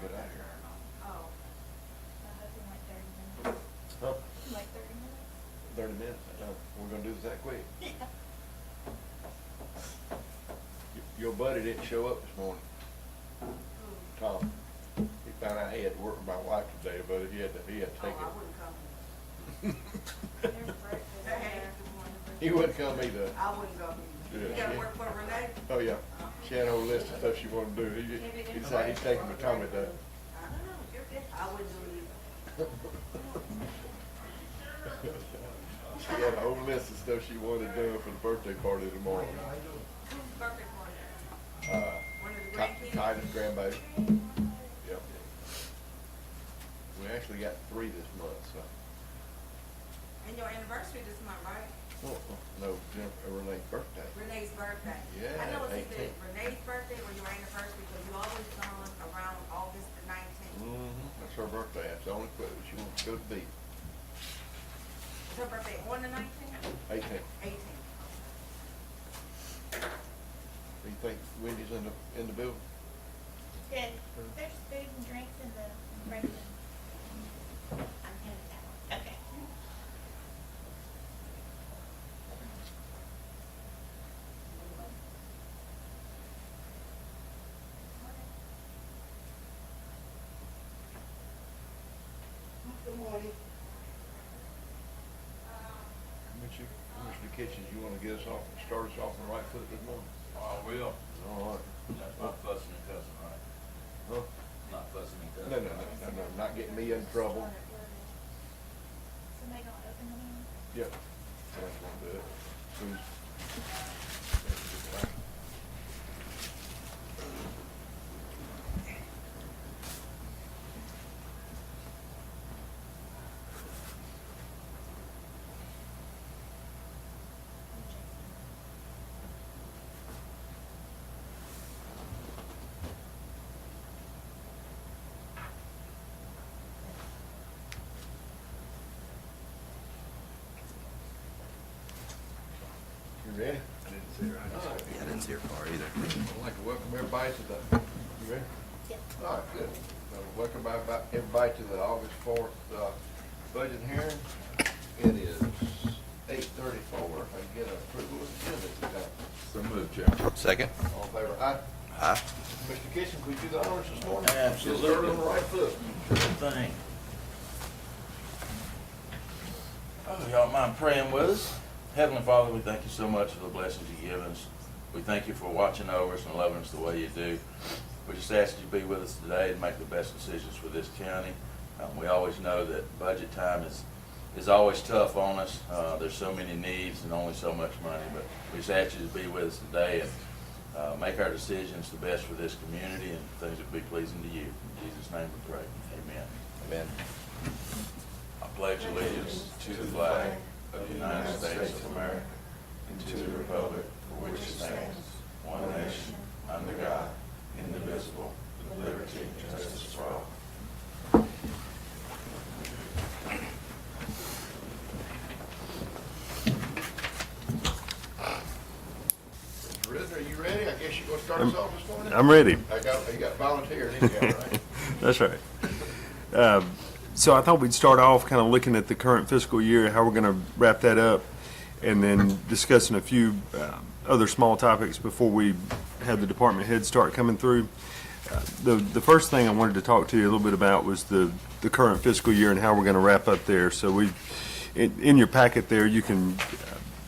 get out of here. Oh, In like 30 minutes. Huh? Like 30 minutes. 30 minutes? No, we're gonna do this that quick. Your buddy didn't show up this morning, Tom. He found out he had to work with my wife today, but he had to take I it. wouldn't come. There's breakfast Hey, there. good morning. He wouldn't come either. I wouldn't go. You Yeah, gotta yeah. work for Renee? Oh, yeah. She had a whole list of stuff she wanted to do. He decided he's taking the Tommy to. I wouldn't do it either. She had a whole list of stuff she wanted done for the birthday party tomorrow. Whose birthday party? One of the grandkids? Titus grandbaby. Yep. We actually got 3 this month, so. And your anniversary this month, right? No, Renee's birthday. Renee's birthday. Yeah, I know it's either 18th. Renee's birthday or your anniversary, because you always gone around August the 19th. That's her birthday. That's the only clue. She wants to go to the beach. Is her birthday on the 19th? 18th. 18th. Do you think Wendy's in the building? Good. There's food and drinks in the break room. I'm headed that way. Okay. Good morning. Mr. Kitchens, you want to get us off, start us off on the right foot this morning? I will. All right. That's not fussing and cussing, right? Huh? Not fussing and No, cussing. no, not getting me in trouble. Somebody gonna open the meeting? Yep. That's gonna do it. Who's? You ready? I didn't see her. I didn't see her car either. I'd like to welcome everybody to the, you ready? Yep. All right, good. Welcome everybody to the August 4th budget hearing. It is 8:34. If I can get approval of the agenda today. So move, Chairman. Second? All in favor, aye? Aye. Mr. Kitchen, could you do the honors this morning? Absolutely. Get started on the right foot. Good thing. Oh, y'all mind praying with us? Heavenly Father, we thank you so much for the blessings you give us. We thank you for watching over us and loving us the way you do. We just ask you to be with us today and make the best decisions for this county. We always know that budget time is always tough on us. There's so many needs and only so much money, but we just ask you to be with us today and make our decisions the best for this community and things that be pleasing to you. In Jesus' name we pray. Amen. Amen. I pledge allegiance to the flag of the United States of America and to the republic for which it stands, one nation, under God, indivisible, with liberty and justice for all. Mr. Ritter, are you ready? I guess you're gonna start us off this morning? I'm ready. You got volunteers, didn't you, right? That's right. So I thought we'd start off kind of looking at the current fiscal year, how we're going to wrap that up, and then discussing a few other small topics before we have the department heads start coming through. The first thing I wanted to talk to you a little bit about was the current fiscal year and how we're going to wrap up there. So in your packet there, you can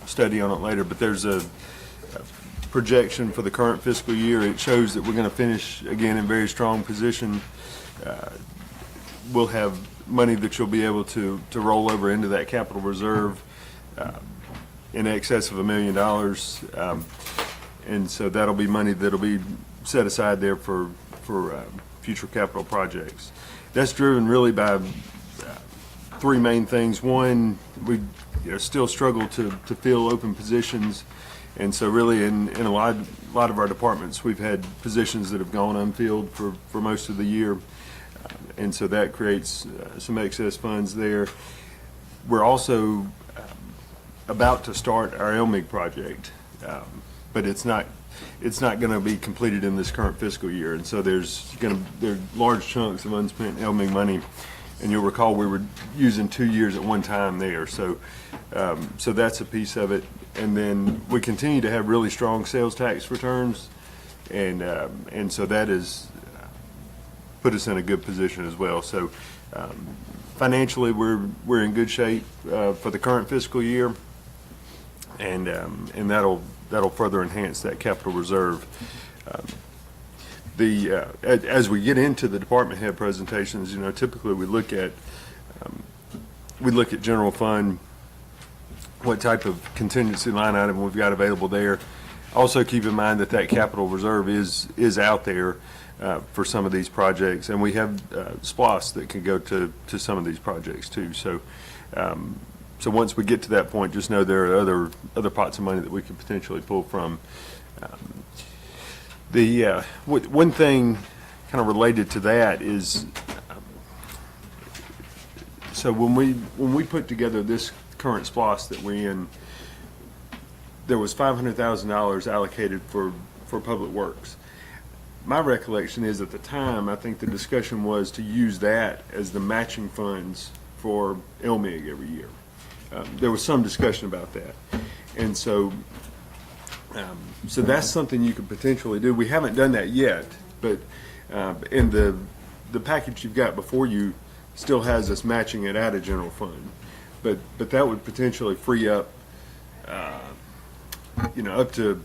study on it later, but there's a projection for the current fiscal year. It shows that we're going to finish again in very strong position. We'll have money that you'll be able to roll over into that capital reserve in excess of $1 million. And so that'll be money that'll be set aside there for future capital projects. That's driven really by 3 main things. One, we still struggle to fill open positions. And so really in a lot of our departments, we've had positions that have gone unfilled for most of the year. And so that creates some excess funds there. We're also about to start our LMIG project, but it's not it's not going to be completed in this current fiscal year. And so there are large chunks of unspent LMIG money. And you'll recall we were using 2 years at one time there. So that's a piece of it. And then we continue to have really strong sales tax returns. And so that has put us in a good position as well. So financially, we're in good shape for the current fiscal year. And that'll further enhance that capital reserve. As we get into the department head presentations, typically we look at general fund, what type of contingency line item we've got available there. Also keep in mind that capital reserve is out there for some of these projects, and we have SPOS that can go to some of these projects too. So once we get to that point, just know there are other pots of money that we could potentially pull from. One thing kind of related to that is, so when we put together this current SPOS that we're in, there was $500,000 allocated for public works. My recollection is at the time, I think the discussion was to use that as the matching funds for LMIG every year. There was some discussion about that. And so that's something you could potentially do. We haven't done that yet, but in the package you've got before you still has us matching it out of general fund. But that would potentially free up, up to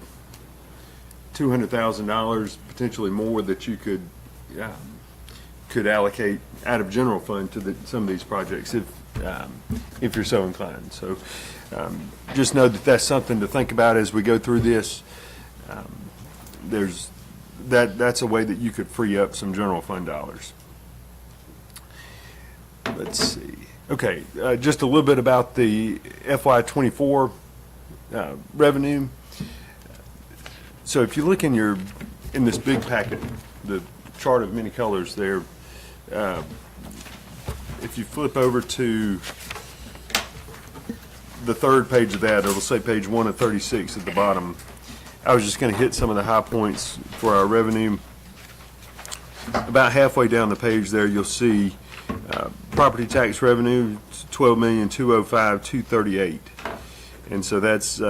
$200,000, potentially more, that you could allocate out of general fund to some of these projects if you're so inclined. So just know that that's something to think about as we go through this. That's a way that you could free up some general fund dollars. Let's see. Okay, just a little bit about the FY24 revenue. So if you look in this big packet, the chart of many colors there, if you flip over to the third page of that, it'll say page 1 of 36 at the bottom. I was just going to hit some of the high points for our revenue. About halfway down the page there, you'll see property tax revenue, $12,205,238, and so that's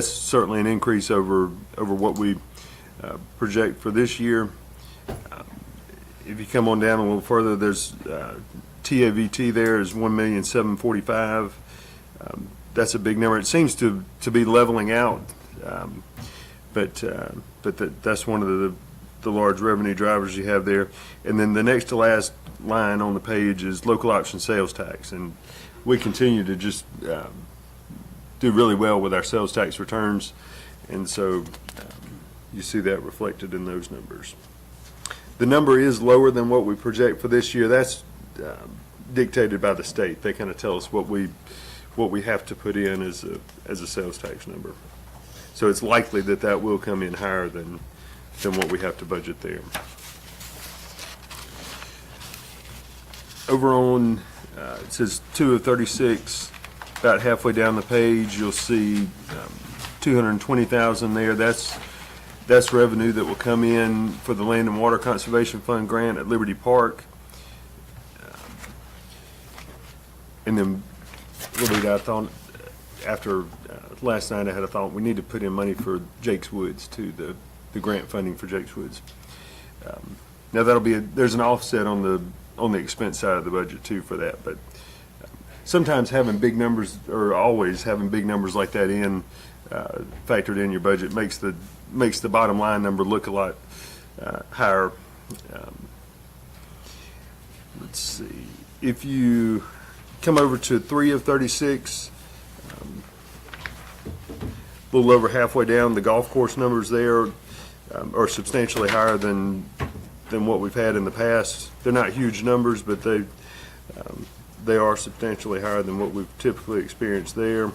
certainly an increase over what we project for this year. If you come on down a little further, there's TAVT there is $1,745,000. That's a big number. It seems to be leveling out, but that's one of the large revenue drivers you have there. And then the next to last line on the page is local option sales tax, and we continue to just do really well with our sales tax returns, and so you see that reflected in those numbers. The number is lower than what we project for this year. That's dictated by the state. They kind of tell us what we have to put in as a sales tax number. So it's likely that will come in higher than what we have to budget there. Over on, it says 2 of 36, about halfway down the page, you'll see $220,000 there. That's revenue that will come in for the Land and Water Conservation Fund grant at Liberty Park. And then, I thought, after last night, I had a thought we need to put in money for Jake's Woods too, the grant funding for Jake's Woods. Now there's an offset on the expense side of the budget too for that, but sometimes having big numbers, or always having big numbers like that factored in your budget makes the bottom line number look a lot higher. Let's see, if you come over to 3 of 36, a little over halfway down, the golf course numbers there are substantially higher than what we've had in the past. They're not huge numbers, but they are substantially higher than what we've typically experienced there.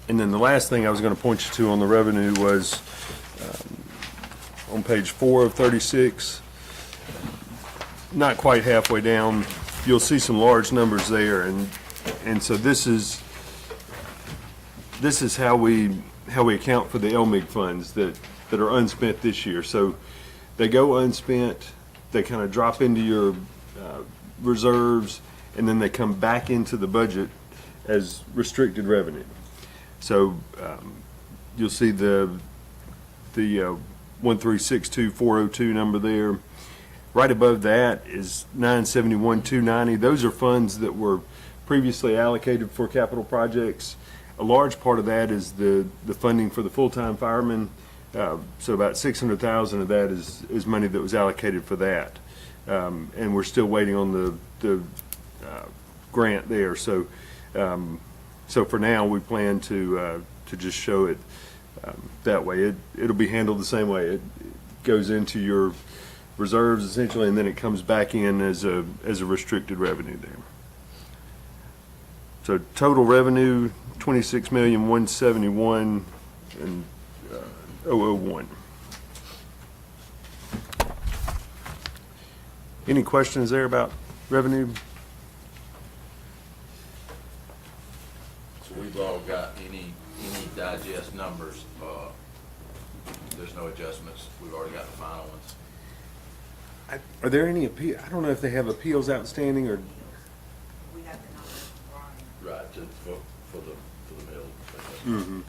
And then the last thing I was going to point you to on the revenue was on page 4 of 36, not quite halfway down, you'll see some large numbers there, and so this is this is how we account for the LMIG funds that are unspent this year. So they go unspent, they kind of drop into your reserves, and then they come back into the budget as restricted revenue. So you'll see the 1362402 number there. Right above that is 971,290. Those are funds that were previously allocated for capital projects. A large part of that is the funding for the full-time firemen. So about 600,000 of that is money that was allocated for that. And we're still waiting on the grant there. So for now, we plan to just show it that way. It'll be handled the same way. It goes into your reserves essentially, and then it comes back in as a restricted revenue there. So total revenue, 26,171,001. Any questions there about revenue? So we've all got any digest numbers, there's no adjustments, we've already got the final ones. Are there any appeal? I don't know if they have appeals outstanding or. We got the numbers from Brian. Right, for the mill. Mhm.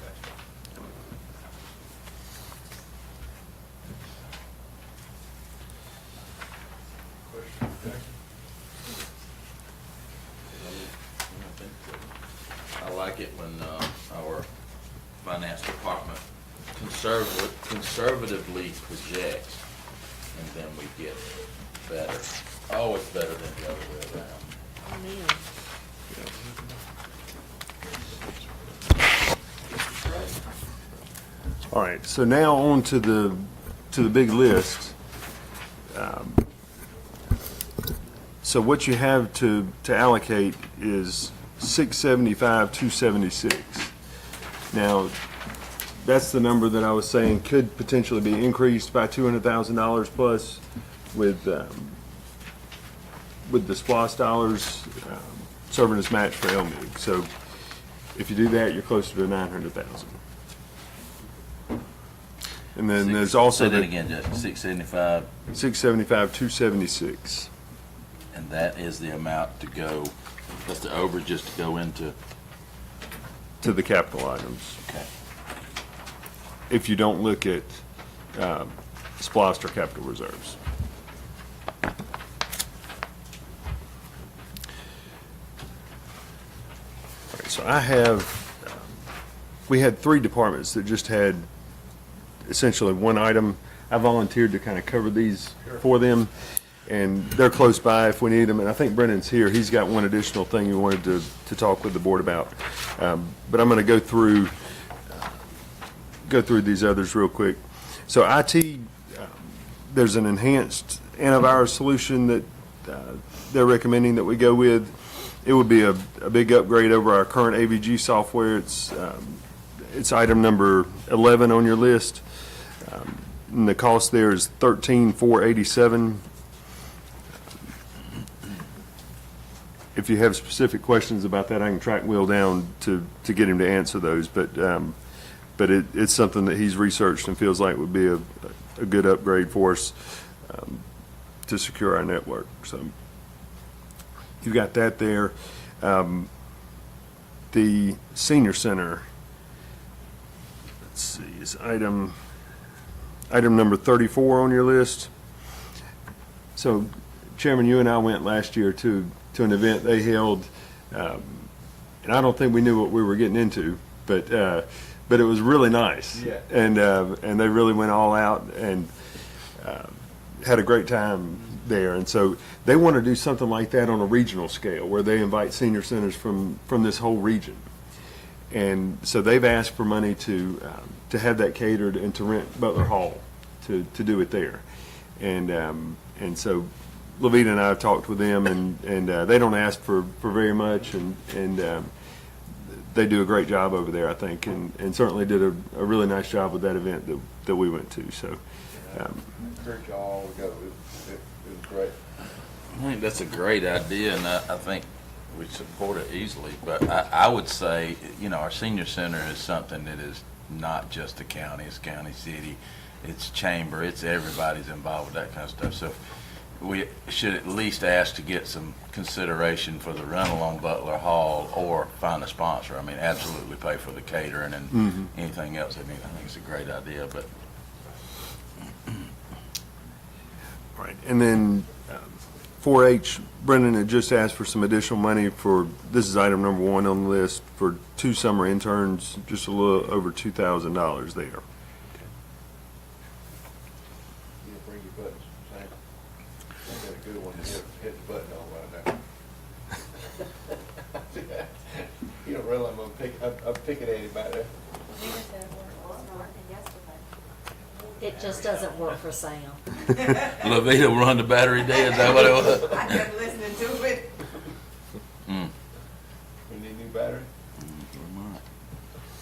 I like it when our finance department conservatively projects, and then we get better. Always better than the other way around. All right, so now on to the big list. So what you have to allocate is 675,276. Now, that's the number that I was saying could potentially be increased by $200,000 plus with the SPOS dollars serving as match for LMIG. So if you do that, you're closer to 900,000. And then there's also Say that the again, Justin, 675, 675,276. and that is the amount to go, that's the overages to go into, To the capital items. okay. If you don't look at SPOS or capital reserves. All right, so we had 3 departments that just had essentially one item. I volunteered to kind of cover these for them, and they're close by if we need them. And I think Brennan's here. He's got one additional thing he wanted to talk with the board about. But I'm going to go through these others real quick. So IT, there's an enhanced antivirus solution that they're recommending that we go with. It would be a big upgrade over our current AVG software. It's item number 11 on your list. And the cost there is $13,487. If you have specific questions about that, I can track Will down to get him to answer those. But it's something that he's researched and feels like would be a good upgrade for us to secure our network. So you've got that there. The senior center, let's see, is item number 34 on your list. So Chairman, you and I went last year to an event they held, and I don't think we knew what we were getting into, but it was really nice. Yeah. And they really went all out and had a great time there. And so they want to do something like that on a regional scale, where they invite senior centers from this whole region. And so they've asked for money to have that catered and to rent Butler Hall to do it there. And so Levita and I have talked with them, and they don't ask for very much, and they do a great job over there, I think, and certainly did a really nice job with that event that we went to. So I encourage you all to go. It was great. I think that's a great idea, and I think we support it easily, but I would say, our senior center is something that is not just the county, it's county, city, it's chamber, it's everybody's involved with that kind of stuff. So we should at least ask to get some consideration for the rental on Butler Hall or find a sponsor. I mean, absolutely pay for the catering and anything else. I think it's a great idea, but Right. And then 4-H, Brendan had just asked for some additional money for, this is item number 1 on the list, for 2 summer interns, just a little over $2,000 there. You bring your buttons, Sam. I got a good one, hit the button on right now. You don't realize I'm picking at him back there. It just doesn't work for Sam. Levita run the battery dead, is that what it was? I kept listening to it. We need a new battery? We might.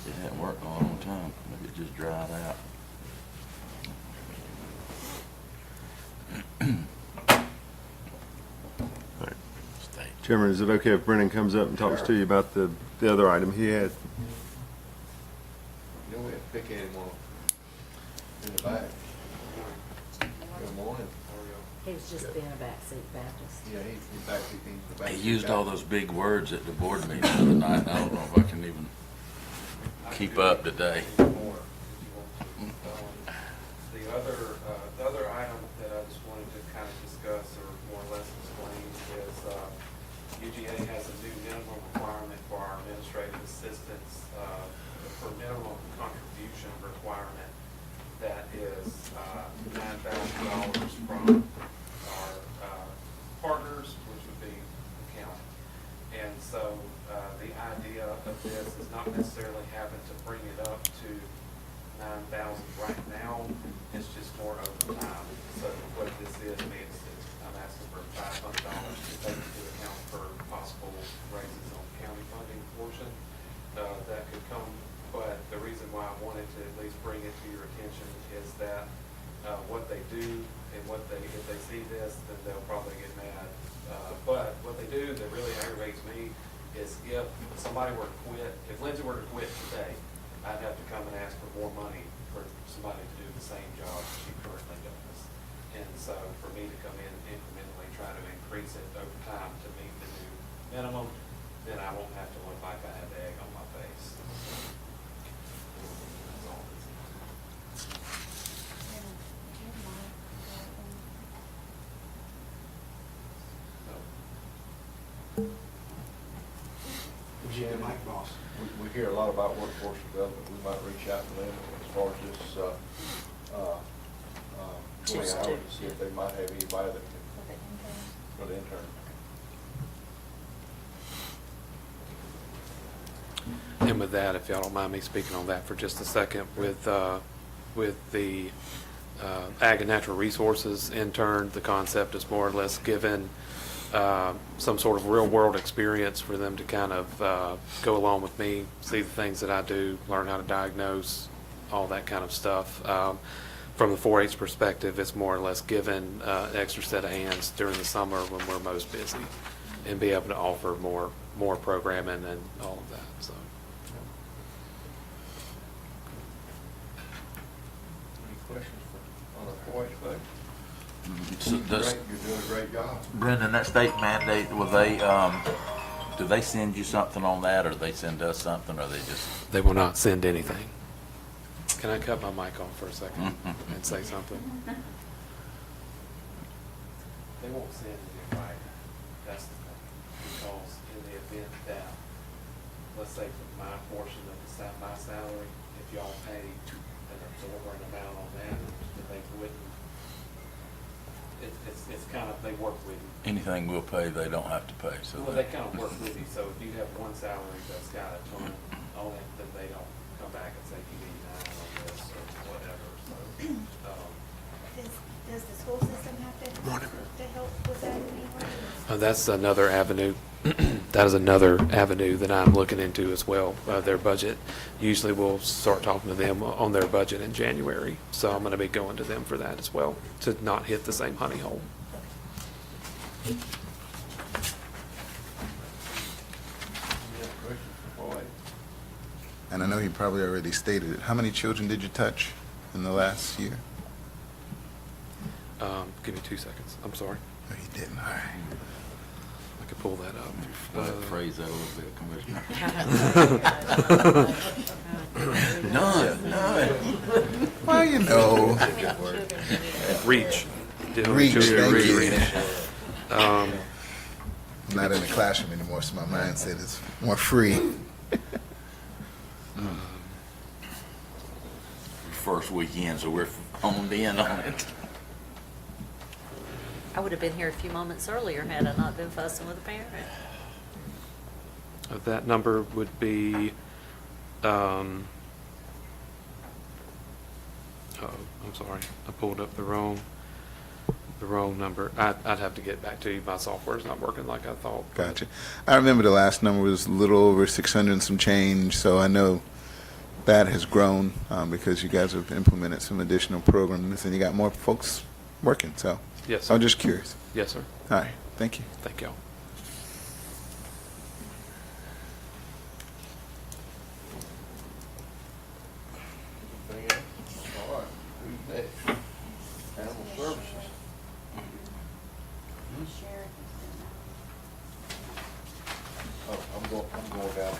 It hadn't worked in a long time. Maybe it just dried out. State. Chairman, is it okay if Brendan comes up and talks to you about the other item he had? You know, we had to pick at him in the back. Good morning. He's just being a backseat Baptist. Yeah, he's the back. He used all those big words at the board meeting the other night. I don't know if I can even keep up today. The other item that I just wanted to kind of discuss or more or less explain is UGA has a new minimum requirement for our administrative assistants for minimum contribution requirement that is $9,000 from our partners, which would be the county. And so the idea of this is not necessarily having to bring it up to $9,000 right now. It's just more over time. So what this is, I'm asking for $500 to take into account for possible raises on county funding portion. That could come, but the reason why I wanted to at least bring it to your attention is that what they do and if they see this, then they'll probably get mad. But what they do that really aggravates me is if somebody were to quit, if Lindsay were to quit today, I'd have to come and ask for more money for somebody to do the same job she currently does. And so for me to come in incrementally, try to increase it over time to meet the new minimum, then I won't have to look like I have egg on my face. That's all it is. Jim, we hear a lot about workforce development. We might reach out to them as far as this 20 Just hours to- to see if they might have anybody that can, for the intern. And with that, if y'all don't mind me speaking on that for just a second, with the Ag and Natural Resources intern, the concept is more or less given some sort of real-world experience for them to kind of go along with me, see the things that I do, learn how to diagnose, all that kind of stuff. From the 4-H perspective, it's more or less given an extra set of hands during the summer when we're most busy, and be able to offer more programming and all of that. So. Any questions on the 4-H budget? So You're doing a great job. Brendan, that state mandate, will they, do they send you something on that, or they send us something, or they just? They will not send anything. Can I cut my mic off for a second and say something? They won't send it in writing. That's the thing. Because in the event that, let's say for my portion of my salary, if y'all pay an absorbent amount on that, then they wouldn't. It's kind of, they work with you. Anything we'll pay, they don't have to pay, so. Well, they kind of work with you, so if you have one salary that's got a ton on it, then they don't come back and say you need 9 on this or whatever, so. Does the school system have to help with that in any way? That's another avenue. That is another avenue that I'm looking into as well. Their budget. Usually we'll start talking to them on their budget in January. So I'm going to be going to them for that as well, to not hit the same honey hole. and I know he probably already stated it, how many children did you touch in the last year? Give me 2 seconds. I'm sorry. No, you didn't. All right. I could pull that up. Phrase that a little bit, Commissioner. None. Well, you know, Reach. reach. Thank you. Reach. I'm not in the classroom anymore, so my mindset is more free. First weekend, so we're honed in on it. I would have been here a few moments earlier had I not been fussing with a parent. That number would be, oh, I'm sorry, I pulled up the wrong number. I'd have to get back to you. My software's not working like I thought. Gotcha. I remember the last number was a little over 600 and some change, so I know that has grown because you guys have implemented some additional programs and you got more folks working. So Yes, sir. I'm just curious. Yes, sir. All right. Thank you. Thank y'all. Anything else? All right, who's next? Animal Services. Oh, I'm going down.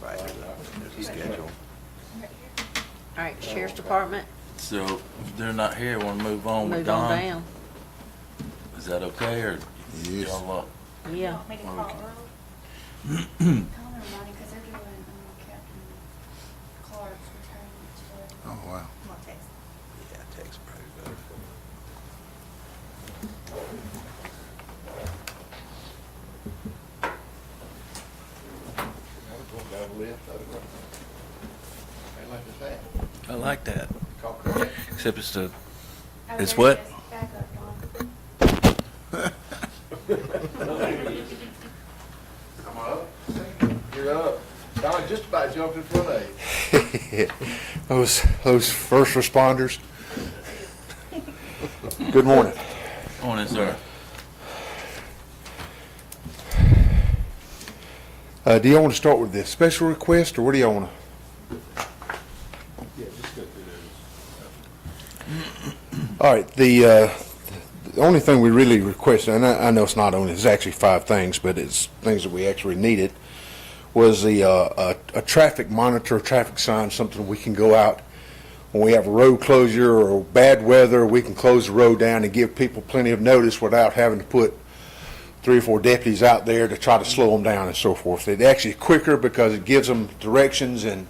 Right. There's a schedule. All right, Sheriff's Department, So if they're not here, want to move on with move on Don? down. Is that okay, or Yes. y'all up? Yeah. Want me to call Earl? Call her money, because they're doing Captain Clark's retirement today. Oh, wow. Come on, text. Yeah, text probably better. I was going down the list, ain't like this hat. I like that. Call correct. Except it's the Oh, It's there what? it is. Back up, Dawn. Come on up. You're up. Don just about jumped in front of you. Those first responders. Good morning. Morning, sir. Do y'all want to start with the special request, or what do y'all want to? Yeah, just go through those. All right, the only thing we really requested, and I know it's not only, it's actually 5 things, but it's things that we actually needed, was a traffic monitor, traffic sign, something we can go out when we have a road closure or bad weather, we can close the road down and give people plenty of notice without having to put 3 or 4 deputies out there to try to slow them down and so forth. It's actually quicker because it gives them directions and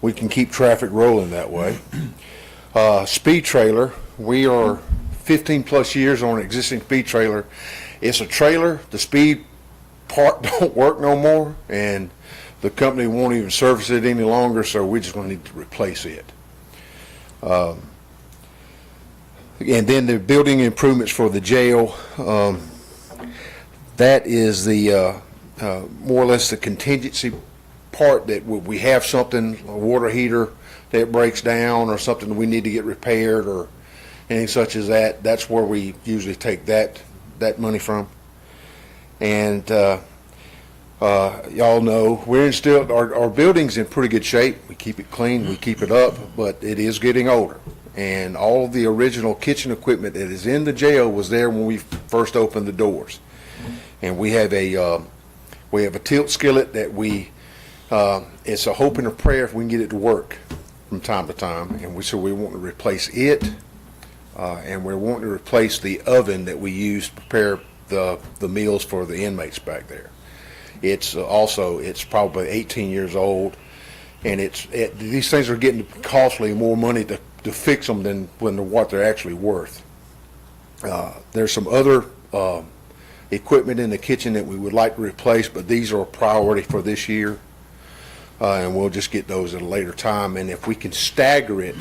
we can keep traffic rolling that way. Speed trailer, we are 15 plus years on an existing speed trailer. It's a trailer, the speed part don't work no more, and the company won't even service it any longer, so we're just going to need to replace it. And then the building improvements for the jail, that is the more or less the contingency part, that we have something, a water heater that breaks down or something we need to get repaired or anything such as that. That's where we usually take that money from. And y'all know our building's in pretty good shape. We keep it clean, we keep it up, but it is getting older. And all of the original kitchen equipment that is in the jail was there when we first opened the doors. And we have a tilt skillet that it's a hope and a prayer if we can get it to work from time to time. And we want to replace it, and we're wanting to replace the oven that we use to prepare the meals for the inmates back there. It's probably 18 years old, and these things are getting costly, more money to fix them than what they're actually worth. There's some other equipment in the kitchen that we would like to replace, but these are a priority for this year, and we'll just get those at a later time. And if we can stagger it,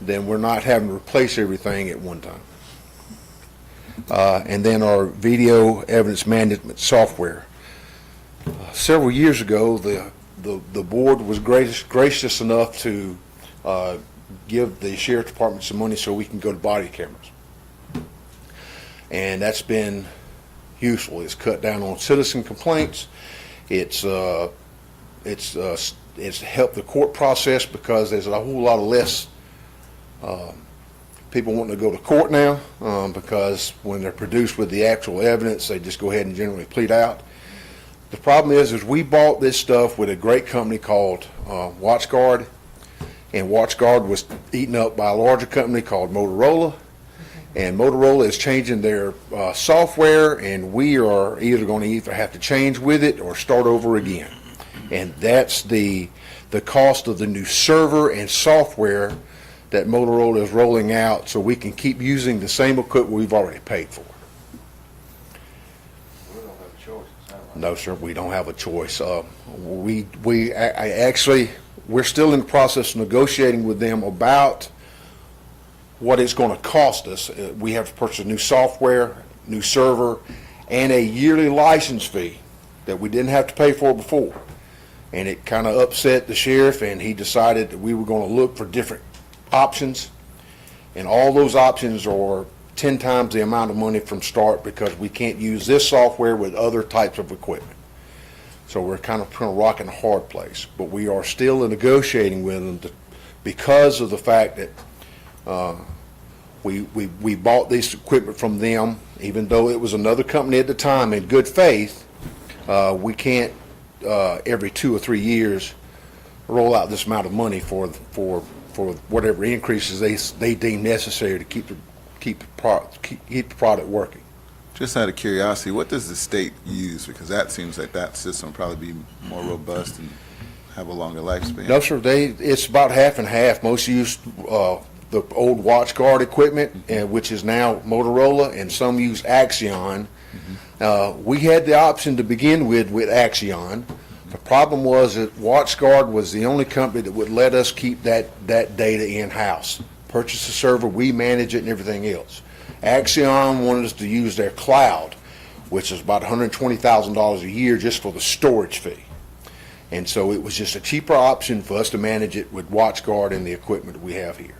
then we're not having to replace everything at one time. And then our video evidence management software. Several years ago, the board was gracious enough to give the sheriff department some money so we can go to body cameras, and that's been useful. It's cut down on citizen complaints. It's it's helped the court process because there's a whole lot of less people wanting to go to court now because when they're produced with the actual evidence, they just go ahead and generally plead out. The problem is we bought this stuff with a great company called WatchGuard, and WatchGuard was eaten up by a larger company called Motorola, and Motorola is changing their software, and we are either going to either have to change with it or start over again. And that's the cost of the new server and software that Motorola is rolling out so we can keep using the same equipment we've already paid for. We don't have a choice, it sounds like. No, sir, we don't have a choice. We're still in the process of negotiating with them about what it's going to cost us. We have to purchase new software, new server, and a yearly license fee that we didn't have to pay for before. And it kind of upset the sheriff, and he decided that we were going to look for different options. And all those options are 10 times the amount of money from start because we can't use this software with other types of equipment. So we're kind of a rock and a hard place. But we are still negotiating with them because of the fact that we bought this equipment from them, even though it was another company at the time in good faith. We can't every 2 or 3 years roll out this amount of money for whatever increases they deem necessary to keep the product working. Just out of curiosity, what does the state use? Because that seems like that system will probably be more robust and have a longer lifespan. No, sir, it's about half and half. Most use the old WatchGuard equipment, which is now Motorola, and some use Axion. We had the option to begin with Axion. The problem was that WatchGuard was the only company that would let us keep that data in-house. Purchase the server, we manage it and everything else. Axion wanted us to use their cloud, which is about $120,000 a year just for the storage fee. And so it was just a cheaper option for us to manage it with WatchGuard and the equipment we have here.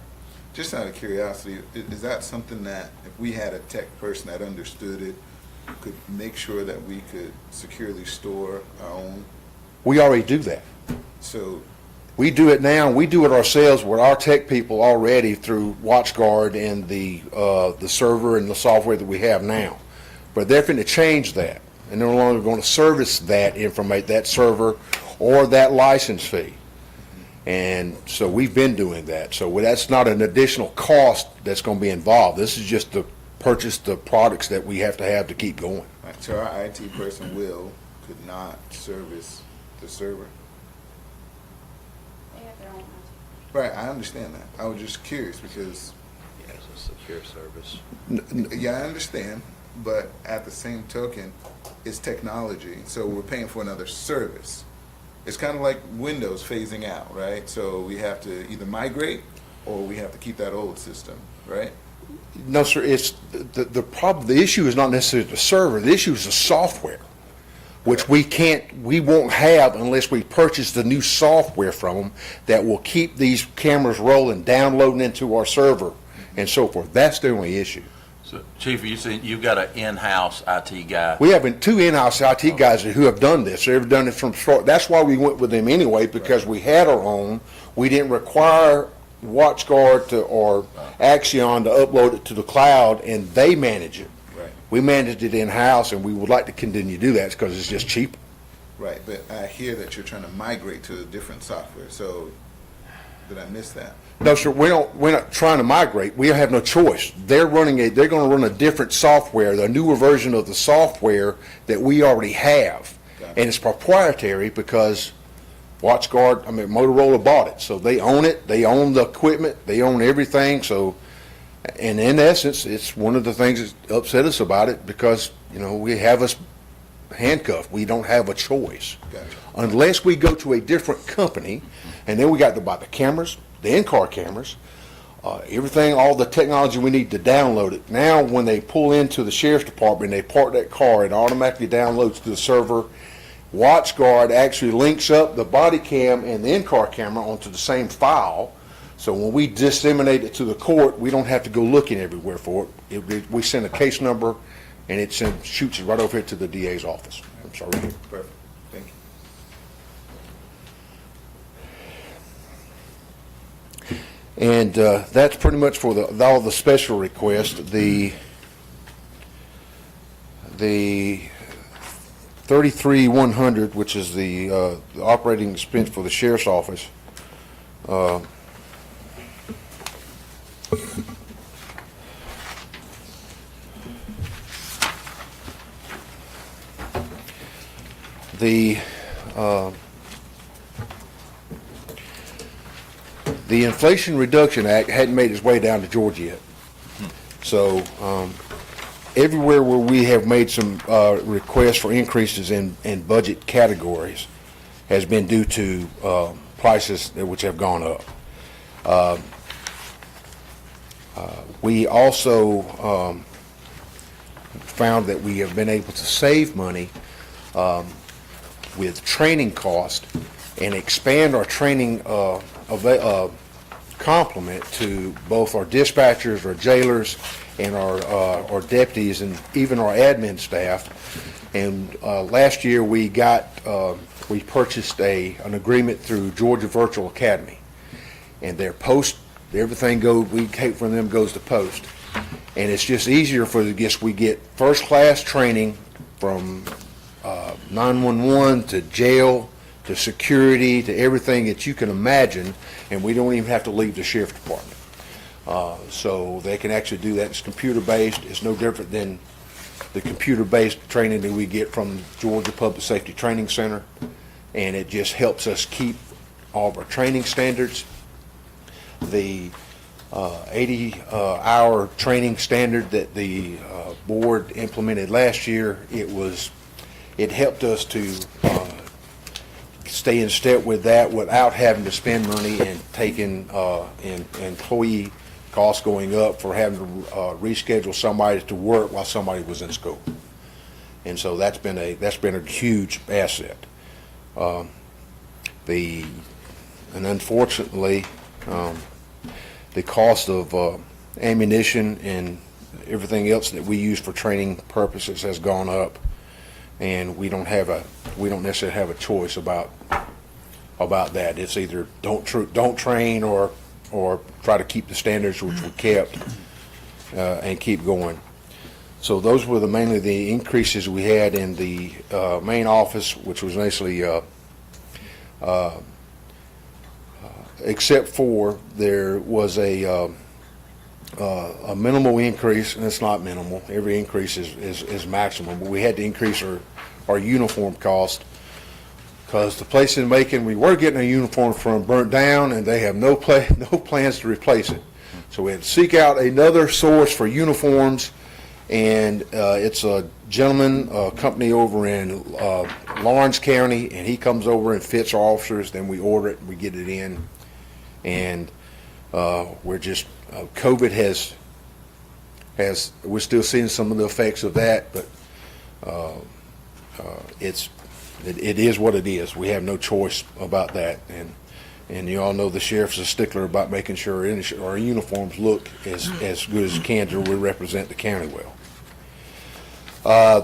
Just out of curiosity, is that something that if we had a tech person that understood it, could make sure that we could securely store our own? We already do that. So We do it now. We do it ourselves with our tech people already through WatchGuard and the server and the software that we have now. But they're going to change that, and they're no longer going to service that information, that server, or that license fee. And so we've been doing that. So that's not an additional cost that's going to be involved. This is just to purchase the products that we have to keep going. right, so our IT person could not service the server? They have their own. Right, I understand that. I was just curious because, Yeah, it's a secure service. yeah, I understand, but at the same token, it's technology, so we're paying for another service. It's kind of like Windows phasing out, right? So we have to either migrate or we have to keep that old system, right? No, sir, it's the problem. The issue is not necessarily the server. The issue is the software, which we won't have unless we purchase the new software from them that will keep these cameras rolling, downloading into our server, and so forth. That's the only issue. So, Chief, you said you've got an in-house IT guy. We have two in-house IT guys who have done this. They've done it from start. That's why we went with them anyway, because we had our own. We didn't require WatchGuard or Axion to upload it to the cloud, and they manage it. Right. We managed it in-house, and we would like to continue to do that because it's just cheaper. Right, but I hear that you're trying to migrate to a different software, so did I miss that? No, sir, we're not trying to migrate. We have no choice. They're going to run a different software, the newer version of the software that we already have. Got it. And it's proprietary because Motorola bought it. So they own it, they own the equipment, they own everything. So, and in essence, it's one of the things that upset us about it because, we have us handcuffed. We don't have a choice. Gotcha. Unless we go to a different company, and then we got to buy the cameras, the in-car cameras, everything, all the technology we need to download it. Now, when they pull into the sheriff's department, they park that car, it automatically downloads to the server. WatchGuard actually links up the body cam and the in-car camera onto the same file. So when we disseminate it to the court, we don't have to go looking everywhere for it. We send a case number, and it shoots it right over here to the DA's office. I'm sorry. Perfect, thank you. And that's pretty much for all the special requests. The 33,100, which is the operating expense for the sheriff's office, the Inflation Reduction Act hadn't made its way down to Georgia yet. So everywhere where we have made some requests for increases in budget categories has been due to prices which have gone up. We also found that we have been able to save money with training cost and expand our training complement to both our dispatchers, our jailers, and our deputies, and even our admin staff. And last year we purchased an agreement through Georgia Virtual Academy, and their post, everything we take from them goes to post, and it's just easier for we get first class training from 911 to jail to security to everything that you can imagine, and we don't even have to leave the sheriff's department. So they can actually do that. It's computer-based. It's no different than the computer-based training that we get from Georgia Public Safety Training Center, and it just helps us keep all of our training standards. The 80-hour training standard that the board implemented last year, it helped us to stay in step with that without having to spend money and taking employee costs going up for having to reschedule somebody to work while somebody was in school. And so that's been a huge asset. And unfortunately, the cost of ammunition and everything else that we use for training purposes has gone up, and we don't necessarily have a choice about that. It's either don't train or try to keep the standards which we kept and keep going. So those were mainly the increases we had in the main office, which was initially except for there was a minimal increase, and it's not minimal. Every increase is maximum, but we had to increase our uniform cost because the place in Macon we were getting a uniform from burnt down, and they have no plans to replace it. So we had to seek out another source for uniforms, and it's a gentleman, a company over in Lawrence County, and he comes over and fits our officers. Then we order it, and we get it in, and we're just COVID has we're still seeing some of the effects of that, but it is what it is. We have no choice about that, and you all know the sheriff's a stickler about making sure our uniforms look as good as can to represent the county well.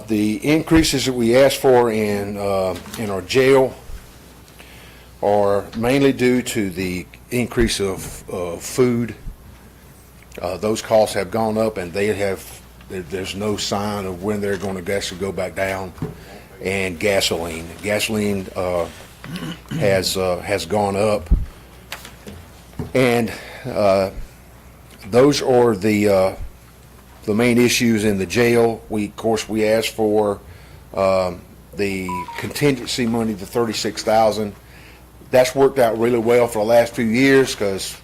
The increases that we asked for in our jail are mainly due to the increase of food. Those costs have gone up, and there's no sign of when they're going to actually go back down. And gasoline has gone up, and those are the main issues in the jail. We asked for the contingency money, the $36,000. That's worked out really well for the last few years because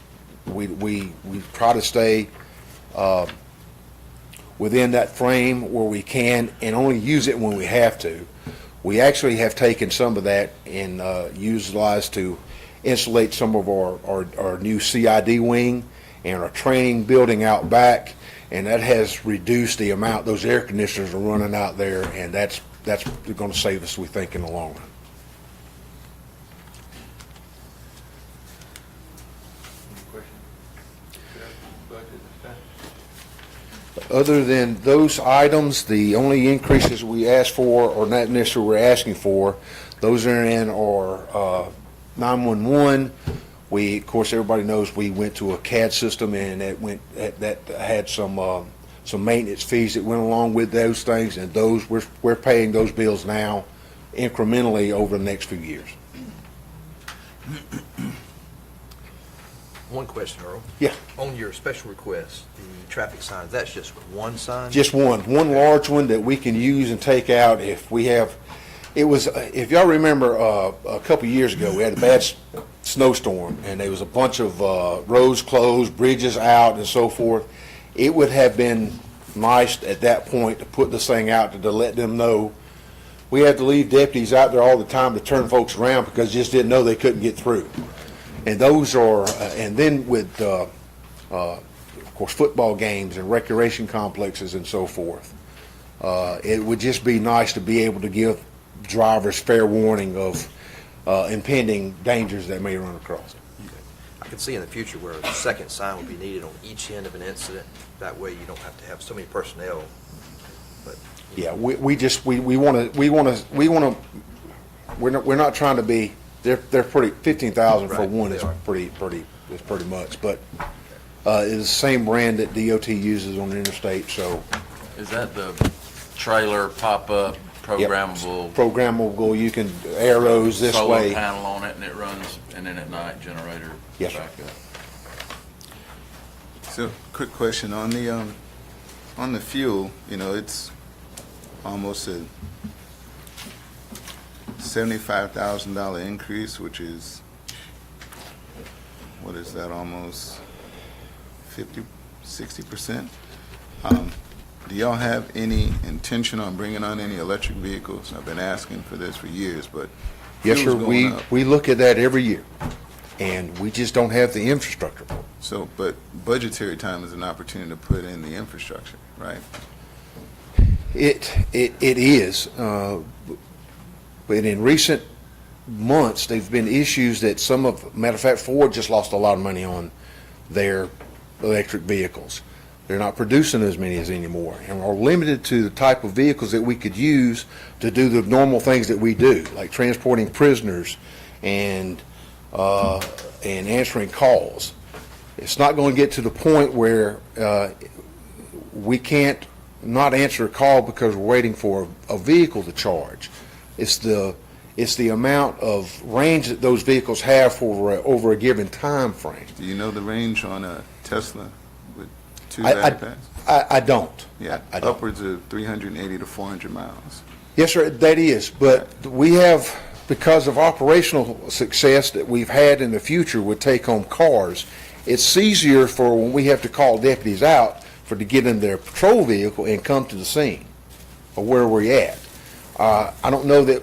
we try to stay within that frame where we can and only use it when we have to. We actually have taken some of that and utilized to insulate some of our new CID wing and our training building out back, and that has reduced the amount those air conditioners are running out there, and that's going to save us, we think, in the long run. Other than those items, the only increases we asked for, or not necessarily we're asking for, those are in our 911. We, of course, everybody knows we went to a CAD system, and that had some maintenance fees that went along with those things, and those, we're paying those bills now incrementally over the next few years. One question, Earl. Yeah. On your special request, the traffic signs, that's just one sign? Just one large one that we can use and take out if we have, it was, if y'all remember, a couple years ago, we had a bad snowstorm, and there was a bunch of roads closed, bridges out, and so forth. It would have been nice at that point to put this thing out to let them know. We had to leave deputies out there all the time to turn folks around because just didn't know they couldn't get through. And those are, and then with, of course, football games and recreation complexes and so forth, it would just be nice to be able to give drivers fair warning of impending dangers that may run across. I can see in the future where a second sign would be needed on each end of an incident. That way you don't have to have so many personnel. But Yeah, we want to, we're not trying to be, they're pretty, 15,000 for Right, one they is are. pretty much, but it's the same brand that DOT uses on the interstate, so. Is that the trailer pop-up Yep. programmable? Programmable, you can arrows this way. Solar panel on it and it runs, and then at night generator Yes, sir. backup. So, quick question on the fuel. You know, it's almost a $75,000 increase, which is, what is that? Almost 60%. Do y'all have any intention on bringing on any electric vehicles? I've been asking for this for years, but Yes, sir, fuel's going up. we look at that every year, and we just don't have the infrastructure for it. So, but budgetary time is an opportunity to put in the infrastructure, right? It is, but in recent months, there've been issues that matter of fact, Ford just lost a lot of money on their electric vehicles. They're not producing as many as anymore, and are limited to the type of vehicles that we could use to do the normal things that we do, like transporting prisoners and answering calls. It's not going to get to the point where we can't not answer a call because we're waiting for a vehicle to charge. It's the amount of range that those vehicles have for over a given time frame. Do you know the range on a Tesla with two I- battery packs? I don't. Yeah, I don't. upwards of 380 to 400 miles. Yes, sir, that is, but we have, because of operational success that we've had in the future with take-home cars, it's easier for when we have to call deputies out to get in their patrol vehicle and come to the scene of where we're at. I don't know that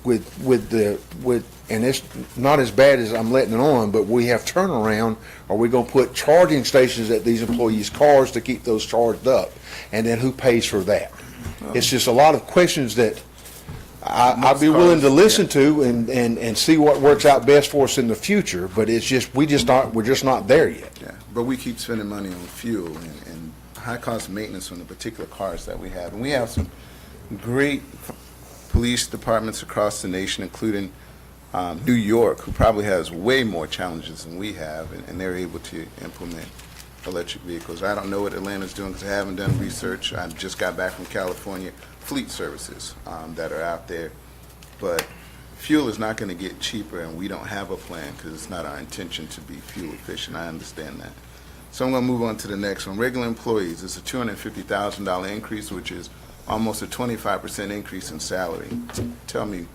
and it's not as bad as I'm letting it on, but we have turnaround. Are we going to put charging stations at these employees' cars to keep those charged up? And then who pays for that? It's just a lot of questions that I'd be willing to listen to and see what works out best for us in the future, but it's just, we're just not there yet. Yeah, but we keep spending money on fuel and high-cost maintenance on the particular cars that we have. And we have some great police departments across the nation, including New York, who probably has way more challenges than we have, and they're able to implement electric vehicles. I don't know what Atlanta's doing because I haven't done research. I just got back from California. Fleet services that are out there, but fuel is not going to get cheaper, and we don't have a plan because it's not our intention to be fuel efficient. I understand that. So I'm going to move on to the next one. Regular employees, it's a $250,000 increase, which is almost a 25% increase in salary. Tell me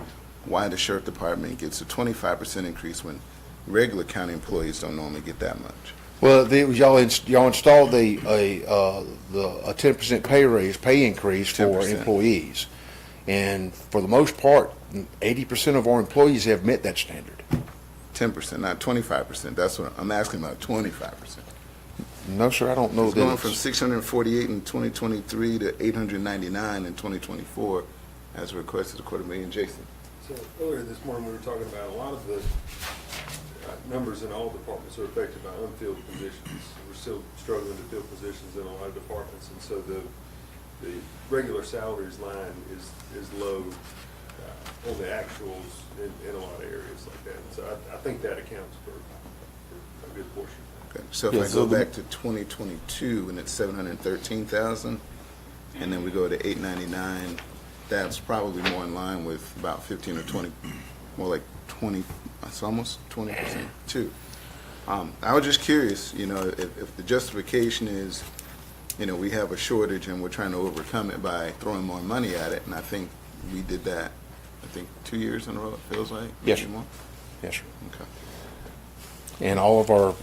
why the sheriff department gets a 25% increase when regular county employees don't normally get that much. Well, y'all installed a 10% pay increase for 10%. employees. And for the most part, 80% of our employees have met that standard. 10%, not 25%. That's what I'm asking about, 25%. No, sir, I don't know It's that. going from 648 in 2023 to 899 in 2024, as requested, $250,000. Jason? So earlier this morning, we were talking about a lot of the numbers in all departments are affected by unfilled positions. We're still struggling to fill positions in a lot of departments, and so the regular salaries line is low. on the actuals in a lot of areas like that. So I think that accounts for a good portion. Okay, so if Yeah, I so go the- back to 2022 and it's 713,000, and then we go to 899, that's probably more in line with about 15 or 20, more like 20, it's almost 20% too. I was just curious, you know, if the justification is, you know, we have a shortage and we're trying to overcome it by throwing more money at it, and I think we did that, I think 2 years in a row, it feels like. Yes, maybe sir. more? Yes, sir. Okay. And all of our,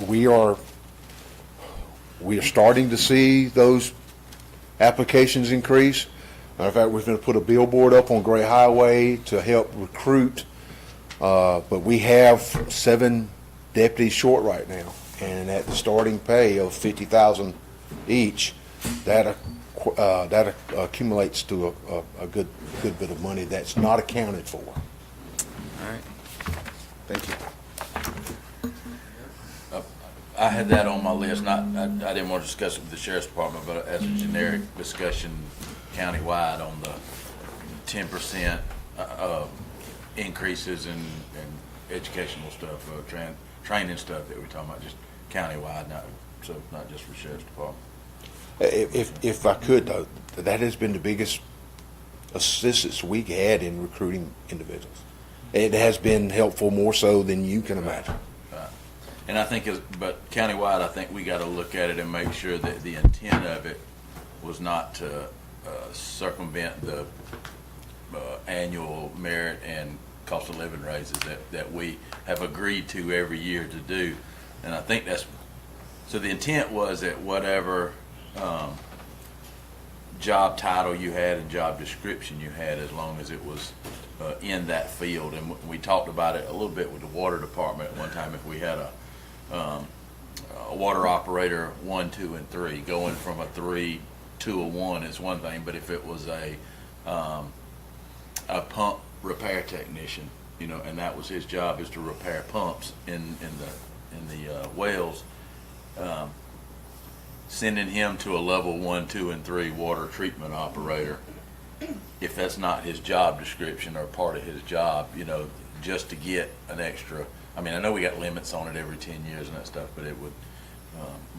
we are starting to see those applications increase. Matter of fact, we're going to put a billboard up on Gray Highway to help recruit. But we have 7 deputies short right now, and at the starting pay of $50,000 each, that accumulates to a good bit of money that's not accounted for. All right. Thank you. I had that on my list, I didn't want to discuss it with the sheriff's department, but as a generic discussion countywide on the 10% increases in educational stuff, training stuff that we're talking about, just countywide, not just for sheriff's department. If I could, though, that has been the biggest assistance we had in recruiting individuals. It has been helpful more so than you can imagine. And I think, but countywide, I think we got to look at it and make sure that the intent of it was not to circumvent the annual merit and cost of living raises that we have agreed to every year to do. And I think so the intent was that whatever job title you had and job description you had, as long as it was in that field. And we talked about it a little bit with the water department at one time. If we had a water operator 1, 2, and 3, going from a 3 to a 1 is one thing, but if it was a pump repair technician, you know, and that was his job, is to repair pumps in the wells, sending him to a level 1, 2, and 3 water treatment operator, if that's not his job description or part of his job, you know, just to get an extra. I mean, I know we got limits on it every 10 years and that stuff, but it would,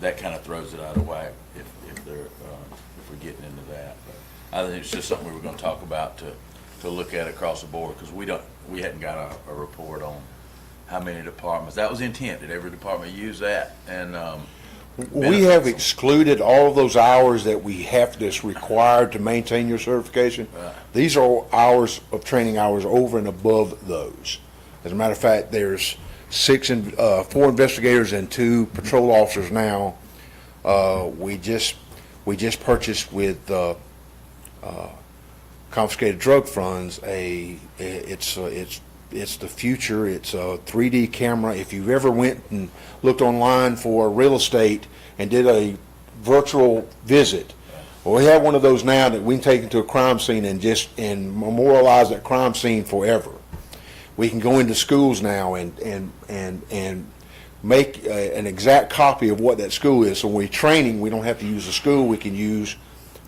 that kind of throws it out of whack if we're getting into that. But I think it's just something we were going to talk about to look at across the board, because we hadn't got a report on how many departments. That was the intent, that every department use that, and We have excluded all of those hours that we have that's required to maintain your certification. Right. These are hours of training hours over and above those. As a matter of fact, there's 4 investigators and 2 patrol officers now. We just purchased with confiscated drug funds it's the future. It's a 3D camera. If you've ever went and looked online for real estate and did a virtual visit, well, we have one of those now that we can take into a crime scene and memorialize that crime scene forever. We can go into schools now and make an exact copy of what that school is. So when we're training, we don't have to use the school. We can use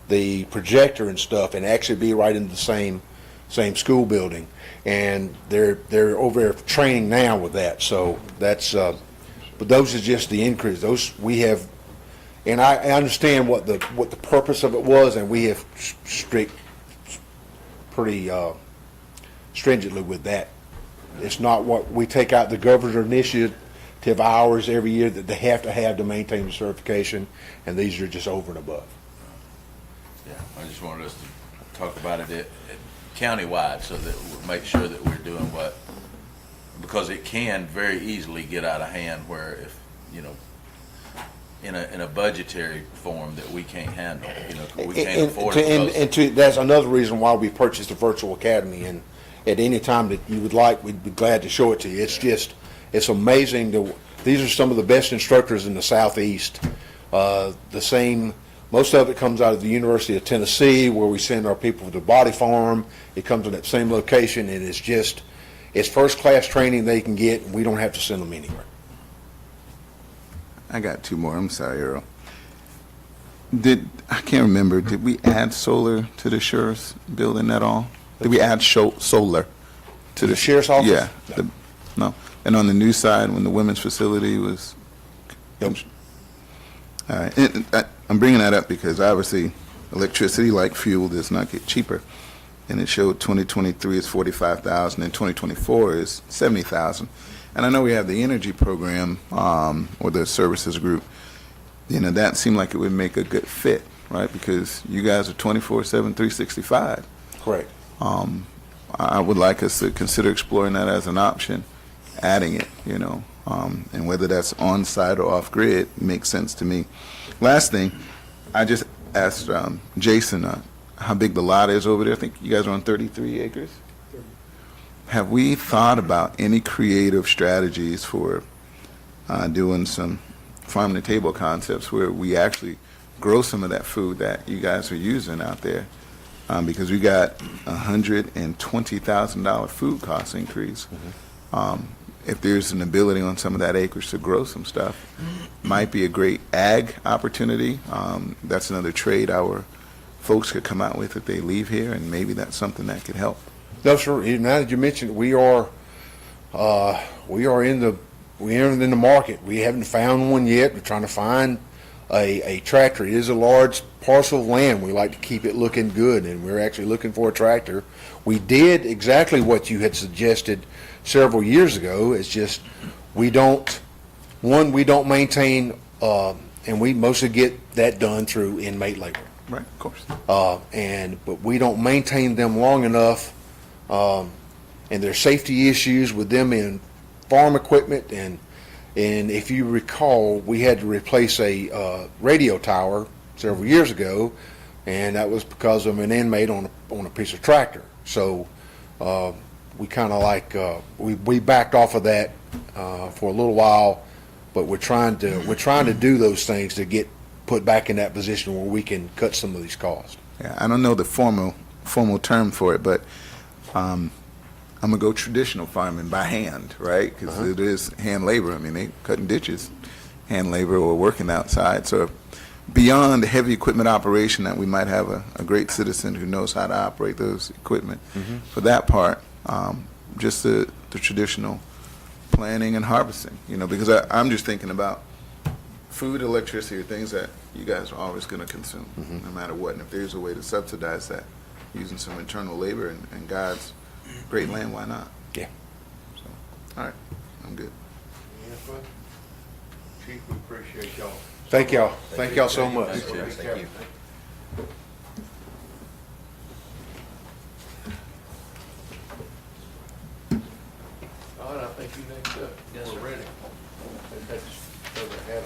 the projector and stuff and actually be right in the same school building. And they're over there training now with that. So that's, but those are just the increase. Those we have, and I understand what the purpose of it was, and we have pretty stringently with that. It's not what we take out the governor's initiative hours every year that they have to maintain the certification, and these are just over and above. yeah, I just wanted us to talk about it countywide, so that we'll make sure that we're doing because it can very easily get out of hand, where if, you know, in a budgetary form that we can't handle, you know, we can't afford it. That's another reason why we purchased the virtual academy, and at any time that you would like, we'd be glad to show it to you. It's amazing. These are some of the best instructors in the Southeast. Most of it comes out of the University of Tennessee, where we send our people to the body farm. It comes to that same location, and it's first-class training they can get, and we don't have to send them anywhere. I got 2 more. I'm sorry, Earl. I can't remember, did we add solar to the sheriff's building at all? Did we add solar to The sheriff's office? Yeah. No. And on the new side, when the women's facility was. Yep. All right. I'm bringing that up because obviously electricity, like fuel, does not get cheaper. And it showed 2023 is 45,000 and 2024 is 70,000. And I know we have the energy program or the services group. You know, that seemed like it would make a good fit, right? Because you guys are 24/7, 365. Correct. I would like us to consider exploring that as an option, adding it, you know, and whether that's on-site or off-grid makes sense to me. Last thing, I just asked Jason how big the lot is over there. I think you guys are on 33 acres. Have we thought about any creative strategies for doing some farm-to-table concepts where we actually grow some of that food that you guys are using out there? Because we got $120,000 food cost increase. If there's an ability on some of that acreage to grow some stuff, might be a great ag opportunity. That's another trade our folks could come out with if they leave here, and maybe that's something that could help. No, sir. Now that you mentioned, we are in the market. We haven't found one yet. We're trying to find a tractor. It is a large parcel of land. We like to keep it looking good, and we're actually looking for a tractor. We did exactly what you had suggested several years ago. It's just we don't maintain, and we mostly get that done through inmate labor. Right, of course. But we don't maintain them long enough, and there's safety issues with them in farm equipment, and if you recall, we had to replace a radio tower several years ago, and that was because of an inmate on a piece of tractor. So we kind of we backed off of that for a little while, but we're trying to do those things to get put back in that position where we can cut some of these costs. Yeah, I don't know the formal term for it, but I'm gonna go traditional farming by hand, right? Because it is hand labor. I mean, they cutting ditches, hand labor, or working outside. So beyond the heavy equipment operation, that we might have a great citizen who knows how to operate those equipment. For that part, just the traditional planting and harvesting. You know, because I'm just thinking about food, electricity are things that you guys are always going to consume, no matter what. And if there's a way to subsidize that using some internal labor and God's great land, why not? Yeah. So, all right, I'm good. Chief, we appreciate y'all. Thank y'all. Thank y'all so much. Thank you. All right, I think you next up. Yes, We're sir. ready. That's over ahead.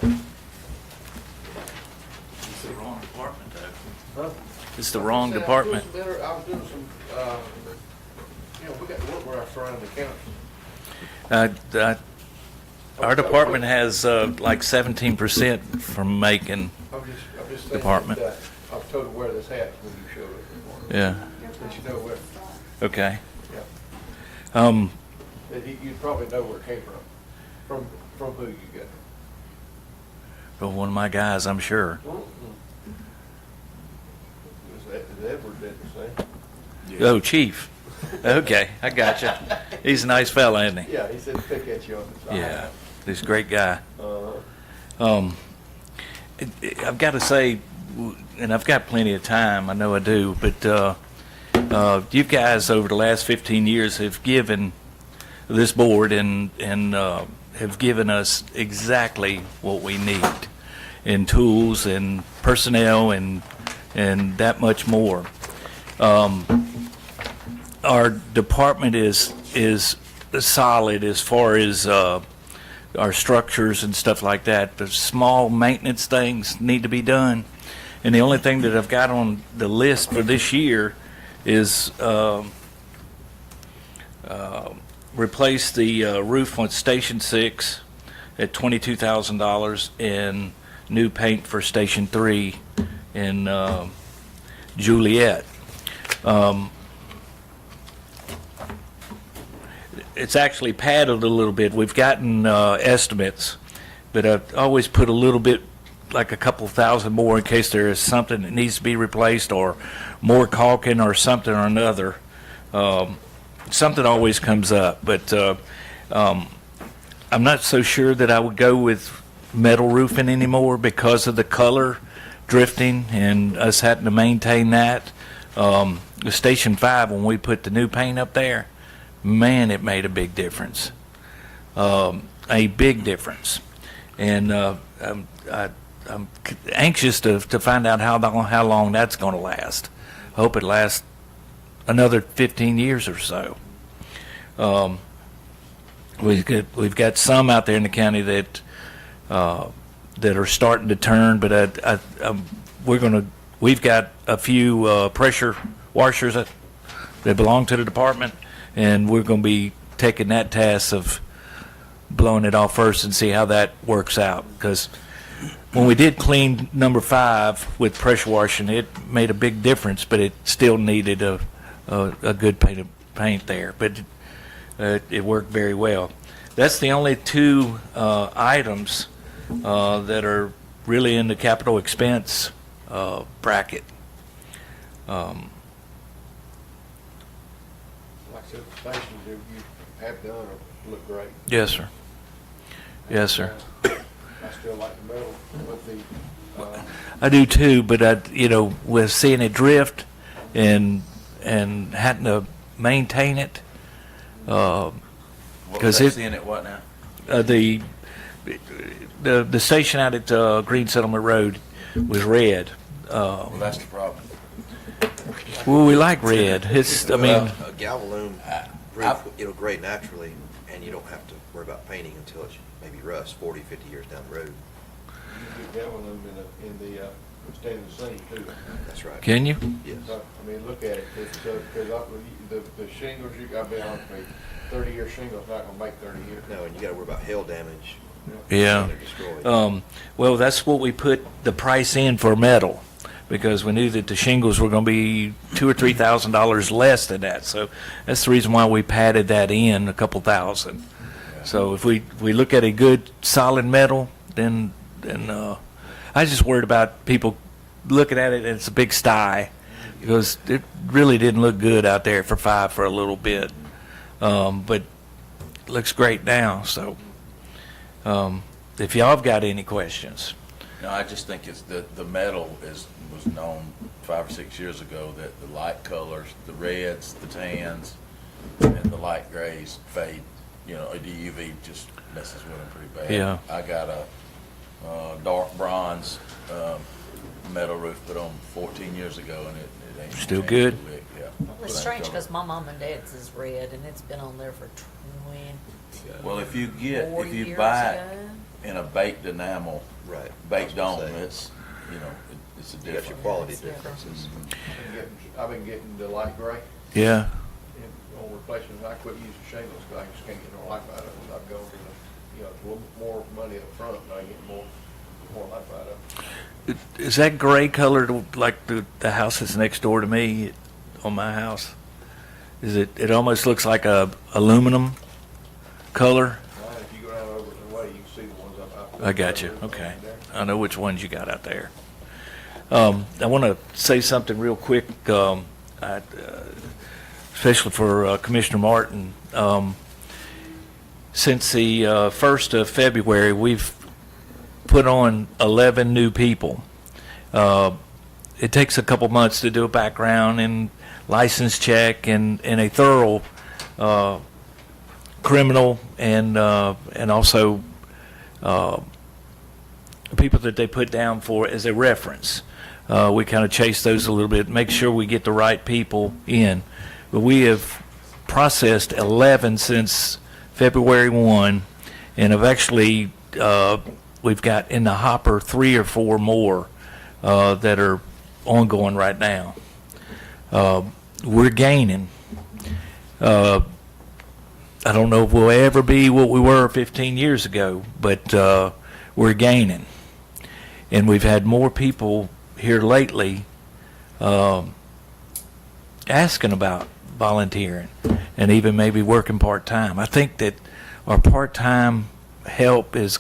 It's the wrong department, though. Huh? It's the wrong department. I was doing some, we got to work with our surrounding counties. Our department has like 17% from Macon. I'm just thinking Department. that, I was told to wear this hat when you showed it this morning. Yeah. That you know where, Okay. yeah. That you probably know where it came from who you got it. But one of my guys, I'm sure. Is Edward did the same? Oh, Chief. Okay, I got you. He's a nice fella, isn't he? Yeah, he said pick at you on the side. Yeah, he's a great guy. Uh, I've got to say, and I've got plenty of time, I know I do, but you guys over the last 15 years have given this board and have given us exactly what we need in tools and personnel and that much more. Our department is solid as far as our structures and stuff like that. The small maintenance things need to be done, and the only thing that I've got on the list for this year is replace the roof on Station 6 at $22,000 and new paint for Station 3 in Juliet. It's actually padded a little bit. We've gotten estimates, but I've always put a little bit, like a couple thousand more in case there is something that needs to be replaced or more caulking or something or another something always comes up. But I'm not so sure that I would go with metal roofing anymore because of the color drifting and us having to maintain that. The Station 5, when we put the new paint up there, man, it made a big difference. A big difference. And I'm anxious to find out how long that's going to last. I hope it lasts another 15 years or so. We've got some out there in the county that are starting to turn, but we've got a few pressure washers that belong to the department, and we're going to be taking that task of blowing it off first and see how that works out. Because when we did clean number 5 with pressure washing, it made a big difference, but it still needed a good paint there. But it worked very well. That's the only 2 items that are really in the capital expense bracket. Like I said, the stations that you have done look great. Yes, sir. Yes, sir. I still like the metal with the, I do too, but with seeing it drift and having to maintain it, What because they seeing it what now? the station out at Green Settlement Road was red. Well, that's the problem. Well, we like red. It's, I mean, A Galvalume roof, it'll grade naturally, and you don't have to worry about painting until it's maybe rust 40, 50 years down the road. you get galvanum in the standing seam too. That's right. can you? Yes. I mean, look at it, because the shingles, I'll be honest with you, 30-year shingles not gonna make 30 years. No, and you gotta worry about hail damage. Yeah. when they're destroyed. Well, that's what we put the price in for metal, because we knew that the shingles were going to be $2,000 or $3,000 less than that. So that's the reason why we padded that in a couple thousand. So if we look at a good solid metal, then I just worried about people looking at it and it's a big sty, because it really didn't look good out there for 5 for a little bit. But it looks great now. So if y'all have got any questions. No, I just think it's the metal was known 5 or 6 years ago that the light colors, the reds, the tans, and the light grays fade. The UV just messes with them pretty bad. Yeah. I got a dark bronze metal roof put on 14 years ago, and it ain't Still changed good? a bit, yeah. Well, it's strange because my mom and dad's is red, and it's been on there for 20, Well, if you 40 years buy ago. it in a baked enamel, Right. baked That's what dome, I'm saying. it's it's a You got difference. your quality It's different. differences. I've been getting the light gray, Yeah. and on replacement, I quit using shingles, because I just can't get no life out of it. I've gone to it's a little more money up front, and I get more life out of it. Is that gray colored like the house that's next door to me on my house? Is it almost looks like a aluminum color? If you go down over the way, you can see the ones up. I got you. Okay. I know which ones you got out there. I want to say something real quick, especially for Commissioner Martin. Since the 1st of February, we've put on 11 new people. It takes a couple months to do a background and license check and a thorough criminal and also people that they put down for as a reference. We kind of chase those a little bit, make sure we get the right people in. But we have processed 11 since February 1, and have actually, we've got in the hopper 3 or 4 more that are ongoing right now. We're gaining. I don't know if we'll ever be what we were 15 years ago, but we're gaining. And we've had more people here lately asking about volunteering and even maybe working part-time. I think that our part-time help is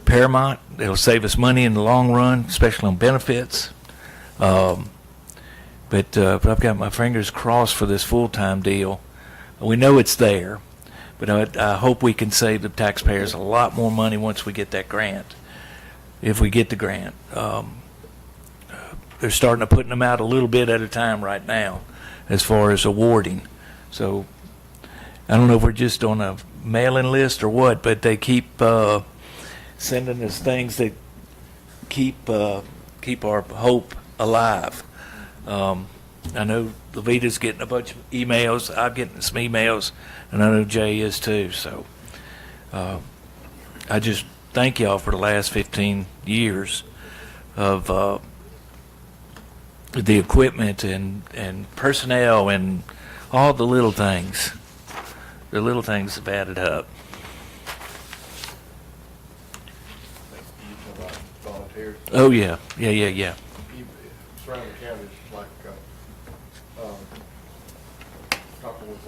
paramount. It'll save us money in the long run, especially on benefits. But But I've got my fingers crossed for this full-time deal. We know it's there, but I hope we can save the taxpayers a lot more money once we get that grant, if we get the grant. They're starting to putting them out a little bit at a time right now as far as awarding. So I don't know if we're just on a mailing list or what, but they keep sending us things that keep our hope alive. I know Levita's getting a bunch of emails. I'm getting some emails, and I know Jay is too. So I just thank y'all for the last 15 years of the equipment and personnel and all the little things. The little things have added up. You talk about volunteers. Oh, yeah. Surrounding counties, like, talking with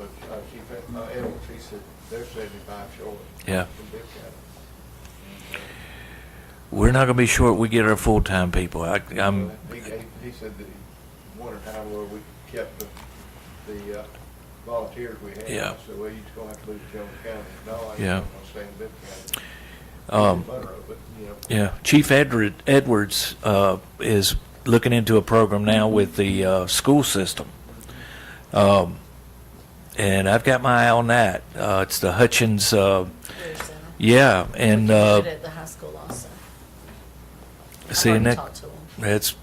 Chief Edwards, he said they're 75 short. Yeah. In Bibb County. We're not going to be short. We get our full-time people. I'm He said that he wondered how well we kept the volunteers we had. Yeah. I said, well, you're just going to have to move to Jones County. No, I ain't Yeah. going to stay in Bibb County. Monroe, but, you know. Yeah, Chief Edwards is looking into a program now with the school system. And I've got my eye on that. It's the Hutchins, Career Center. yeah, and We can do it at the high school also. I've seeing already that, talked to them.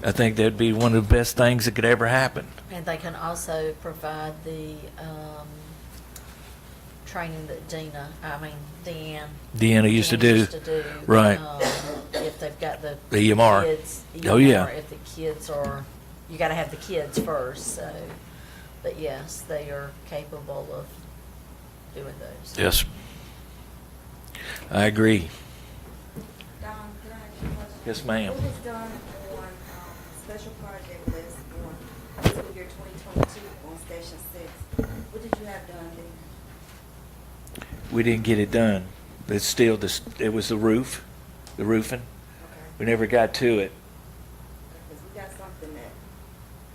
I think that'd be one of the best things that could ever happen. And they can also provide the training that Deanna used to do. Right. If they've got the EMR. kids. Oh, yeah. If the kids are, you gotta have the kids first, so, but yes, they are capable of doing those. Yes. I agree. Don, can I ask you a question? Yes, ma'am. What was done on, special project list on fiscal year 2022 on Station 6? What did you have done there? We didn't get it done. It's still, it was the roofing. Okay. We never got to it. Because we got something that,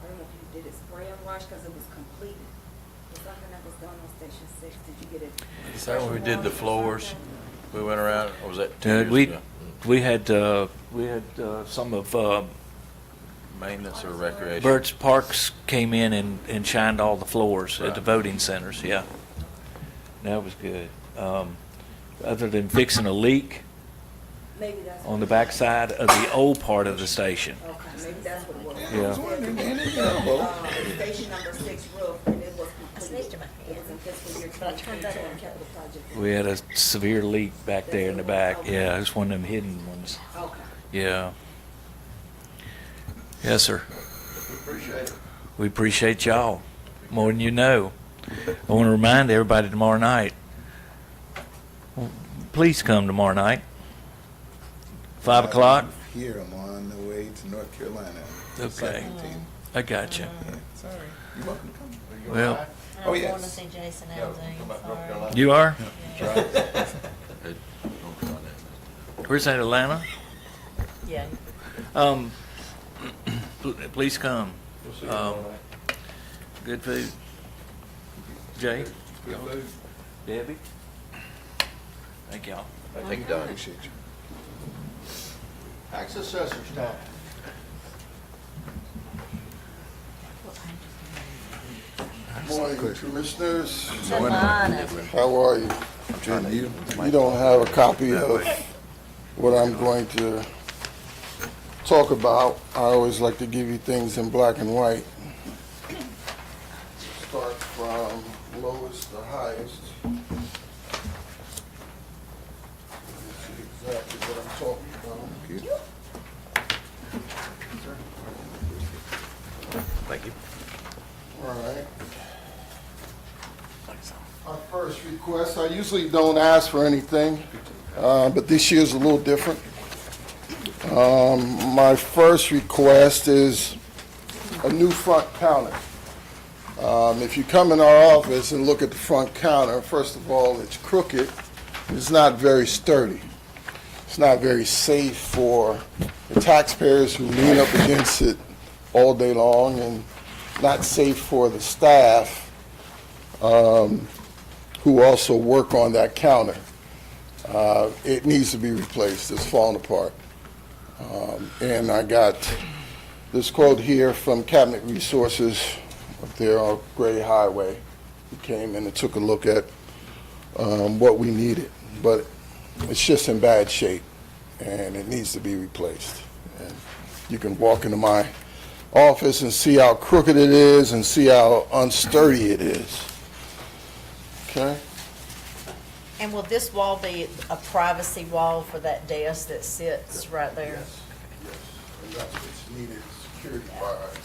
I don't know if you did it spray and wash because it was completed. There's something that was done on Station 6. Did you get it? Is that when we did the floors? We went around, or was that 2 years We ago? we had some of Maintenance or recreation? Burt's Parks came in and shined all the floors at the voting centers. Yeah, that was good. Other than fixing a leak Maybe that's. on the backside of the old part of the station. Okay, maybe that's what it was. Yeah. Station number 6 roof, and it was I completed. sneezed in my It was in hand. fiscal year But I turned that 2022 on. capital project. We had a severe leak back there in the back. Yeah, it's one of them hidden ones. Okay. Yeah. Yes, sir. We appreciate it. We appreciate y'all more than you know. I want to remind everybody tomorrow night. Please come tomorrow night. 5 o'clock. Here, I'm on the way to North Carolina. Okay. Cycling team. I got you. Yeah, sorry. You're welcome to come. Are you Well- all right? I'm Oh, going yes. to see Jason No, Aldean, come back North sorry. Carolina. You are? That's right. Hey, don't try that. Where's that, Atlanta? Yeah. Please come. We'll see you tomorrow night. Good food. Jay? Good food. Debbie? Thank y'all. Thank you, Don. Appreciate you. Tax assessor's time. Morning, Commissioners. Savannah. How are you? Good, you? You don't have a copy of what I'm going to talk about. I always like to give you things in black and white. Start from lowest to highest. See exactly what I'm talking about. Thank you. All right. Our first request, I usually don't ask for anything, but this year's a little different. My first request is a new front counter. If you come in our office and look at the front counter, first of all, it's crooked. It's not very sturdy. It's not very safe for the taxpayers who lean up against it all day long and not safe for the staff who also work on that counter. It needs to be replaced. It's falling apart. And I got this quote here from Cabinet Resources up there on Gray Highway. He came in and took a look at what we needed, but it's just in bad shape and it needs to be replaced. And you can walk into my office and see how crooked it is and see how unsturdy it is. Okay? And will this wall be a privacy wall for that desk that sits right there? Yes, yes. And that's what's needed, security wise.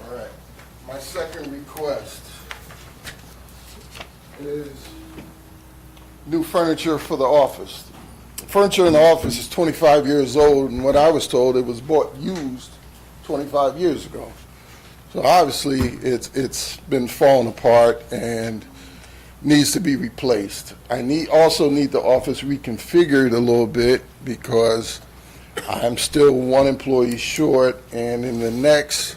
All right. My second request is new furniture for the office. Furniture in the office is 25 years old, and what I was told, it was bought used 25 years ago. So obviously, it's been falling apart and needs to be replaced. I also need the office reconfigured a little bit because I'm still one employee short, and in the next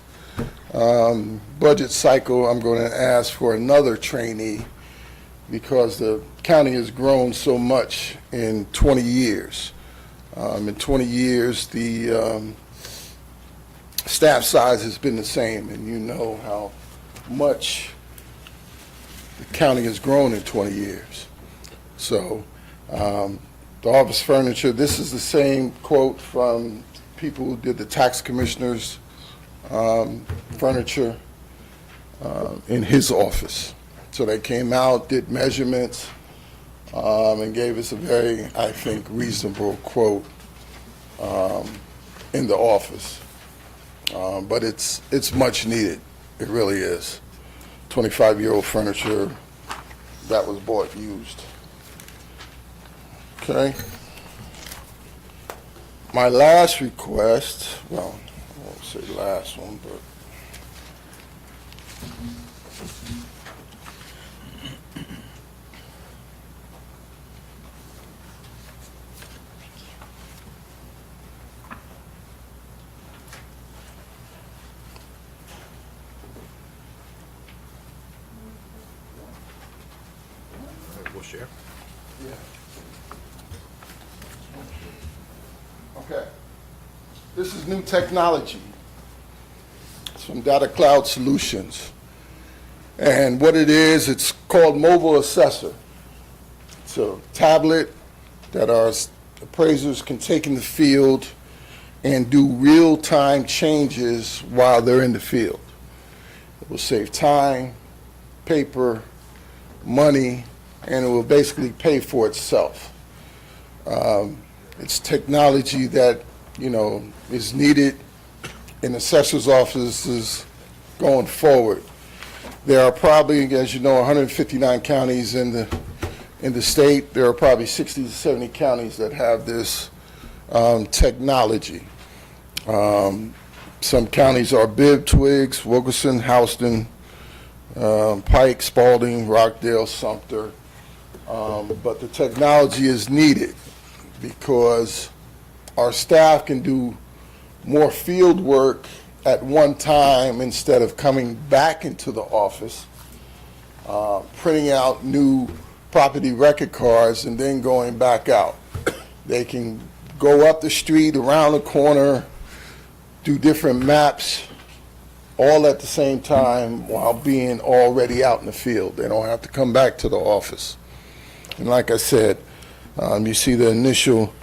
budget cycle, I'm going to ask for another trainee because the county has grown so much in 20 years. In 20 years, the staff size has been the same, and you know how much the county has grown in 20 years. So the office furniture, this is the same quote from people who did the tax commissioner's furniture in his office. So they came out, did measurements, and gave us a very, I think, reasonable quote in the office. But it's much needed. It really is. 25-year-old furniture that was bought used. Okay. My last request, well, I won't say last one, but We'll share. yeah. Okay. This is new technology. It's from Data Cloud Solutions. And what it is, it's called Mobile Assessor. It's a tablet that our appraisers can take in the field and do real-time changes while they're in the field. It will save time, paper, money, and it will basically pay for itself. It's technology that, you know, is needed in assessors' offices going forward. There are probably, as you know, 159 counties in the state. There are probably 60 to 70 counties that have this technology. Some counties are Bibb, Twiggs, Wilkerson, Houston, Pike, Spalding, Rockdale, Sumter. But the technology is needed because our staff can do more field work at one time instead of coming back into the office, printing out new property record cards and then going back out. They can go up the street, around the corner, do different maps, all at the same time while being already out in the field. They don't have to come back to the office. And like I said, you see the initial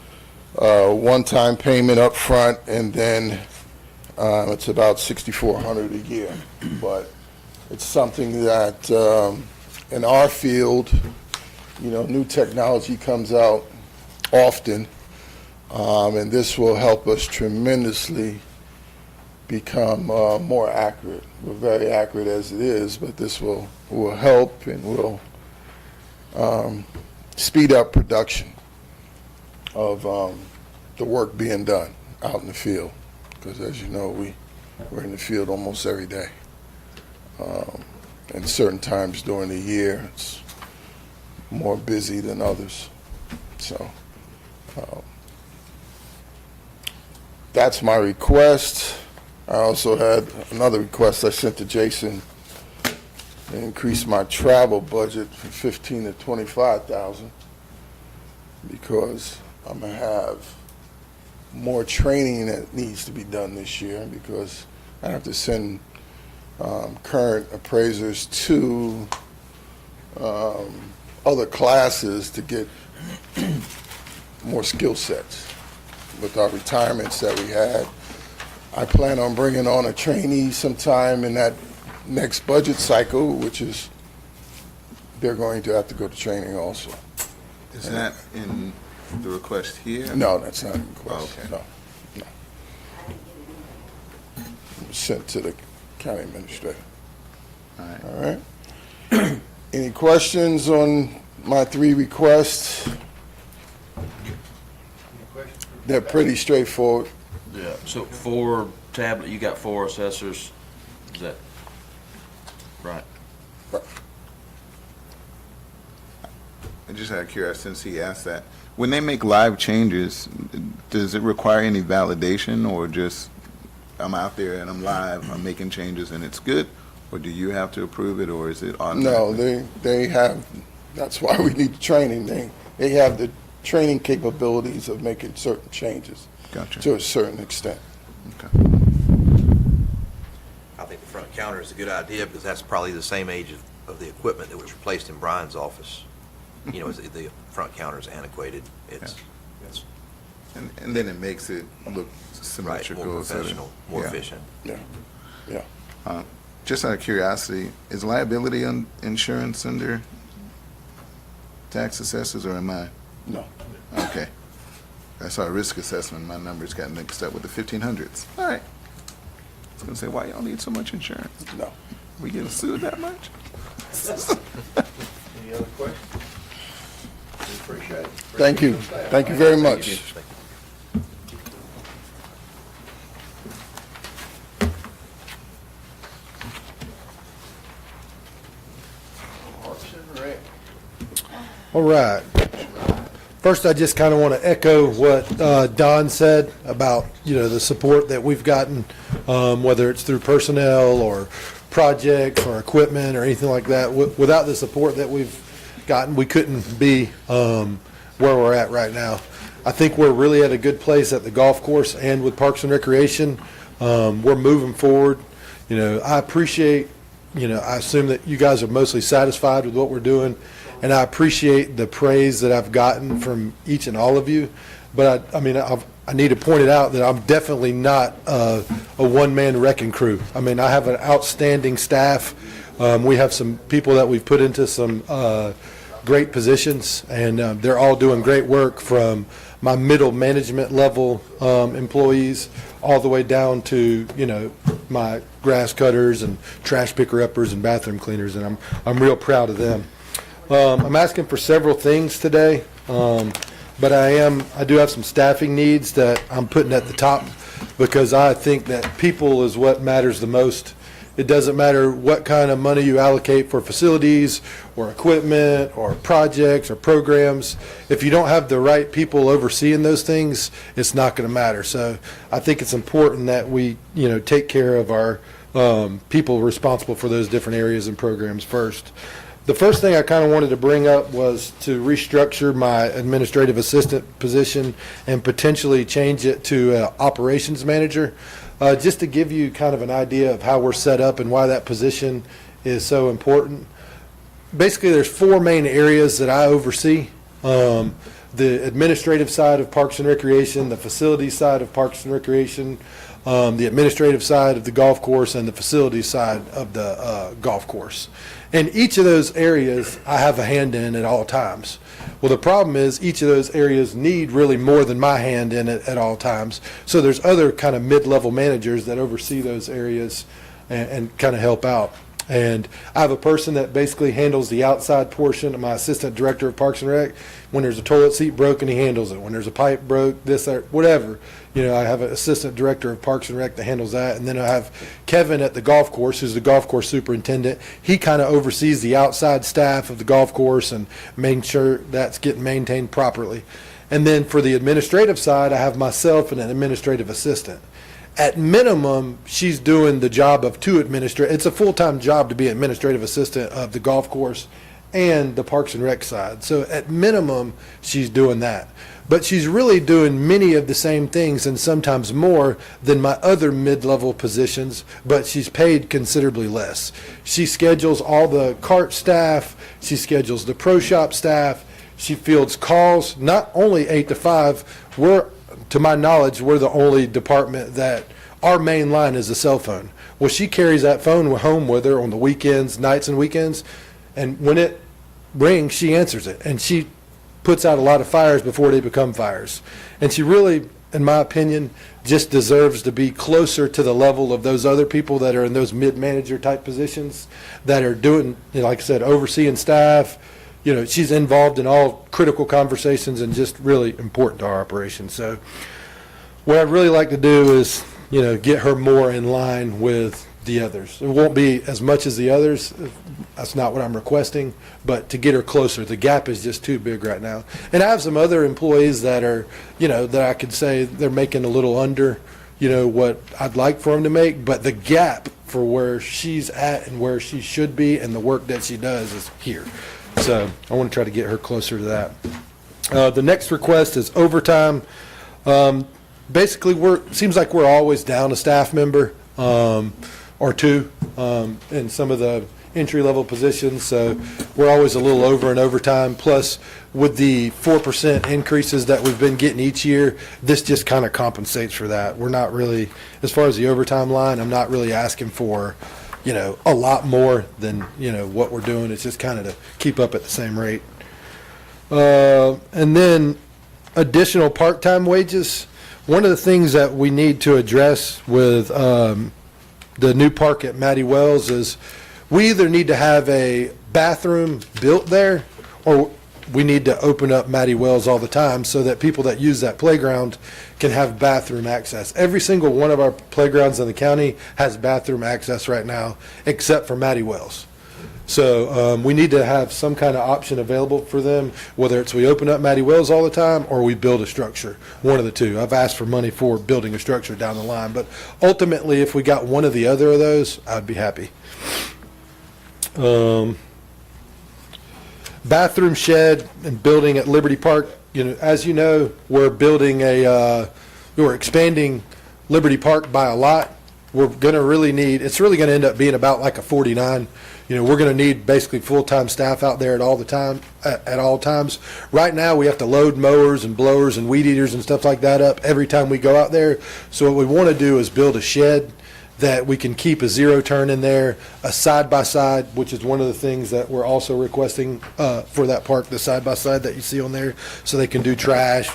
one-time payment up front, and then it's about $6,400 a year. But it's something that in our field, you know, new technology comes out often, and this will help us tremendously become more accurate. We're very accurate as it is, but this will help and will speed up production of the work being done out in the field. Because as you know, we're in the field almost every day. And certain times during the year, it's more busy than others. So, that's my request. I also had another request I sent to Jason, to increase my travel budget from 15 to 25,000, because I'm gonna have more training that needs to be done this year, because I have to send current appraisers to other classes to get more skill sets. With our retirements that we had, I plan on bringing on a trainee sometime in that next budget cycle, which is, they're going to have to go to training also. Is that in the request here? No, that's not a request. Okay. No, no. I didn't get it in. Sent to the county administrator. All right. All right. Any questions on my 3 requests? They're pretty straightforward. Yeah, so 4 tablet, you got 4 assessors, is that right? I just out of curiosity, since he asked that, when they make live changes, does it require any validation, or just, I'm out there and I'm live, I'm making changes and it's good? Or do you have to approve it, or is it No, automatic? they have, that's why we need the training. They have the training capabilities of making certain changes Gotcha. to a certain extent. Okay. I think the front counter is a good idea because that's probably the same age of the equipment that was replaced in Brian's office. You know, the front counter is antiquated. It's And then it makes it look right, symmetrical. more so that- professional, more yeah. efficient. Yeah. Just out of curiosity, is liability insurance under tax assessors, or am I? No. Okay. I saw a risk assessment, my numbers got mixed up with the 1500s. All right. I was gonna say, why y'all need so much insurance? No. We getting sued that much? Any other questions? We appreciate it. Thank you. Thank you very much. Parks and Rec. All right. First, I just kind of want to echo what Don said about, the support that we've gotten, whether it's through personnel or projects or equipment or anything like that. Without the support that we've gotten, we couldn't be where we're at right now. I think we're really at a good place at the golf course and with Parks and Recreation. We're moving forward. I appreciate, I assume that you guys are mostly satisfied with what we're doing. And I appreciate the praise that I've gotten from each and all of you. But I need to point it out that I'm definitely not a one-man wrecking crew. I have an outstanding staff. We have some people that we've put into some great positions, and they're all doing great work, from my middle management level employees all the way down to, my grass cutters and trash picker-uppers and bathroom cleaners, and I'm real proud of them. I'm asking for several things today, but I do have some staffing needs that I'm putting at the top, because I think that people is what matters the most. It doesn't matter what kind of money you allocate for facilities or equipment or projects or programs. If you don't have the right people overseeing those things, it's not going to matter. So I think it's important that we, take care of our people responsible for those different areas and programs first. The first thing I kind of wanted to bring up was to restructure my administrative assistant position and potentially change it to operations manager. Just to give you kind of an idea of how we're set up and why that position is so important. Basically, there's 4 main areas that I oversee. The administrative side of Parks and Recreation, the facilities side of Parks and Recreation, the administrative side of the golf course, and the facilities side of the golf course. And each of those areas I have a hand in at all times. Well, the problem is each of those areas need really more than my hand in it at all times. So there's other kind of mid-level managers that oversee those areas and kind of help out. And I have a person that basically handles the outside portion, my assistant director of Parks and Rec. When there's a toilet seat broken, he handles it. When there's a pipe broke, this, that, whatever. I have an assistant director of Parks and Rec that handles that. And then I have Kevin at the golf course, who's the golf course superintendent. He kind of oversees the outside staff of the golf course and making sure that's getting maintained properly. And then for the administrative side, I have myself and an administrative assistant. At minimum, she's doing the job of two administrators. It's a full-time job to be administrative assistant of the golf course and the Parks and Rec side. So at minimum, she's doing that. But she's really doing many of the same things and sometimes more than my other mid-level positions, but she's paid considerably less. She schedules all the cart staff, she schedules the pro shop staff, she fields calls, not only 8 to 5. To my knowledge, we're the only department that our main line is a cell phone. Well, she carries that phone home with her on the weekends, nights and weekends, and when it rings, she answers it. And she puts out a lot of fires before they become fires. And she really, in my opinion, just deserves to be closer to the level of those other people that are in those mid-manager type positions that are doing, like I said, overseeing staff. She's involved in all critical conversations and just really important to our operation. So what I'd really like to do is, get her more in line with the others. It won't be as much as the others. That's not what I'm requesting, but to get her closer. The gap is just too big right now. And I have some other employees that are, that I could say they're making a little under, what I'd like for them to make, but the gap for where she's at and where she should be and the work that she does is here. So I want to try to get her closer to that. The next request is overtime. Basically, seems like we're always down a staff member or two in some of the entry-level positions. So we're always a little over in overtime. Plus, with the 4% increases that we've been getting each year, this just kind of compensates for that. We're not really, as far as the overtime line, I'm not really asking for a lot more than, what we're doing. It's just kind of to keep up at the same rate. And then additional part-time wages. One of the things that we need to address with the new park at Matty Wells is we either need to have a bathroom built there or we need to open up Matty Wells all the time so that people that use that playground can have bathroom access. Every single one of our playgrounds in the county has bathroom access right now, except for Matty Wells. So we need to have some kind of option available for them, whether it's we open up Matty Wells all the time or we build a structure, one of the two. I've asked for money for building a structure down the line, but ultimately if we got one or the other of those, I'd be happy. Bathroom shed and building at Liberty Park. As you know, we're building we're expanding Liberty Park by a lot. We're going to really need, it's really going to end up being about like a 49. We're going to need basically full-time staff out there at all times. Right now, we have to load mowers and blowers and weed eaters and stuff like that up every time we go out there. So what we want to do is build a shed that we can keep a zero turn in there, a side-by-side, which is one of the things that we're also requesting for that park, the side-by-side that you see on there, so they can do trash,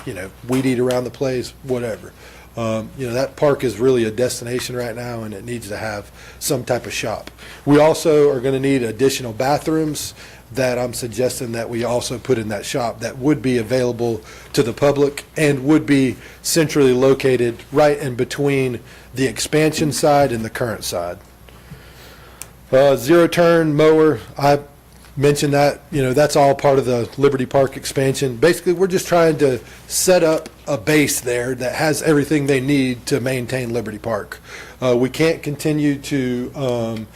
weed eat around the place, whatever. That park is really a destination right now, and it needs to have some type of shop. We also are going to need additional bathrooms that I'm suggesting that we also put in that shop that would be available to the public and would be centrally located right in between the expansion side and the current side. Zero turn mower, I mentioned that, that's all part of the Liberty Park expansion. Basically, we're just trying to set up a base there that has everything they need to maintain Liberty Park. We can't continue to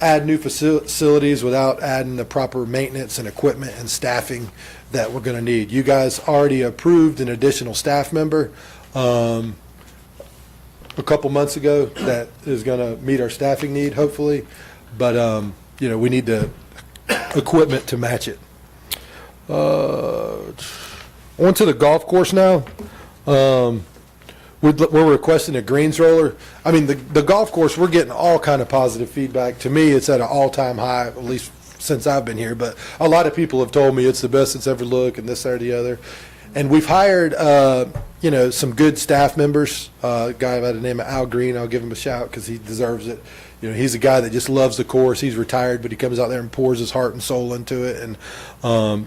add new facilities without adding the proper maintenance and equipment and staffing that we're going to need. You guys already approved an additional staff member a couple months ago that is going to meet our staffing need, hopefully. But, we need the equipment to match it. On to the golf course now. We're requesting a greens roller. I mean, the golf course, we're getting all kind of positive feedback. To me, it's at an all-time high, at least since I've been here. But a lot of people have told me it's the best it's ever looked and this, that, or the other. And we've hired, some good staff members. A guy by the name of Al Green, I'll give him a shout because he deserves it. You know, he's a guy that just loves the course. He's retired, but he comes out there and pours his heart and soul into it. And,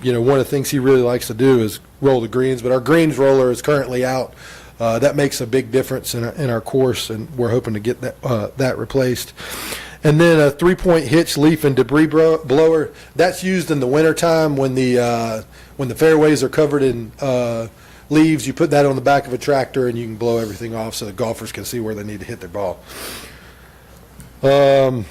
you know, one of the things he really likes to do is roll the greens, but our greens roller is currently out. That makes a big difference in our course, and we're hoping to get that replaced. And then a 3-point hitch, leaf, and debris blower. That's used in the wintertime when the fairways are covered in leaves. You put that on the back of a tractor, and you can blow everything off so the golfers can see where they need to hit their ball. Bathroom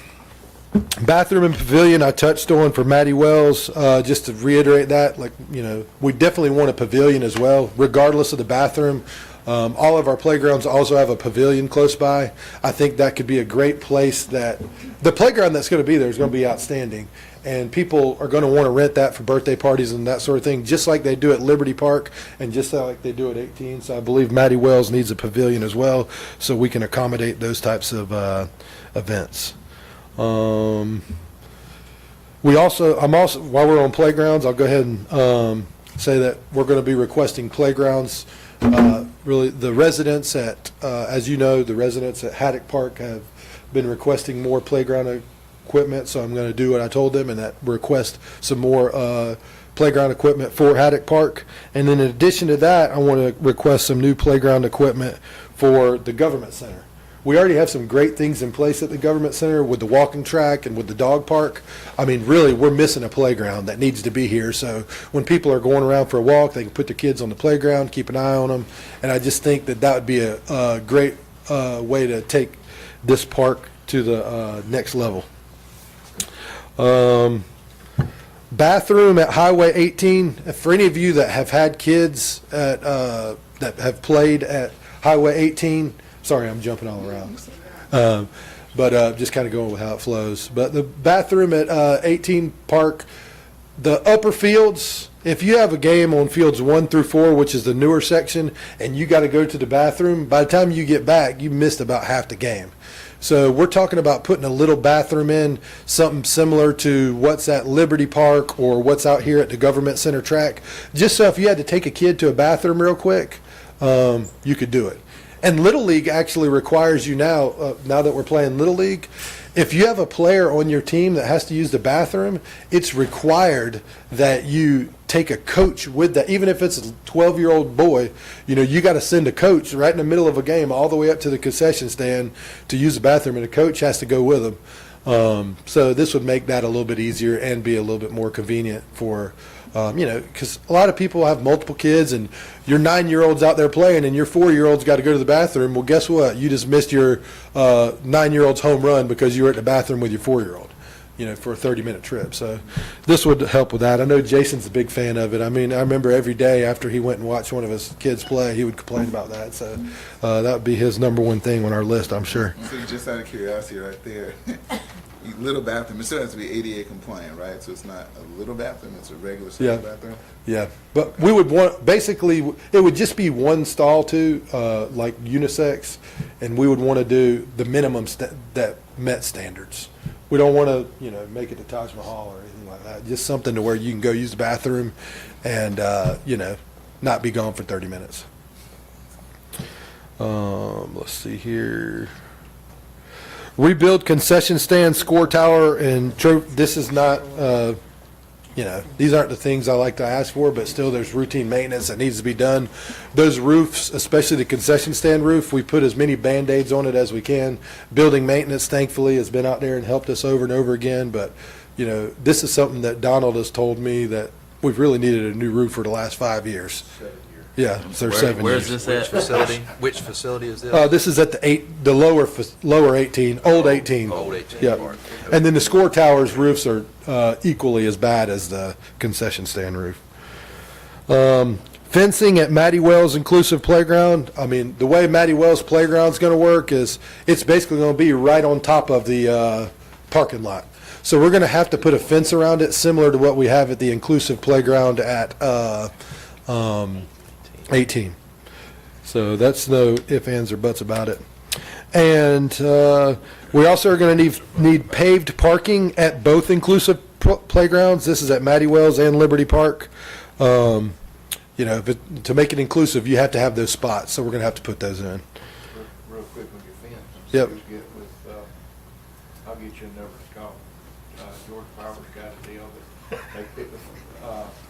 and pavilion I touched on for Matty Wells. Just to reiterate that, like, you know, we definitely want a pavilion as well, regardless of the bathroom. All of our playgrounds also have a pavilion close by. I think that could be a great place. That the playground that's going to be there is going to be outstanding, and people are going to want to rent that for birthday parties and that sort of thing, just like they do at Liberty Park and just like they do at 18. So I believe Matty Wells needs a pavilion as well, so we can accommodate those types of events. I'm also, while we're on playgrounds, I'll go ahead and say that we're going to be requesting playgrounds. Really, the residents at, as you know, the residents at Haddock Park have been requesting more playground equipment, so I'm going to do what I told them, and that request some more playground equipment for Haddock Park. And then in addition to that, I want to request some new playground equipment for the Government Center. We already have some great things in place at the Government Center with the walking track and with the dog park. I mean, really, we're missing a playground that needs to be here. So when people are going around for a walk, they can put their kids on the playground, keep an eye on them. And I just think that that would be a great way to take this park to the next level. Bathroom at Highway 18. For any of you that have had kids at, that have played at Highway 18, sorry, I'm jumping all around. But just kind of going with how it flows. But the bathroom at 18 Park, the upper fields, if you have a game on fields 1 through 4, which is the newer section, and you got to go to the bathroom, by the time you get back, you missed about half the game. So we're talking about putting a little bathroom in, something similar to what's at Liberty Park or what's out here at the Government Center track. Just so if you had to take a kid to a bathroom real quick, you could do it. And Little League actually requires you now, now that we're playing Little League, if you have a player on your team that has to use the bathroom, it's required that you take a coach with that. Even if it's a 12-year-old boy, you know, you got to send a coach right in the middle of a game all the way up to the concession stand to use the bathroom, and the coach has to go with them. So this would make that a little bit easier and be a little bit more convenient for you know, because a lot of people have multiple kids, and your 9-year-old's out there playing, and your 4-year-old's got to go to the bathroom. Well, guess what? You just missed your 9-year-old's home run because you were at the bathroom with your 4-year-old, you know, for a 30-minute trip. So this would help with that. I know Jason's a big fan of it. I mean, I remember every day after he went and watched one of his kids play, he would complain about that. So that would be his number one thing on our list, I'm sure. So just out of curiosity right there, little bathroom, it still has to be ADA compliant, right? So it's not a little bathroom, it's a regular size bathroom? Yeah, but we would want, basically, it would just be one stall too, like unisex, and we would want to do the minimum that met standards. We don't want to, you know, make it the Taj Mahal or anything like that. Just something to where you can go use the bathroom and, you know, not be gone for 30 minutes. Let's see here. Rebuild concession stand, score tower, and this is not, you know, these aren't the things I like to ask for, but still there's routine maintenance that needs to be done. Those roofs, especially the concession stand roof, we put as many Band-Aids on it as we can. Building maintenance, thankfully, has been out there and helped us over and over again, but, you know, this is something that Donald has told me that we've really needed a new roof for the last 5 years. Yeah, so 7 years. Where's this at? Which facility is this? This is at the lower 18, old 18. Old 18 Yep. part. And then the score towers roofs are equally as bad as the concession stand roof. Fencing at Matty Wells Inclusive Playground. I mean, the way Matty Wells Playground's going to work is it's basically going to be right on top of the parking lot. So we're going to have to put a fence around it, similar to what we have at the Inclusive Playground at 18. So that's no ifs, ands, or buts about it. And we also are going to need paved parking at both inclusive playgrounds. This is at Matty Wells and Liberty Park. You know, to make it inclusive, you have to have those spots, so we're going to have to put those in. Real quick with your fence. Yep. Get with I'll get you a number to call. George Farmer's got a deal that they pick the,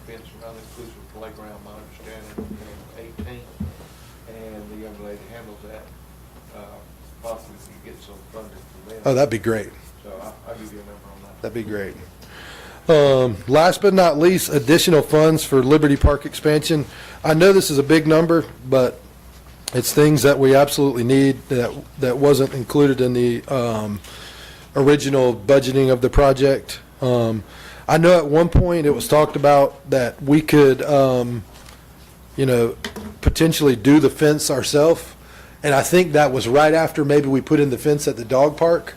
fence around inclusive playground, my understanding, on 18th. And the young lady handles that, possibly you get some funding from them. Oh, that'd be great. So I'll give you a number on that. That'd be great. Last but not least, additional funds for Liberty Park expansion. I know this is a big number, but it's things that we absolutely need that wasn't included in the original budgeting of the project. I know at one point it was talked about that we could, potentially do the fence ourselves. And I think that was right after maybe we put in the fence at the dog park.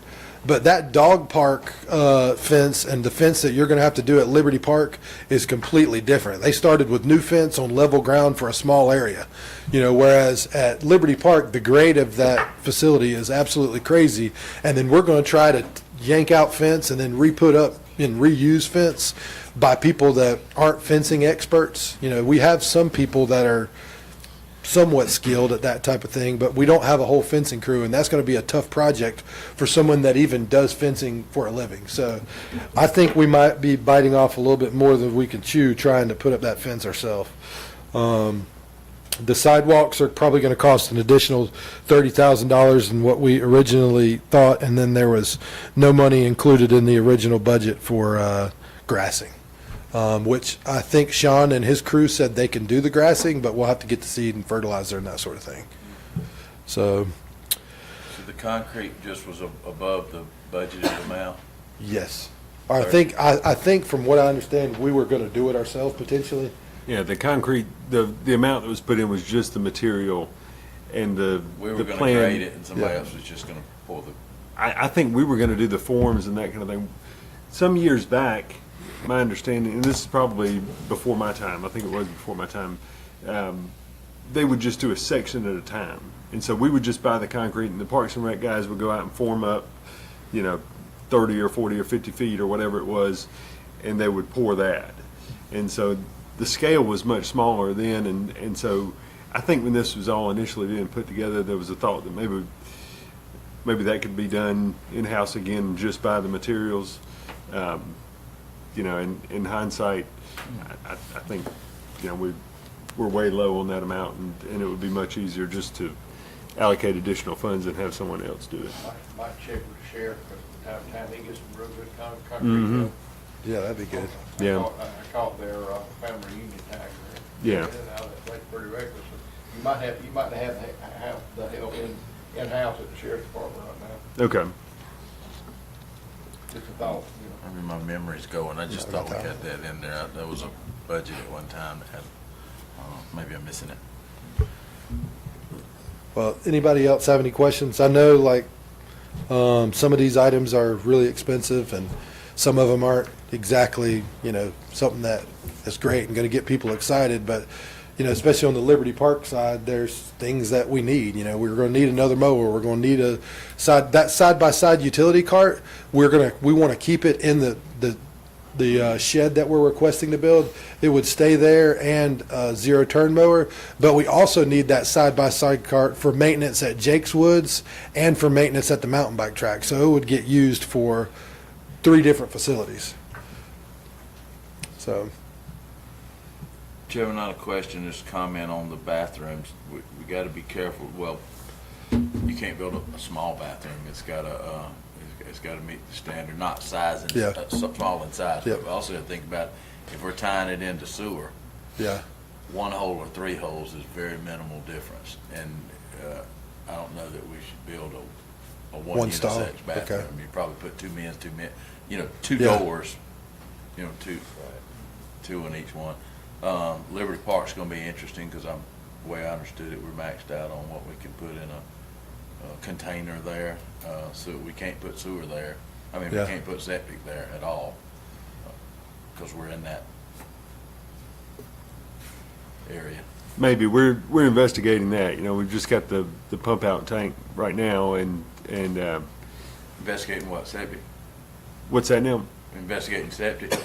But that dog park fence and the fence that you're going to have to do at Liberty Park is completely different. They started with new fence on level ground for a small area, whereas at Liberty Park, the grade of that facility is absolutely crazy. And then we're going to try to yank out fence and then re-put up and reuse fence by people that aren't fencing experts. We have some people that are somewhat skilled at that type of thing, but we don't have a whole fencing crew, and that's going to be a tough project for someone that even does fencing for a living. So I think we might be biting off a little bit more than we can chew trying to put up that fence ourselves. The sidewalks are probably going to cost an additional $30,000 than what we originally thought, and then there was no money included in the original budget for grassing. Which I think Sean and his crew said they can do the grassing, but we'll have to get the seed and fertilizer and that sort of thing. So, So the concrete just was above the budgeted amount? yes. I think from what I understand, we were going to do it ourselves potentially. Yeah, the concrete, the amount that was put in was just the material and the We were the gonna plan. grade it and somebody Yeah. else was just gonna pull the, I think we were going to do the forms and that kind of thing. Some years back, my understanding, and this is probably before my time, I think it was before my time, they would just do a section at a time. And so we would just buy the concrete, and the Parks and Rec guys would go out and form up, 30 or 40 or 50 feet or whatever it was, and they would pour that. And so the scale was much smaller then, and so I think when this was all initially being put together, there was a thought that maybe that could be done in-house again, just by the materials. In hindsight, I think, we're way low on that amount, and it would be much easier just to allocate additional funds and have someone else do it. Might check with the sheriff, because from time to time he gets some real good concrete. Mhm. Yeah, that'd be good. Yeah. I caught their family reunion tag there. Yeah. That's pretty regular, so you might have the help in-house at the sheriff's department right now. Okay. Just a thought, I mean, my memory's going, I just thought we had that in there. There was a budget at one time that had, maybe I'm missing it. Well, anybody else have any questions? I know some of these items are really expensive and some of them aren't exactly, something that is great and going to get people excited, but especially on the Liberty Park side, there's things that we need. We're going to need another mower. We're going to need a side-by-side utility cart. We want to keep it in the shed that we're requesting to build. It would stay there, and a zero-turn mower. But we also need that side-by-side cart for maintenance at Jake's Woods and for maintenance at the mountain bike track. So it would get used for 3 different facilities. So. Chairman, not a question, just a comment on the bathrooms. We gotta be careful. Well, you can't build a small bathroom. It's gotta meet the standard, not size and, Yeah. small in size. Yeah. But we also gotta think about if we're tying it into sewer, Yeah. 1 hole or 3 holes is very minimal difference. And, I don't know that we should build a One stall, unisex bathroom. okay. You probably put 2 men's, 2 men, 2 Yeah. doors, 2 in each one. Liberty Park's gonna be interesting, because the way I understood it, we're maxed out on what we can put in a container there, so we can't put sewer there. I mean, we Yeah. can't put septic there at all, because we're in that area. Maybe we're investigating that. We've just got the pump out tank right now, and Investigating what, septic? what's that now? Investigating septic?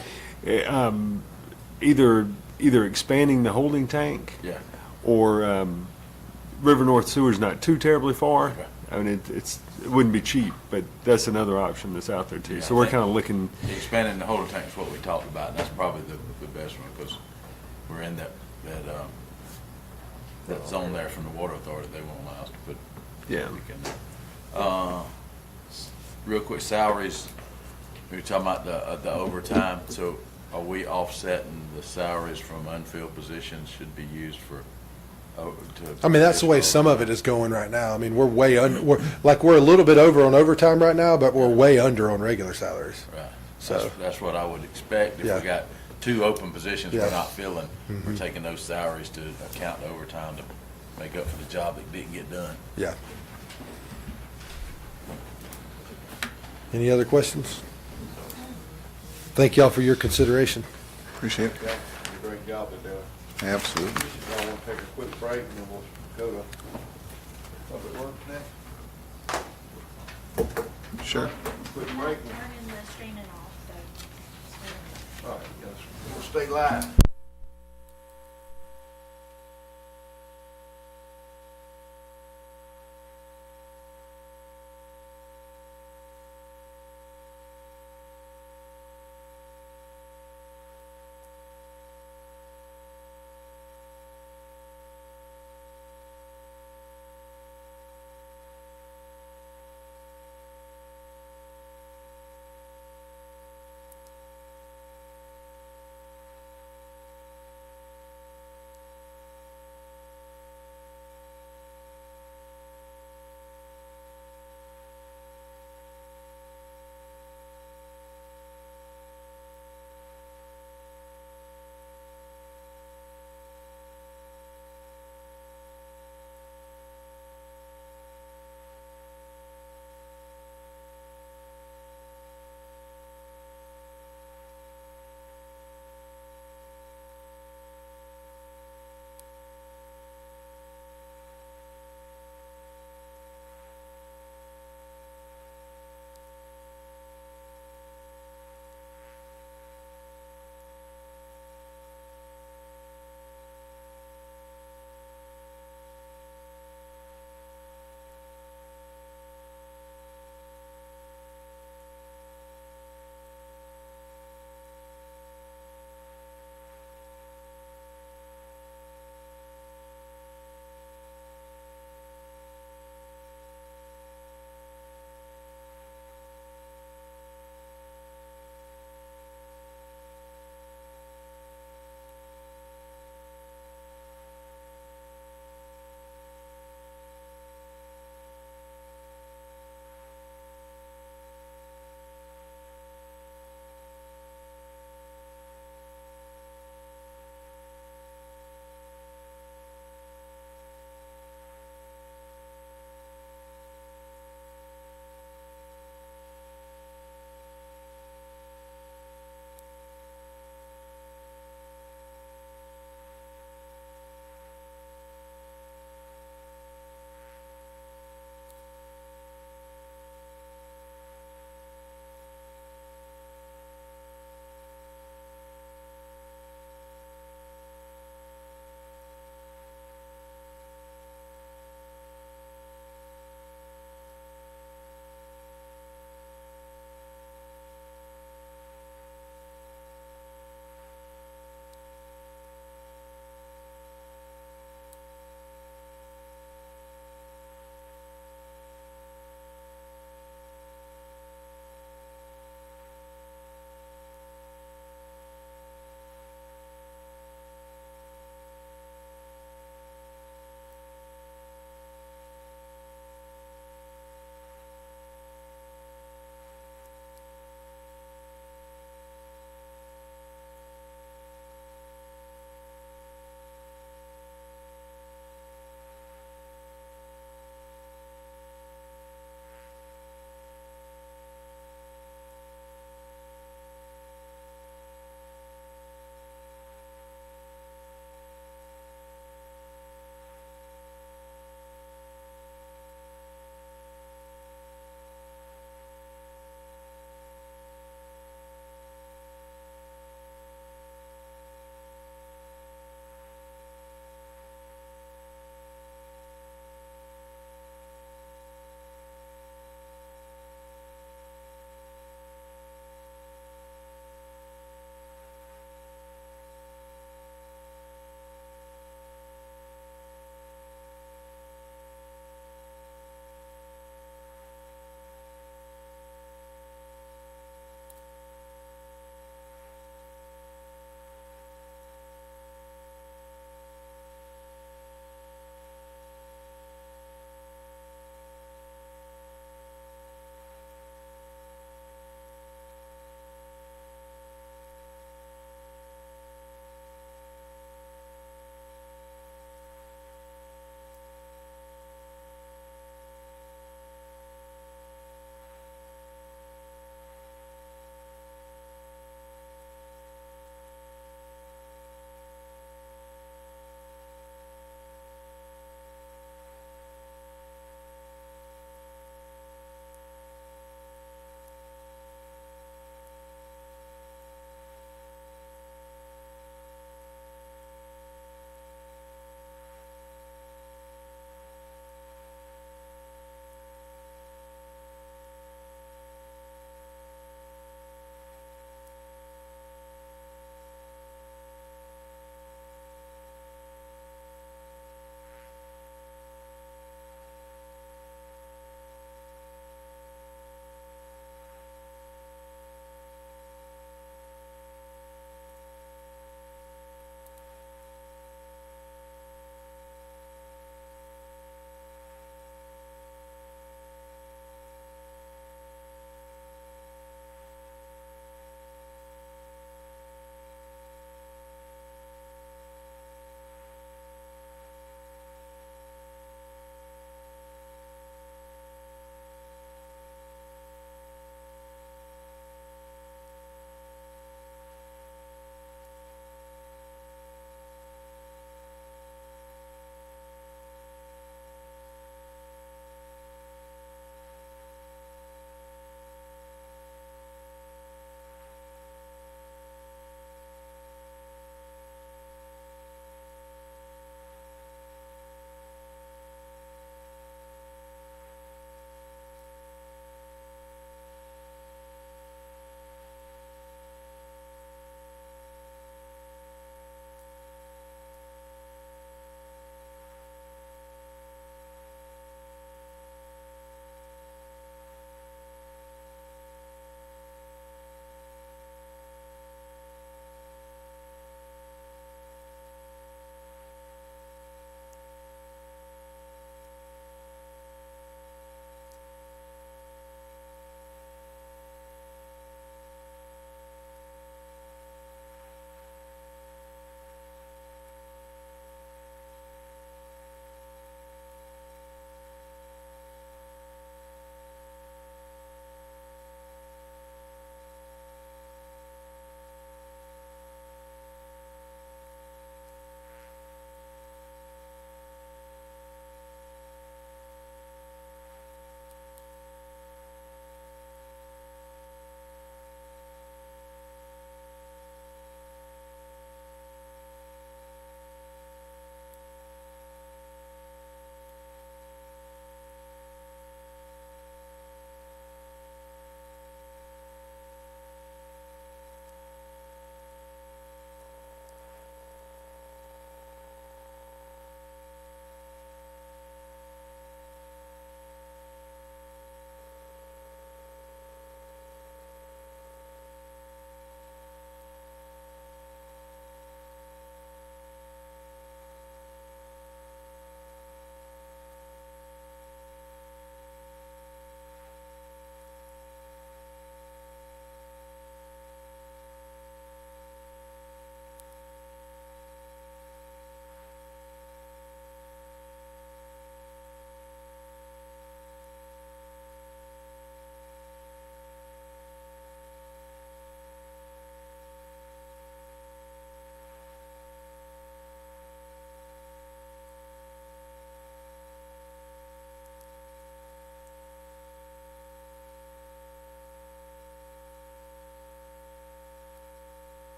Either expanding the holding tank, Yeah. or River North Sewer's not too terribly far. I mean, it wouldn't be cheap, but that's another option that's out there too. So we're kind of looking, Expanding the holder tank is what we talked about, and that's probably the best one, because we're in that zone there from the water authority, they won't allow us to put. Yeah. we can, real quick, salaries, we were talking about the overtime, so are we offsetting the salaries from unfilled positions should be used for, I mean, that's the way some of it is going right now. I mean, we're way under, we're a little bit over on overtime right now, but we're way under on regular salaries. Right. So- That's what I would expect. If Yeah. we got 2 open positions Yeah. we're not filling, we're Mhm. taking those salaries to account the overtime to make up for the job that didn't get done. Yeah. Any other questions? Thank y'all for your consideration. Appreciate it. Yeah, it's a great job they're doing. Absolutely. Y'all want to take a quick break and then we'll go to Public Works next? Sure. Quick break. Turning the streaming off, so. All right, yes. We'll stay live.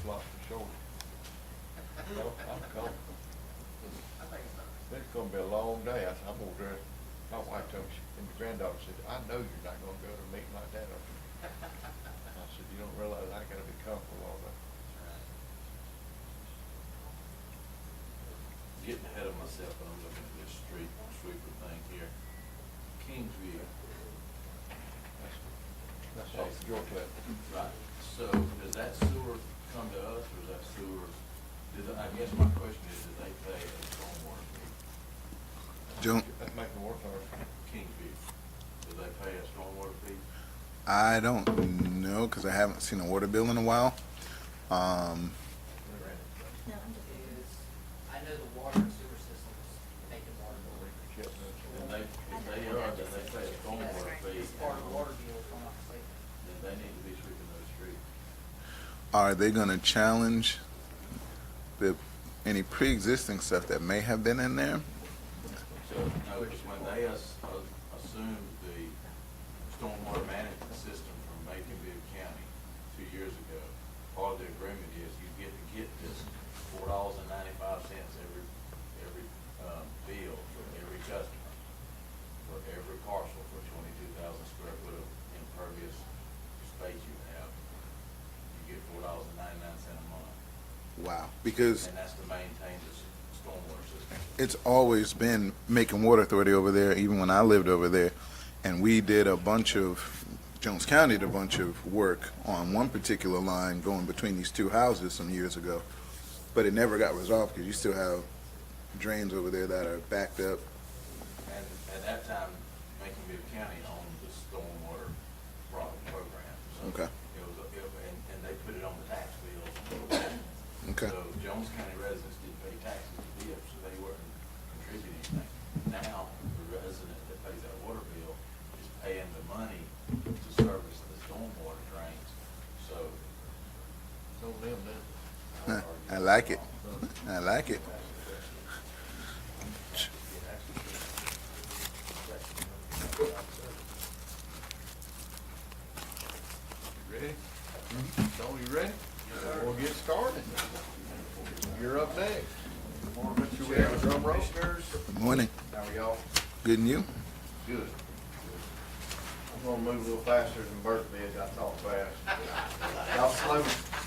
lobster short. No, I'm cold. It's gonna be a long day. I said, I'm over there. My wife told me, and the granddaughter said, I know you're not gonna go to a meeting like that. I said, you don't realize I gotta be comfortable all day. Getting ahead of myself, but I'm looking at this street sweeper thing here. Kingsview. That's off your clip. Right, so does that sewer come to us, or is that sewer, I guess my question is, do they pay a stormwater fee? Joan, That's making it worse for us. Kingsview, do they pay a stormwater fee? I don't know because I haven't seen a water bill in a while. No, I'm just. I know the water and sewer systems making water bill. And they, if they are, then they pay a stormwater fee. It's part of the water bill, if I'm not mistaken. Then they need to be sweeping those streets. Are they going to challenge any pre-existing stuff that may have been in there? So, no, it's when they assumed the stormwater management system from Macon-Bibb County 2 years ago, part of the agreement is you get to get this $4.95 every bill for every customer, for every parcel for 22,000 square foot of impervious space you have. You get $4.99 a month, Wow. Because and that's to maintain the stormwater system. it's always been Macon Water Authority over there, even when I lived over there. And we did a bunch of, Jones County did a bunch of work on one particular line going between these two houses some years ago. But it never got resolved because you still have drains over there that are backed up. And at that time, Macon-Bibb County owned the stormwater program. So Okay. it was, and they put it on the tax bill. Okay. So Jones County residents didn't pay taxes to BIP, so they weren't contributing anything. Now, the resident that pays that water bill is paying the money to service the stormwater drains, so. Don't live there. Huh, I like it. I like it. Ready? Tony, you ready? We'll get started. You're up next. Should we have a drum roll? Commissioners, Morning. how are y'all? Good and you? Good. I'm gonna move a little faster than Bert did, I talk fast.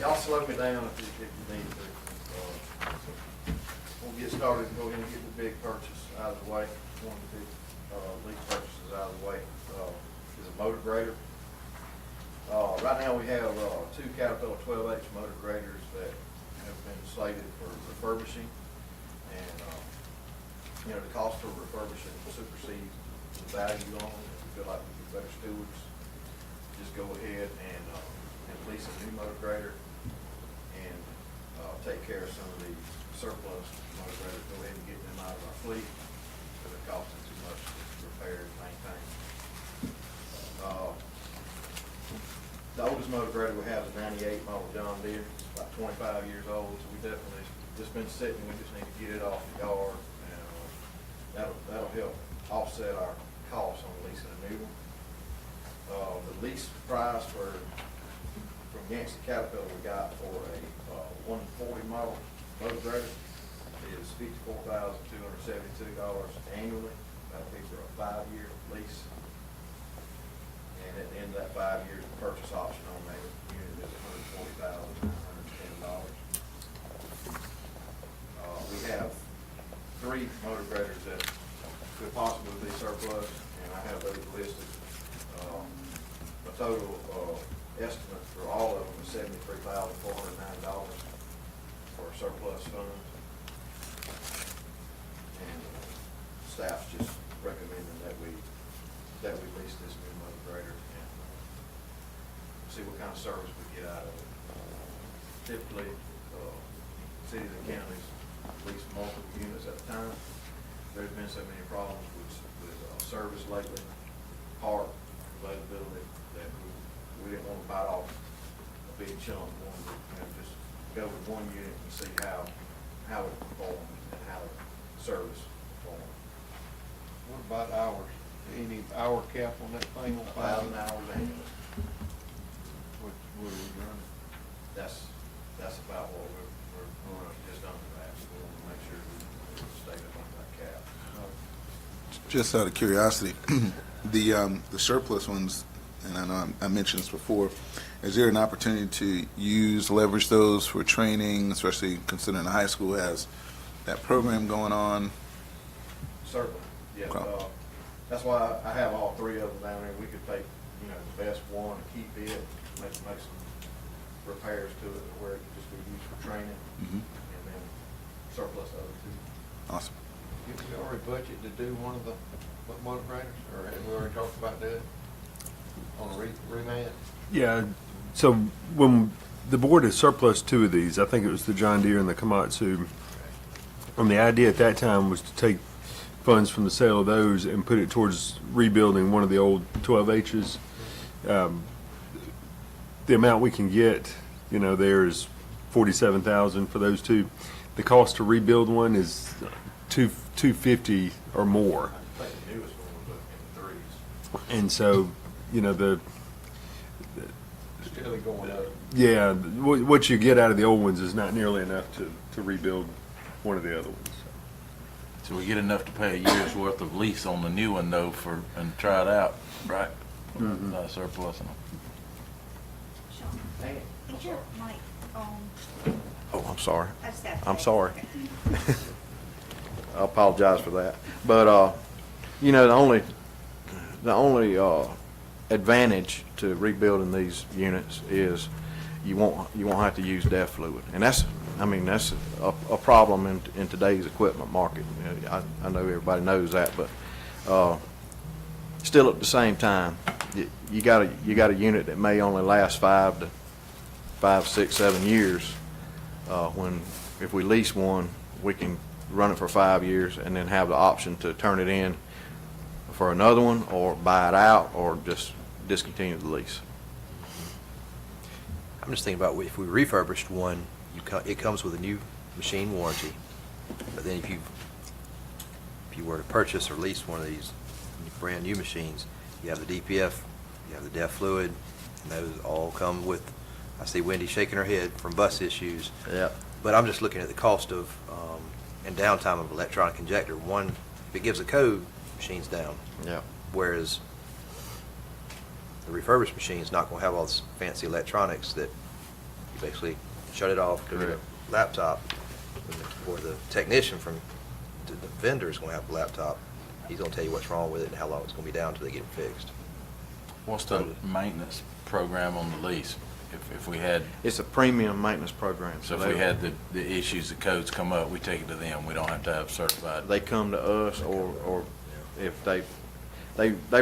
Y'all slow me down if you need to. We'll get started, go ahead and get the big purchase out of the way, one of the big, lease purchases out of the way, is a motor grader. Right now, we have, two Caterpillar 12H motor graders that have been slated for refurbishing. And, you know, the cost for refurbishing supersedes the value on it. We feel like we be better stewards. Just go ahead and lease a new motor grader and, take care of some of the surplus motor graders. Go ahead and get them out of our fleet because they're costing too much to repair and maintain. The oldest motor grader we have is a 98 model John Deere. It's about 25 years old, so we definitely, just been sitting, we just need to get it off the yard. And that'll help offset our costs on leasing a new one. The lease price from Yancey Caterpillar we got for a 140 model motor grader is $54,272 annually. That'll be for a 5-year lease. And at the end of that 5 years, the purchase option on that unit is $140,910. We have 3 motor graders that could possibly be surplus, and I have those listed. The total estimate for all of them is $73,409 for surplus funds. And staff's just recommending that we lease this new motor grader and see what kind of service we get out of it. Typically, cities and counties lease multiple units at a time. There's been so many problems with service lately, part availability, that we didn't want to bite off a big chunk. We wanted to, just go with one unit and see how it performs and how the service performs. What about hours? Any hour cap on that thing? 1,000 hours annually. What are we running? That's that's about what we're just under that, so we want to make sure we stay up on that cap. Just out of curiosity, the surplus ones, and I know I mentioned this before, is there an opportunity to leverage those for training, especially considering the high school has that program going on? Certainly, yeah. Okay. That's why I have all three of them down there. We could take, the best one and keep it, make some repairs to it where it could just be used for training, Mhm. and then surplus the other two. Awesome. Did we already budget to do one of the motor graders, or have we already talked about doing it on a remand? Yeah, so when the board has surplus two of these, I think it was the John Deere and the Komatsu, and the idea at that time was to take funds from the sale of those and put it towards rebuilding one of the old 12Hs. The amount we can get, there is $47,000 for those two. The cost to rebuild one is $250 or more. I think the newest one was in the threes. And so, Still going up. yeah, what you get out of the old ones is not nearly enough to rebuild one of the other ones. So we get enough to pay a year's worth of lease on the new one though and try it out, right? Surplus them. Sean, is your mic on? Oh, I'm sorry. I just got to I'm check. sorry. Okay. I apologize for that. But, the only advantage to rebuilding these units is you won't have to use DEF fluid. And that's a problem in today's equipment market. I know everybody knows that, but still at the same time, you got a unit that may only last 5 to 6, 7 years. If we lease one, we can run it for 5 years and then have the option to turn it in for another one, or buy it out, or just discontinue the lease. I'm just thinking about if we refurbished one, it comes with a new machine warranty. But then if you were to purchase or lease one of these brand new machines, you have the DPF, you have the DEF fluid, and those all come with. I see Wendy shaking her head from bus issues. Yep. But I'm just looking at the cost of and downtime of electronic injector. One, if it gives a code, machine's down. Yeah. Whereas the refurbished machine's not going to have all this fancy electronics that you basically shut it off to the laptop. Or the technician the vendor is going to have the laptop. He's going to tell you what's wrong with it and how long it's going to be down until they get it fixed. What's the maintenance program on the lease? If we had, It's a premium maintenance program. so if we had the issues, the codes come up, we take it to them. We don't have to have certified. They come to us, or if they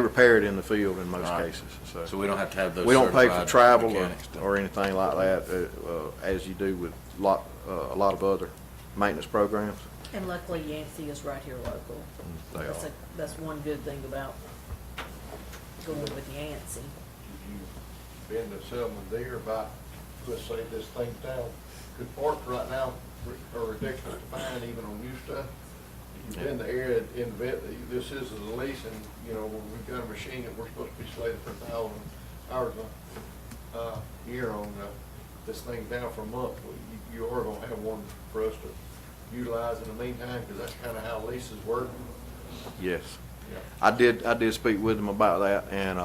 repair it in the field in most Right. cases. So we don't have to have those We don't pay for certified travel mechanics to- or anything like that, as you do with a lot of other maintenance programs. And luckily Yancey is right here local. They That's are. that's one good thing about going with Yancey. Been to Selma Deere about, let's say this thing's down, good parts right now are ridiculous to find even on new stuff. You've been the area in this is a lease, and, when we've got a machine that we're supposed to be slated for 1,000 hours a year on, this thing's down for a month, you are gonna have one for us to utilize in the meantime, because that's kinda how leases work. Yes. Yeah. I did speak with them about that, and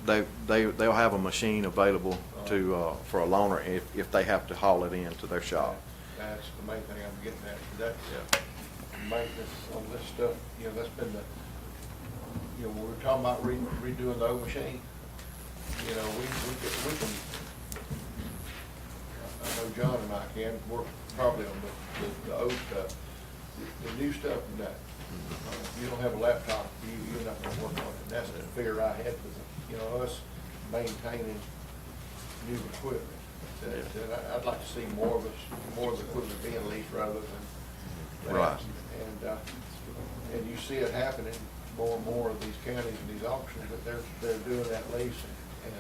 they'll have a machine available for a loaner if they have to haul it in to their shop. That's the main thing I'm getting at, 'cause that's maintenance on this stuff, that's been when we were talking about redoing the old machine, we can, I know John and I can, we're probably on the old stuff. The new stuff, no. You don't have a laptop, you're not gonna work on it. That's the fear I had with, us maintaining new equipment. That I'd like to see more of the equipment being leased rather than. Right. And you see it happening more and more of these counties and these auctions, that they're doing that leasing. And,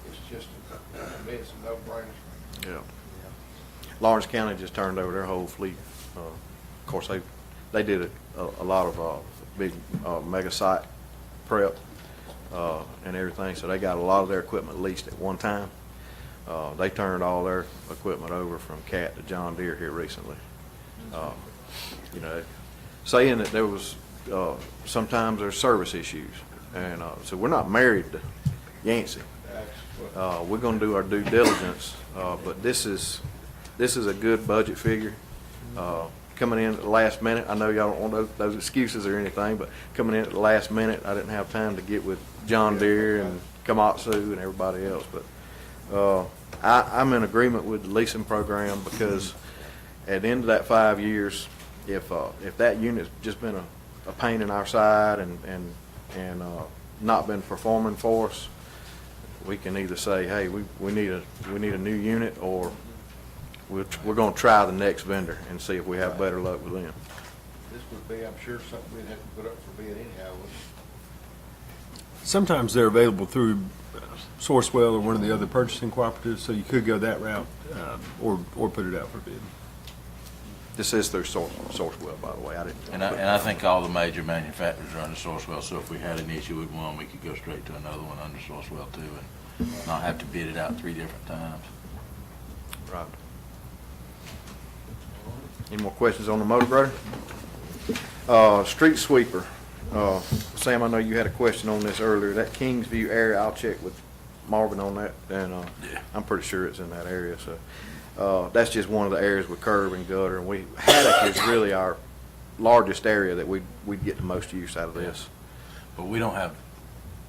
it's just, to me, it's a no-brainer. Yeah. Lawrence County just turned over their whole fleet. Of course, they did a lot of big mega site prep and everything, so they got a lot of their equipment leased at one time. They turned all their equipment over from Cat to John Deere here recently. You know, saying that there was, sometimes there's service issues. And so we're not married to Yancey. We're going to do our due diligence, but this is a good budget figure. Coming in at the last minute, I know y'all don't want those excuses or anything, but coming in at the last minute, I didn't have time to get with John Deere and Komatsu and everybody else. But I'm in agreement with the leasing program, because at the end of that 5 years, if that unit's just been a pain in our side and not been performing for us, we can either say, hey, we need a new unit, or we're going to try the next vendor and see if we have better luck with them. This would be, I'm sure, something we'd have to put up for bid anyhow. Sometimes they're available through Sourcewell or one of the other purchasing cooperatives, so you could go that route, or put it out for bid. This is through Sourcewell, by the way. And I think all the major manufacturers are under Sourcewell, so if we had an issue with one, we could go straight to another one under Sourcewell too, and not have to bid it out 3 different times. Right. Any more questions on the motor grader? Street sweeper. Sam, I know you had a question on this earlier. That Kingsview area, I'll check with Marvin on that, and Yeah. I'm pretty sure it's in that area. So that's just one of the areas with curb and gutter. And Haddock is really our largest area that we'd get the most use out of this. But we don't have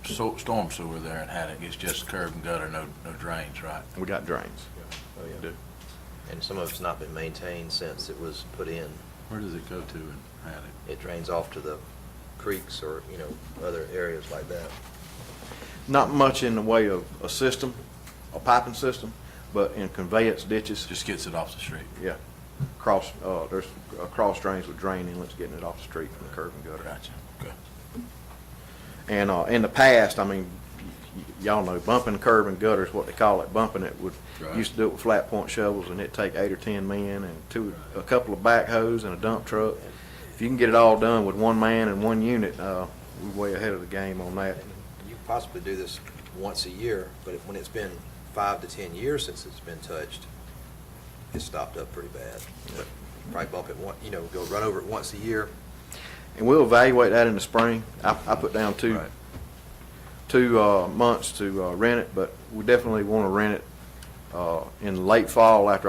storm sewer there in Haddock. It's just curb and gutter, no drains, right? We got drains. Oh, yeah. Do. And some of it's not been maintained since it was put in. Where does it go to in Haddock? It drains off to the creeks or, other areas like that. Not much in the way of a system, a piping system, but in conveyance ditches. Just gets it off the street. Yeah. There's cross drains with drain inlets getting it off the street from the curb and gutter. Gotcha. Okay. And in the past, I mean, y'all know, bumping curb and gutter is what they call it. Bumping it Right. used to do it with flat point shovels, and it'd take 8 or 10 men and a couple of backhoes and a dump truck. If you can get it all done with one man and one unit, we're way ahead of the game on that. You possibly do this once a year, but when it's been 5 to 10 years since it's been touched, it's stopped up pretty bad. But probably bump it go run over it once a year. And we'll evaluate that in the spring. I put down two months to rent it, but we definitely want to rent it in late fall after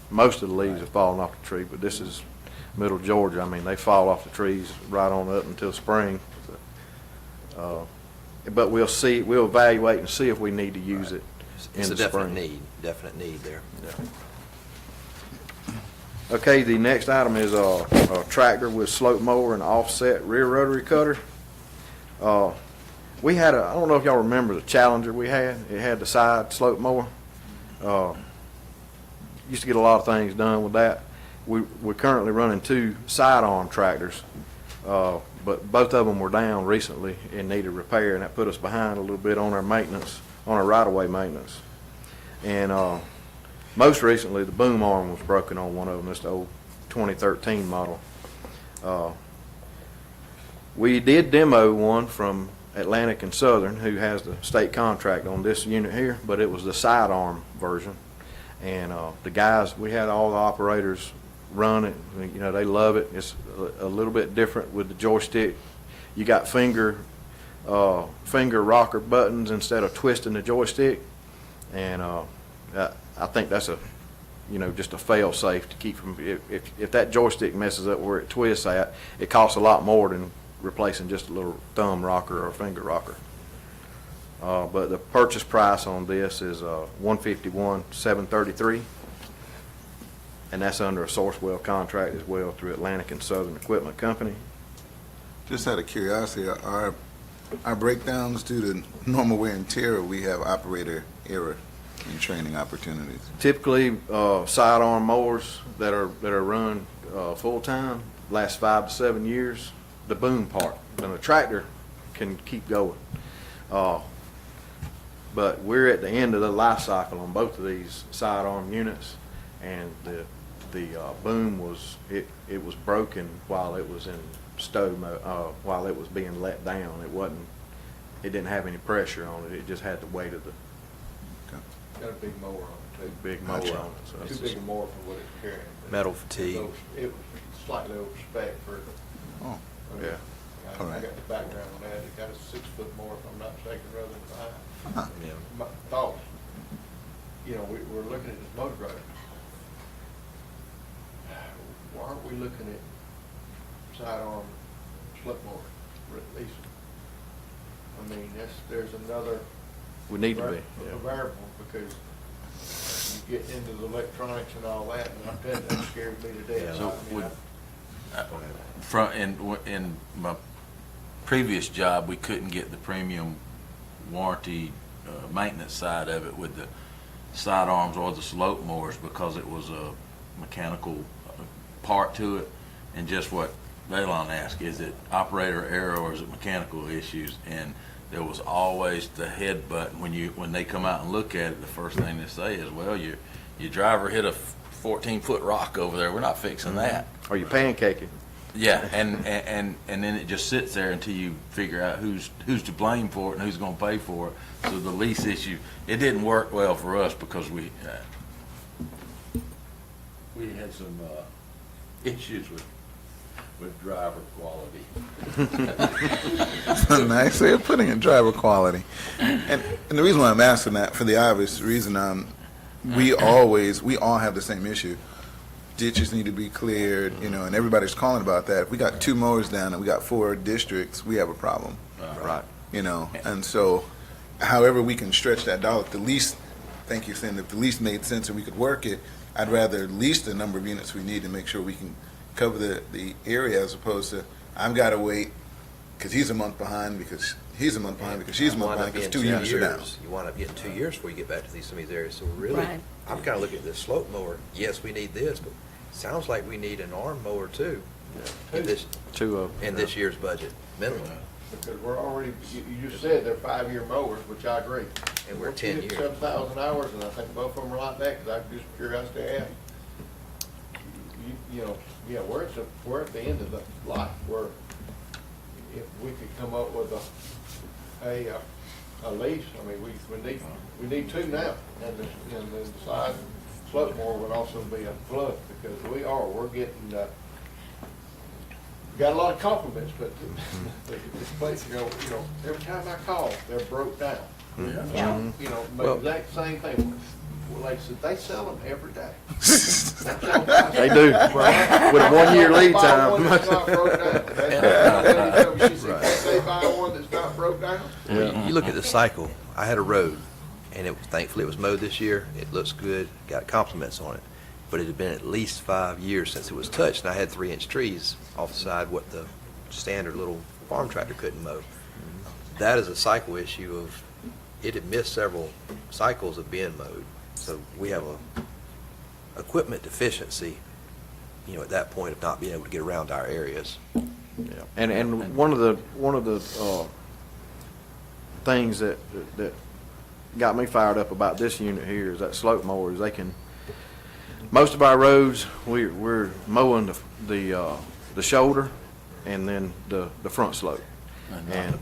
most of the leaves have fallen off the tree. But this is middle Georgia. I mean, they fall off the trees right on up until spring. But we'll evaluate and see if we need to use it in It's the a spring. definite need there. Yeah. Okay, the next item is a tractor with slope mower and offset rear rotary cutter. We had I don't know if y'all remember the Challenger we had. It had the side slope mower. Used to get a lot of things done with that. We're currently running 2 sidearm tractors, but both of them were down recently and needed repair, and that put us behind a little bit on our maintenance, on our right-of-way maintenance. And most recently, the boom arm was broken on one of them. It's the old 2013 model. We did demo one from Atlantic and Southern, who has the state contract on this unit here, but it was the sidearm version. And the guys, we had all the operators run it. They love it. It's a little bit different with the joystick. You got finger rocker buttons instead of twisting the joystick. And I think that's just a fail safe to keep from, if that joystick messes up where it twists at, it costs a lot more than replacing just a little thumb rocker or a finger rocker. But the purchase price on this is $151,733, and that's under a Sourcewell contract as well through Atlantic and Southern Equipment Company. Just out of curiosity, are our breakdowns due to normal wear and tear, or we have operator error in training opportunities? Typically, sidearm mowers that are run full time last 5 to 7 years. The boom part, and the tractor can keep going. But we're at the end of the life cycle on both of these sidearm units, and the boom was broken while it was in while it was being let down. It didn't have any pressure on it. It just had the weight of the got a big mower on it too. Big mower on it, so Too it's big a mower for what it's carrying. Metal fatigue. It was slightly over spec for. Oh, I mean, yeah. I All right. got the background on that. It got a 6-foot mower, if I'm not mistaken, rather than 5. Huh. Yeah. My thoughts, you know, we're looking at this motor grader. Why aren't we looking at sidearm slip mower, or at least? I mean, there's another. We need to be, a yeah. variable, because you get into the electronics and all that, and I'm telling you, that scares me to death. So I mean, in my previous job, we couldn't get the premium warranty maintenance side of it with the sidearms or the slope mowers because it was a mechanical part to it. And just what Valon asked, is it operator error or is it mechanical issues? And there was always the head button. When they come out and look at it, the first thing they say is, well, your driver hit a 14-foot rock over there. We're not fixing that. Or you pancaking. Yeah, and then it just sits there until you figure out who's to blame for it and who's going to pay for it. So the lease issue, it didn't work well for us because we had some issues with driver quality. Nice way of putting it, driver quality. And the reason why I'm asking that, for the obvious reason, we all have the same issue. Ditches need to be cleared, and everybody's calling about that. If we got 2 mowers down and we got 4 districts, we have a problem. Right. And so however we can stretch that dollar, if the lease, thank you, saying if the lease made sense and we could work it, I'd rather lease the number of units we need to make sure we can cover the area, as opposed to, I've got to wait because he's a month behind, because he's a month behind, because she's a month behind, because 2 units are down. You wind up getting 2 years before you get back to some of these areas. So really, Right. I'm kind of looking at this slope mower. Yes, we need this, but sounds like we need an arm mower too. In this, 2 of them. in this year's budget, minimum. Because we're already, you just said they're 5-year mowers, which I agree. And we're Once you 10 hit years. 7,000 hours, and I think both of them are like that, because I just curiosity asked. We're at the end of the life, where if we could come up with a lease, I mean, we need 2 now, and the size slope mower would also be a plus, because we're getting, got a lot of compliments, but this place, every time I call, they're broke down. Yeah. But exact same thing. Well, like I said, they sell them every day. They do. With a 1-year lead time. Buy one that's not broke down. She said, can't they buy one that's not broke down? You look at the cycle. I had a road, and thankfully it was mowed this year. It looks good, got compliments on it. But it had been at least 5 years since it was touched, and I had 3-inch trees off the side, what the standard little farm tractor couldn't mow. That is a cycle issue of, it had missed several cycles of being mowed. So we have a equipment deficiency, at that point of not being able to get around our areas. Yeah. And one of the things that got me fired up about this unit here is that slope mowers. They can, most of our roads, we're mowing the shoulder and then the front slope. And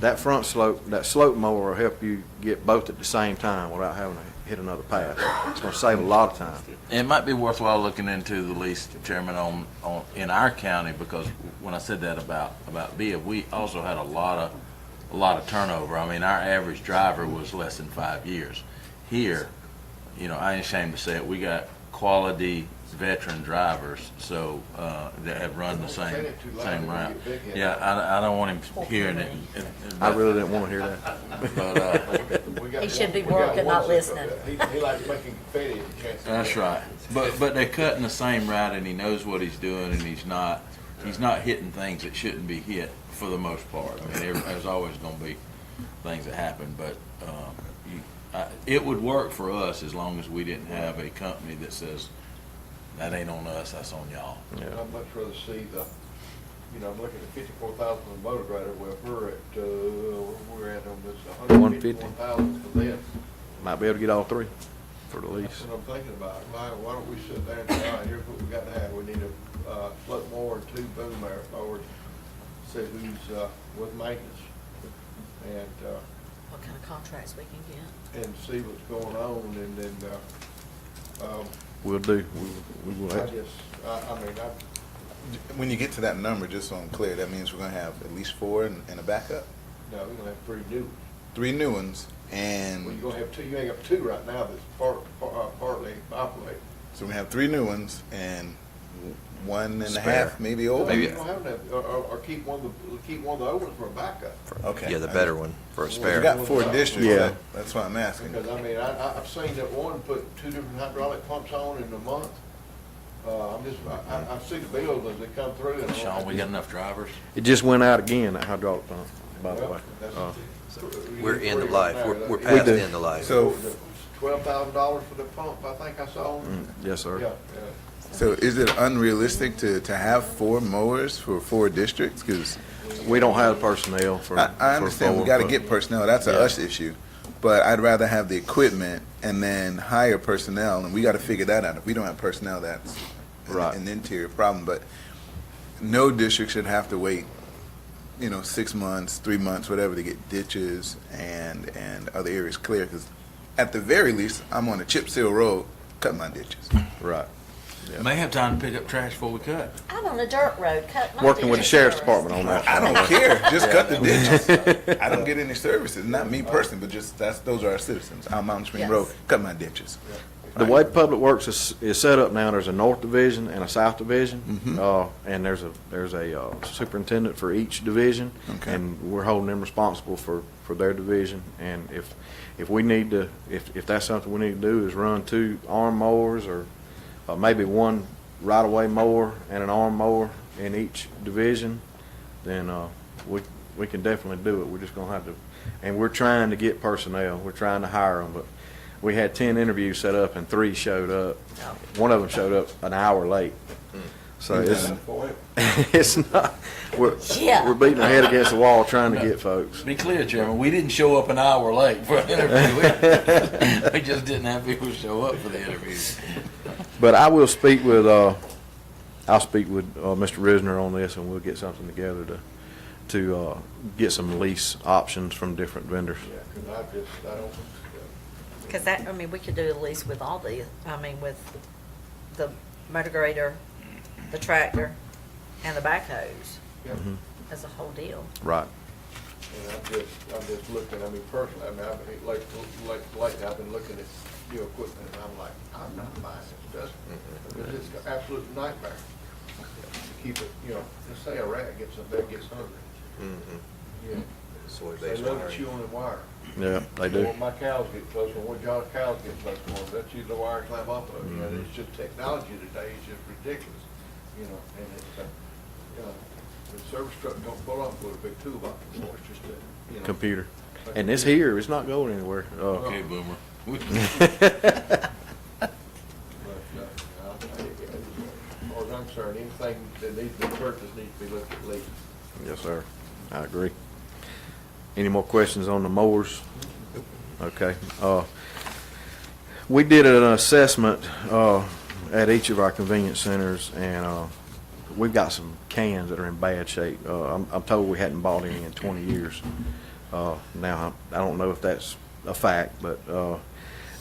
that front slope, that slope mower will help you get both at the same time without having to hit another pass. It's going to save a lot of time. It might be worthwhile looking into the lease, Chairman, on in our county, because when I said that about Bibb, we also had a lot of turnover. I mean, our average driver was less than 5 years. Here, I ain't ashamed to say it, we got quality veteran drivers, so that have run the same route. Yeah, I don't want him hearing it. I really didn't want to hear that. But, He should be working, not listening. He likes making confetti at the chance. that's right. But they're cutting the same route, and he knows what he's doing, and he's not hitting things that shouldn't be hit for the most part. I mean, there's always going to be things that happen, but it would work for us as long as we didn't have a company that says, that ain't on us, that's on y'all. I'd much rather see I'm looking at 54,000 for the motor grader, well, we're at on this 151,000 for this. Might be able to get all 3 for the lease. That's what I'm thinking about. Why don't we sit there and say, all right, here's what we got to have. We need a slope mower and 2 boom mowers, see who's with maintenance. And what kind of contracts we can get. and see what's going on, and then, We'll do, we will. I just, I mean, When you get to that number, just so I'm clear, that means we're gonna have at least 4 and a backup? no, we're gonna have 3 new ones. 3 new ones, Well, and, you're gonna have 2, you ain't got 2 right now that's partly operating. so we have 3 new ones and 1 and a Spare. half, maybe old? Maybe- You don't have that, or keep one of the old ones for a backup. Okay. Yeah, the better one for a Well, You spare. got 4 districts, Yeah. that's why I'm asking. Because, I mean, I've seen that one put 2 different hydraulic pumps on in a month. I see the bills as they come through. And Sean, we got enough drivers? It just went out again, that hydraulic pump, by the way. We're end of life. We're We past do. the end of life. So, $12,000 for the pump, I think I saw. Yes, sir. Yeah, so is it unrealistic to have 4 mowers for 4 districts? Because We don't have personnel for. I understand we for gotta but- get personnel, that's a Yeah. us issue. But I'd rather have the equipment and then hire personnel, and we gotta figure that out. If we don't have personnel, that's Right. an interior problem. But no district should have to wait, 6 months, 3 months, whatever, to get ditches and other areas clear. Because at the very least, I'm on a chip seal road, cut my ditches. Right. May have time to pick up trash before we cut. I'm on a dirt road, cut my Working with the ditches sheriff's first. department on that. I don't care, just cut the ditches. I don't get any services, not me personally, but just, those are our citizens. On Mountain Spring Yes. Road, cut my ditches. The way Public Works is set up now, there's a north division and a south division, and there's a superintendent for each division, Okay. and we're holding them responsible for their division. And if we need to, if that's something we need to do, is run 2 arm mowers or maybe 1 right-of-way mower and an arm mower in each division, then we can definitely do it. We're just gonna have to, and we're trying to get personnel. We're trying to hire them, but we had 10 interviews set up and 3 showed up. One of them showed up an hour late. So it's not, Yeah. we're beating our head against the wall trying to get folks. Be clear, Chairman, we didn't show up an hour late for an interview. We just didn't have people show up for the interviews. But I will speak with, I'll speak with Mr. Risner on this, and we'll get something together to get some lease options from different vendors. Yeah, because I don't, Because that, I mean, we could do a lease with all the, with the motor grader, the tractor, and the backhoes yeah. as a whole deal. Right. And I'm just looking, I mean, personally, I mean, lately I've been looking at new equipment, and I'm like, I'm not buying this stuff. Because it's an absolute nightmare to keep it, let's say a rat gets up there, gets hungry. Yeah. They love to chew on the wire. Yeah, they do. When my cows get close, when John's cows get close to one, that's usually the wire climb up of. It's just technology today is just ridiculous, and it's, the service truck don't pull off with a big toolbox anymore, it's just a, Computer. And it's here, it's not going anywhere. Okay, Boomer. But, as far as I'm concerned, anything that needs to be purchased needs to be looked at least. Yes, sir. I agree. Any more questions on the mowers? Okay. We did an assessment at each of our convenience centers, and we've got some cans that are in bad shape. I'm told we hadn't bought any in 20 years. Now, I don't know if that's a fact, but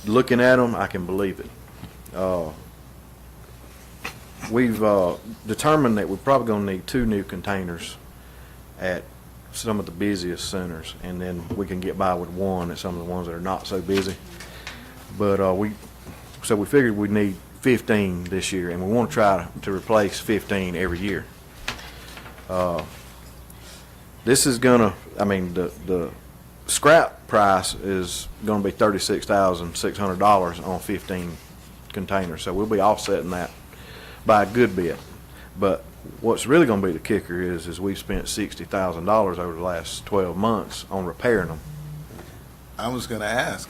looking at them, I can believe it. We've determined that we're probably going to need 2 new containers at some of the busiest centers, and then we can get by with 1 at some of the ones that are not so busy. But we figured we'd need 15 this year, and we want to try to replace 15 every year. This is gonna, the scrap price is gonna be $36,600 on 15 containers, so we'll be offsetting that by a good bit. But what's really gonna be the kicker is we've spent $60,000 over the last 12 months on repairing them. I was gonna ask,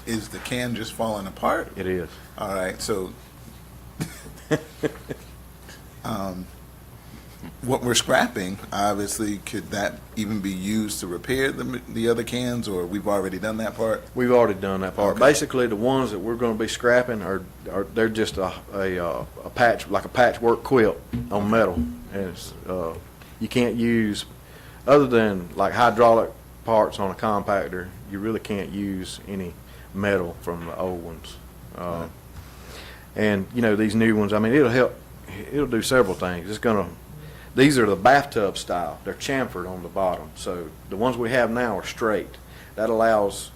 is the can just falling apart? It is. All right, so what we're scrapping, obviously, could that even be used to repair the other cans, or we've already done that part? We've already done that part. Okay. Basically, the ones that we're going to be scrapping are they're just a patch, like a patchwork quilt on metal, and it's, you can't use, other than like hydraulic parts on a compactor, you really can't use any metal from the old ones. And, you know, these new ones, I mean, it'll do several things. These are the bathtub style. They're chamfered on the bottom. So the ones we have now are straight. That allows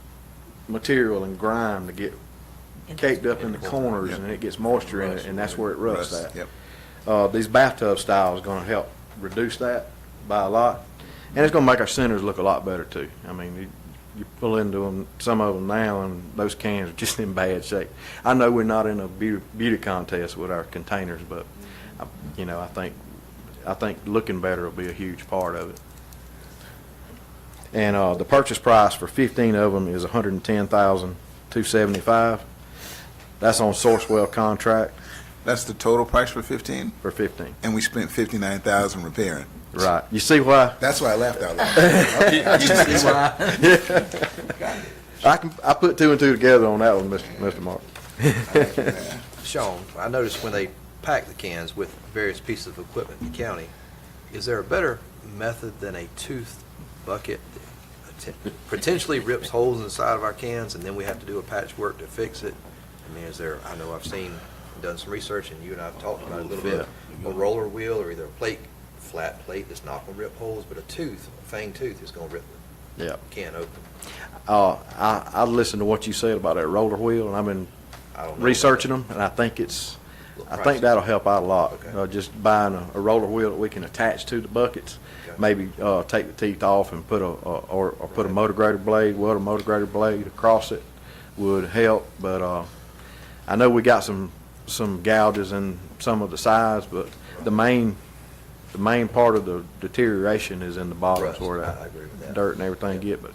material and grime to get caked up in the corners, and it gets moisture in it, and that's where it rusts at. Yep. These bathtub style is going to help reduce that by a lot, and it's going to make our centers look a lot better too. I mean, you pull into them, some of them now, and those cans are just in bad shape. I know we're not in a beauty contest with our containers, but you know, I think looking better will be a huge part of it. And the purchase price for 15 of them is $110,275. That's on Sourcewell contract. That's the total price for 15? For 15. And we spent $59,000 repairing. Right. You see why? That's why I laughed out loud. I put two and two together on that one, Mr. Mark. Sean, I noticed when they pack the cans with various pieces of equipment in the county, is there a better method than a tooth bucket that potentially rips holes inside of our cans and then we have to do a patchwork to fix it? I mean, is there, I know I've done some research, and you and I have talked about it a little bit, a roller wheel or either a flat plate that's not going to rip holes, but a fang tooth is going to rip the can open. I listened to what you said about that roller wheel, and I've been researching them, and I think that'll help out a lot. Okay. Just buying a roller wheel that we can attach to the buckets, maybe take the teeth off and put a motor grader blade, weld a motor grader blade across it would help. But I know we got some gouges in some of the sides, but the main part of the deterioration is in the bottoms where I agree with that. dirt and everything get. But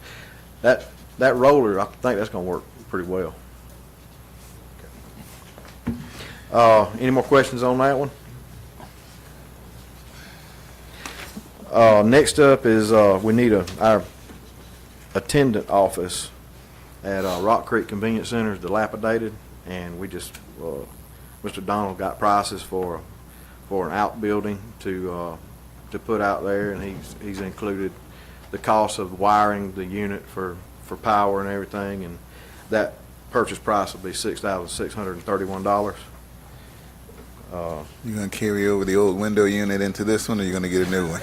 that roller, I think that's going to work pretty well. Any more questions on that one? Next up is we need our attendant office at Rock Creek Convenience Center is dilapidated, and we just Mr. Donald got prices for an outbuilding to put out there, and he's included the cost of wiring the unit for power and everything, and that purchase price will be $6,631. You gonna carry over the old window unit into this one, or you gonna get a new one?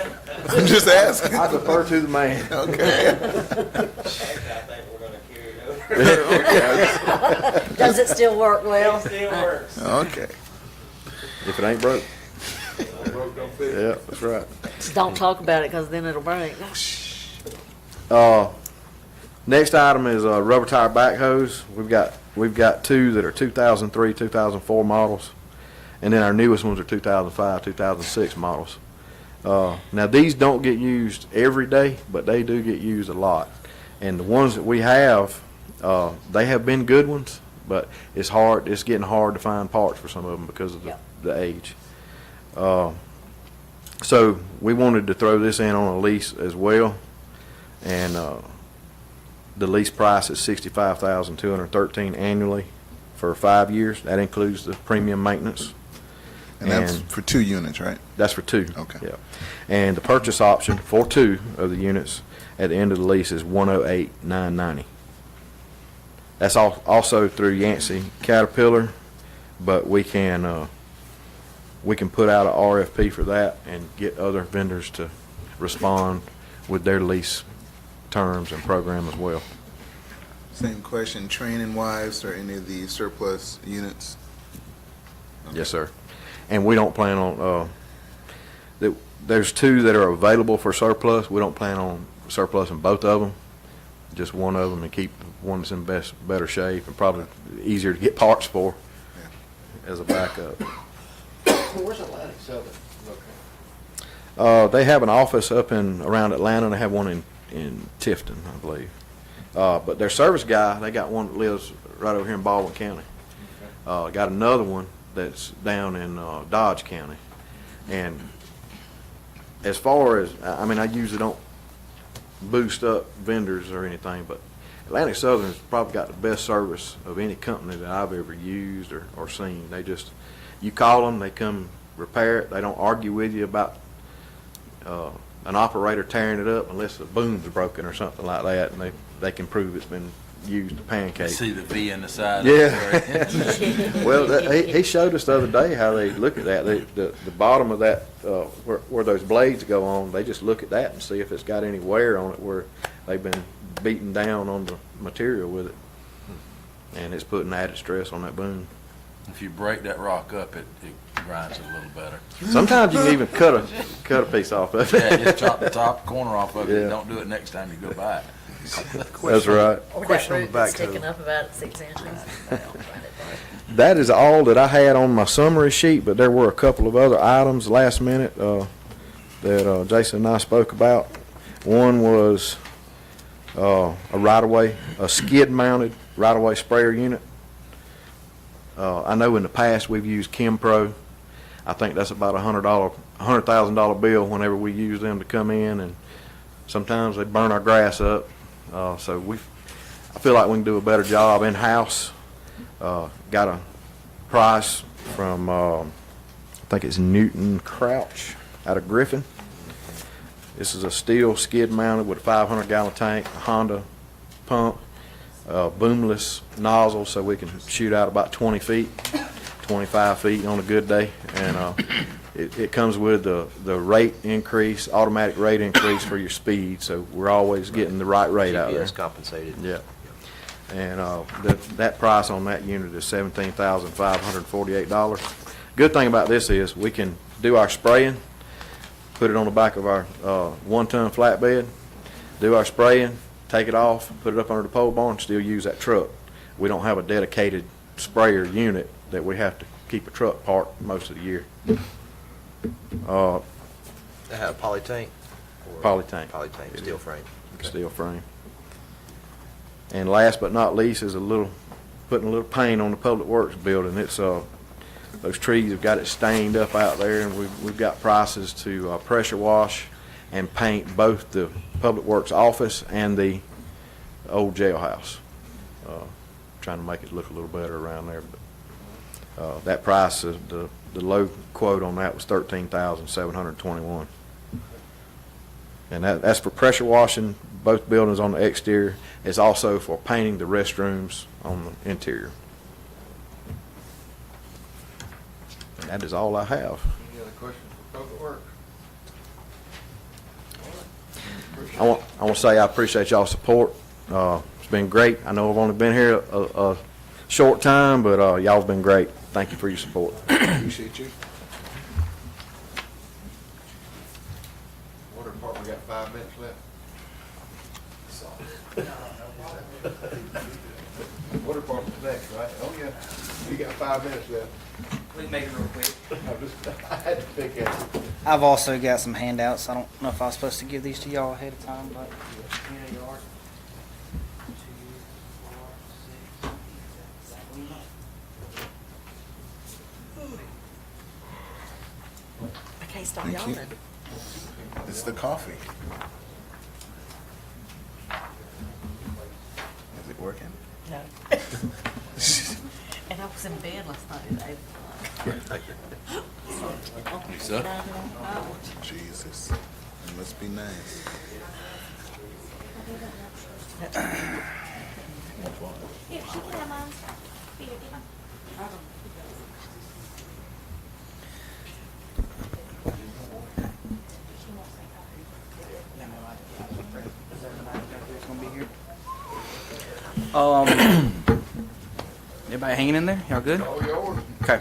I'm just asking. I defer to the man. Okay. I think we're gonna carry it over. Does it still work well? It still works. Okay. If it ain't broke. Broke, don't fix it. Yeah, that's right. Don't talk about it, because then it'll break. Next item is rubber tire backhoes. We've got two that are 2003, 2004 models, and then our newest ones are 2005, 2006 models. Now these don't get used every day, but they do get used a lot. And the ones that we have, they have been good ones, but it's getting hard to find parts for some of them because of the age. So we wanted to throw this in on a lease as well, and the lease price is $65,213 annually for 5 years. That includes the premium maintenance. And that's for 2 units, right? That's for 2. Okay. Yeah. And the purchase option for 2 of the units at the end of the lease is $108,990. That's also through Yancey Caterpillar, but we can put out an RFP for that and get other vendors to respond with their lease terms and program as well. Same question, training wise, or any of the surplus units? Yes, sir. And we don't plan on, there's 2 that are available for surplus. We don't plan on surplus in both of them, just one of them, and keep one that's in better shape and probably easier to get parts for as a backup. Where's Atlantic Southern located? They have an office up around Atlanta, and they have one in Tifton, I believe. But their service guy, they got one that lives right over here in Baldwin County. Got another one that's down in Dodge County. And as far as, I mean, I usually don't boost up vendors or anything, but Atlantic Southern's probably got the best service of any company that I've ever used or seen. They just, you call them, they come repair it. They don't argue with you about an operator tearing it up unless the boom's broken or something like that, and they can prove it's been used to pancake. See the V in the side. Yeah. Well, he showed us the other day how they look at that. The bottom of that, where those blades go on, they just look at that and see if it's got any wear on it where they've been beaten down on the material with it. And it's putting added stress on that boom. If you break that rock up, it grinds it a little better. Sometimes you can even cut a piece off of it. Yeah, just chop the top corner off of it. Yeah. Don't do it next time you go by it. That's right. Or that Question on the root that's backhoe. sticking up about 6 inches. That is all that I had on my summary sheet, but there were a couple of other items last minute that Jason and I spoke about. One was a right-of-way, a skid-mounted right-of-way sprayer unit. I know in the past we've used Chempro. I think that's about $100,000 bill whenever we use them to come in, and sometimes they burn our grass up. So I feel like we can do a better job in-house. Got a price from, I think it's Newton Crouch out of Griffin. This is a steel skid mounted with a 500-gallon tank, a Honda pump, boomless nozzle so we can shoot out about 20 feet, 25 feet on a good day. And it comes with the rate increase, automatic rate increase for your speed, so we're always getting the right rate out there. GPS compensated. Yeah. And that price on that unit is $17,548. Good thing about this is we can do our spraying, put it on the back of our 1-ton flatbed, do our spraying, take it off, put it up under the pole barn, still use that truck. We don't have a dedicated sprayer unit that we have to keep a truck parked most of the year. They have a poly tank? Poly tank. Poly tank, steel frame. Steel frame. And last but not least is putting a little paint on the Public Works building. It's those trees have got it stained up out there, and we've got prices to pressure wash and paint both the Public Works office and the old jailhouse. Trying to make it look a little better around there. But that price, the low quote on that was $13,721. And that's for pressure washing both buildings on the exterior. It's also for painting the restrooms on the interior. And that is all I have. Any other questions for Public Works? I want to say I appreciate y'all's support. It's been great. I know I've only been here a short time, but y'all's been great. Thank you for your support. Appreciate you. Water Department, we got 5 minutes left. Water Department's next, right? Oh, yeah. You got 5 minutes left. We can make it real quick. I had to pick at it. I've also got some handouts. I don't know if I was supposed to give these to y'all ahead of time, but here they are. 2, 4, 6, 7. I can't stop Thank you. yawning. It's the coffee. Is it working? No. And I was in bed last night at 8 o'clock. So? Jesus. It must be nice. Here, she can have mine. Here, get them. Everybody hanging in there? Y'all good? All yours. Okay.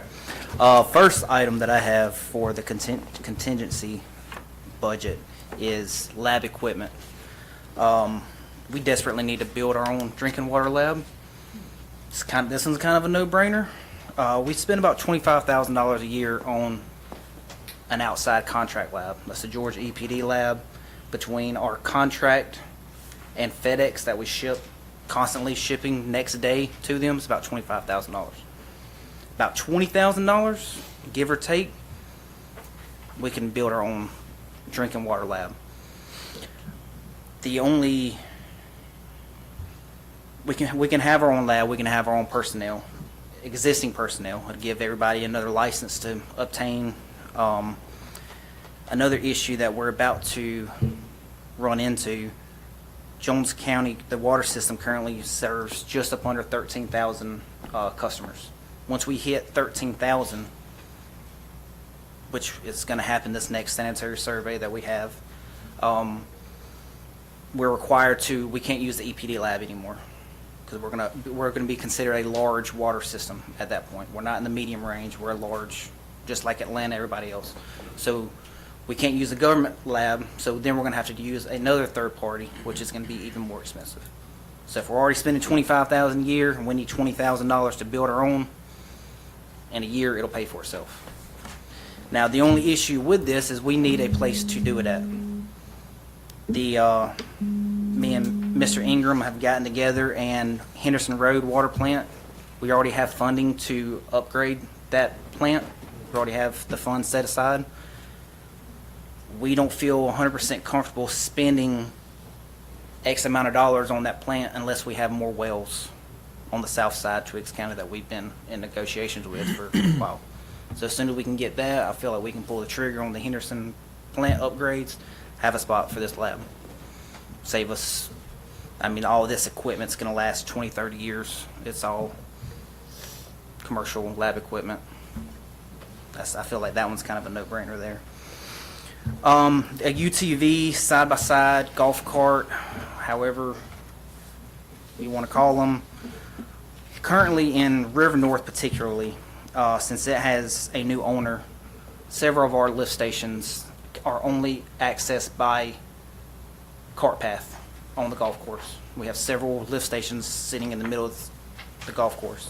First item that I have for the contingency budget is lab equipment. We desperately need to build our own drinking water lab. This one's kind of a no-brainer. We spend about $25,000 a year on an outside contract lab. That's the Georgia EPD lab. Between our contract and FedEx that we ship, constantly shipping next day to them, is about $25,000. About $20,000, give or take, we can build our own drinking water lab. We can have our own lab, we can have our own personnel, existing personnel, and give everybody another license to obtain Another issue that we're about to run into, Jones County, the water system currently serves just up under 13,000 customers. Once we hit 13,000, which is going to happen this next sanitary survey that we have, we're required to, we can't use the EPD lab anymore because we're gonna be considered a large water system at that point. We're not in the medium range, we're a large, just like Atlanta, everybody else. So we can't use the government lab, so then we're gonna have to use another third party, which is gonna be even more expensive. So if we're already spending $25,000 a year and we need $20,000 to build our own, in a year it'll pay for itself. Now the only issue with this is we need a place to do it at. Me and Mr. Ingram have gotten together, and Henderson Road Water Plant, we already have funding to upgrade that plant. We already have the funds set aside. We don't feel 100% comfortable spending X amount of dollars on that plant unless we have more wells on the south side Twiggs County that we've been in negotiations with for a while. So as soon as we can get that, I feel like we can pull the trigger on the Henderson plant upgrades, have a spot for this lab. Save us, I mean, all of this equipment's gonna last 20, 30 years. It's all commercial lab equipment. I feel like that one's kind of a no-brainer there. A UTV, side-by-side, golf cart, however you wanna call them. Currently in River North particularly, since it has a new owner, several of our lift stations are only accessed by cart path on the golf course. We have several lift stations sitting in the middle of the golf course.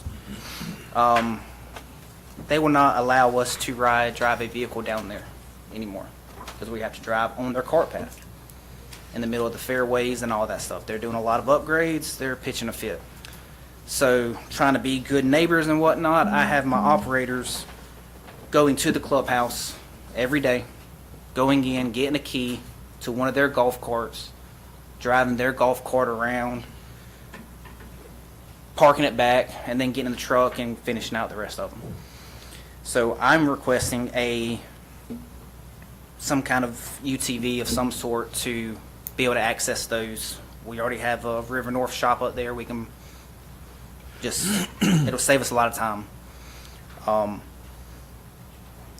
They will not allow us to drive a vehicle down there anymore because we have to drive on their cart path in the middle of the fairways and all that stuff. They're doing a lot of upgrades. They're pitching a fit. So trying to be good neighbors and whatnot, I have my operators going to the clubhouse every day, going in, getting a key to one of their golf carts, driving their golf cart around, parking it back, and then getting in the truck and finishing out the rest of them. So I'm requesting some kind of UTV of some sort to be able to access those. We already have a River North shop up there. We can just, it'll save us a lot of time.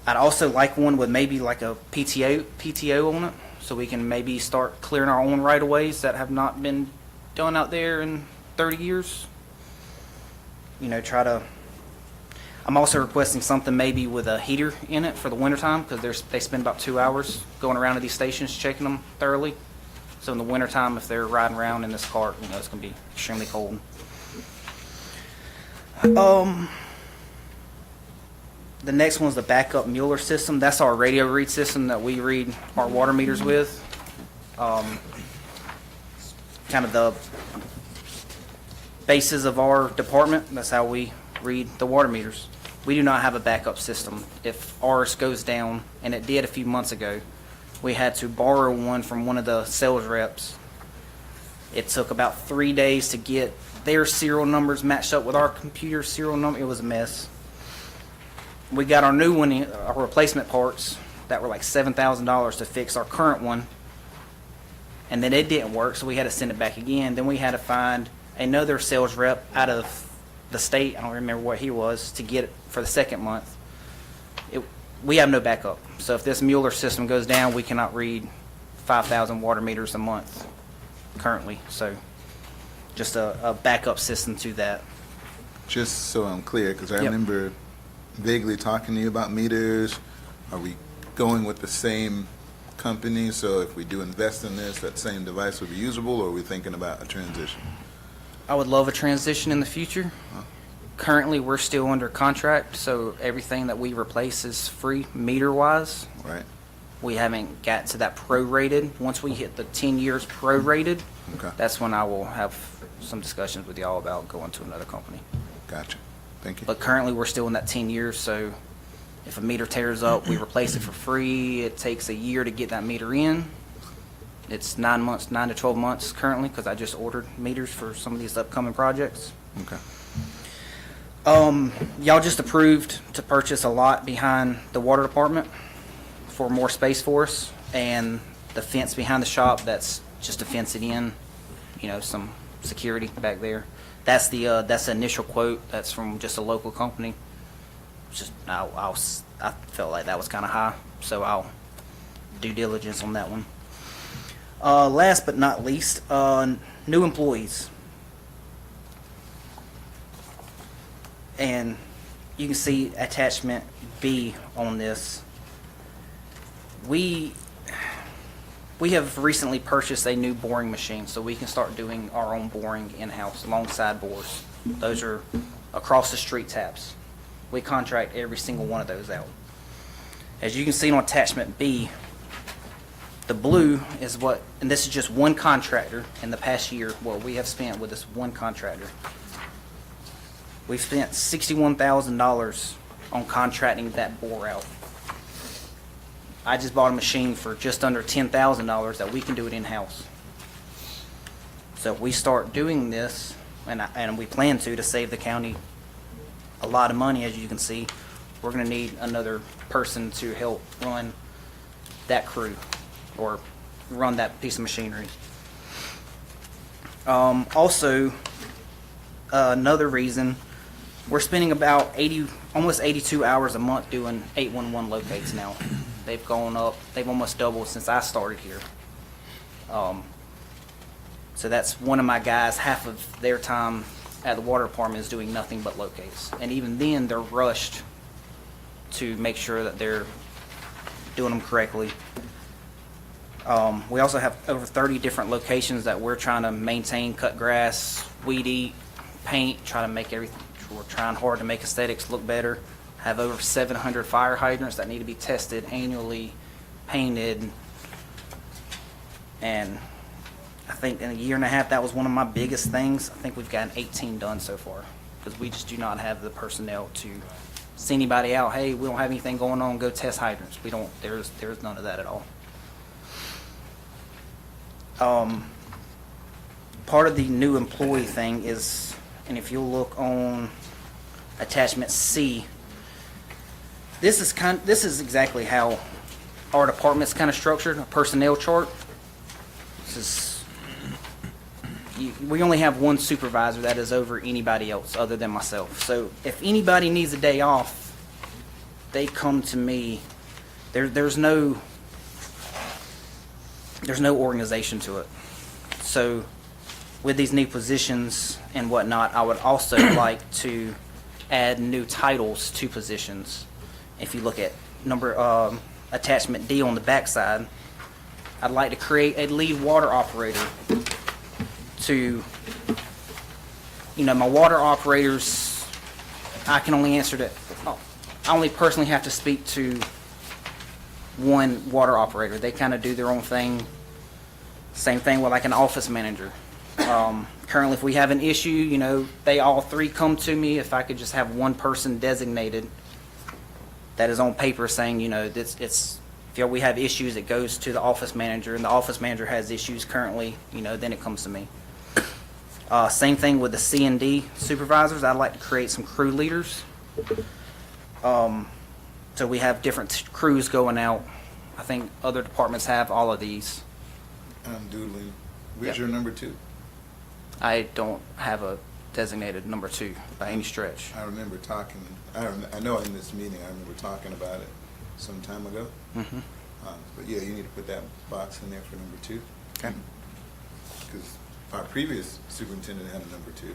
I'd also like one with maybe like a PTO on it, so we can maybe start clearing our own right-of-ways that have not been done out there in 30 years. You know, I'm also requesting something maybe with a heater in it for the wintertime, because they spend about 2 hours going around to these stations checking them thoroughly. So in the wintertime, if they're riding around in this cart, you know, it's going to be extremely cold. The next one's the backup Mueller system. That's our radio read system that we read our water meters with. Kind of the basis of our department. That's how we read the water meters. We do not have a backup system. If ours goes down, and it did a few months ago, we had to borrow one from one of the sales reps. It took about 3 days to get their serial numbers matched up with our computer serial number. It was a mess. We got our new one, our replacement parts, that were like $7,000 to fix our current one. And then it didn't work, so we had to send it back again. Then we had to find another sales rep out of the state, I don't remember what he was, to get it for the second month. We have no backup. So if this Mueller system goes down, we cannot read 5,000 water meters a month currently. So just a backup system to that. Just so I'm clear, because I Yep. remember vaguely talking to you about meters. Are we going with the same company? So if we do invest in this, that same device would be usable, or are we thinking about a transition? I would love a transition in the future. Currently, we're still under contract, so everything that we replace is free meter-wise. Right. We haven't got to that prorated. Once we hit the 10 years prorated, Okay. that's when I will have some discussions with y'all about going to another company. Gotcha. Thank you. But currently, we're still in that 10 years, so if a meter tears up, we replace it for free. It takes a year to get that meter in. It's 9 to 12 months currently, because I just ordered meters for some of these upcoming projects. Okay. Y'all just approved to purchase a lot behind the water department for more space for us, and the fence behind the shop, that's just to fence it in, you know, some security back there. That's the initial quote. That's from just a local company. Just I felt like that was kind of high, so I'll due diligence on that one. Last but not least, new employees. And you can see attachment B on this. We have recently purchased a new boring machine, so we can start doing our own boring in-house, alongside bores. Those are across the street taps. We contract every single one of those out. As you can see on attachment B, the blue is what, and this is just one contractor in the past year, what we have spent with this one contractor. We've spent $61,000 on contracting that bore out. I just bought a machine for just under $10,000 that we can do it in-house. So if we start doing this, and we plan to save the county a lot of money, as you can see, we're going to need another person to help run that crew or run that piece of machinery. Also, another reason, we're spending about almost 82 hours a month doing 811 locates now. They've gone up, they've almost doubled since I started here. So that's one of my guys, half of their time at the water department is doing nothing but locates. And even then, they're rushed to make sure that they're doing them correctly. We also have over 30 different locations that we're trying to maintain, cut grass, weed eat, paint, try to make everything. We're trying hard to make aesthetics look better. Have over 700 fire hydrants that need to be tested, annually painted. And I think in a year and a half, that was one of my biggest things. I think we've gotten 18 done so far, because we just do not have the personnel to see anybody out. Hey, we don't have anything going on, go test hydrants. We don't, there's none of that at all. Part of the new employee thing is, and if you'll look on attachment C, this is exactly how our department's kind of structured, a personnel chart. This is, we only have one supervisor that is over anybody else other than myself. So if anybody needs a day off, they come to me. There's no organization to it. So with these new positions and whatnot, I would also like to add new titles to positions. If you look at attachment D on the backside, I'd like to create a lead water operator to, my water operators, I can only answer to, I only personally have to speak to one water operator. They kind of do their own thing. Same thing with like an office manager. Currently, if we have an issue, they all three come to me. If I could just have one person designated that is on paper saying, if we have issues, it goes to the office manager, and the office manager has issues currently, then it comes to me. Same thing with the C&D supervisors. I'd like to create some crew leaders. So we have different crews going out. I think other departments have all of these. I'm doodling. Where's your number 2? I don't have a designated number 2 by any stretch. I remember talking, I know in this meeting, I remember talking about it some time ago. Mm-hmm. But yeah, you need to put that box in there for number 2. Okay. Because our previous superintendent had a number 2.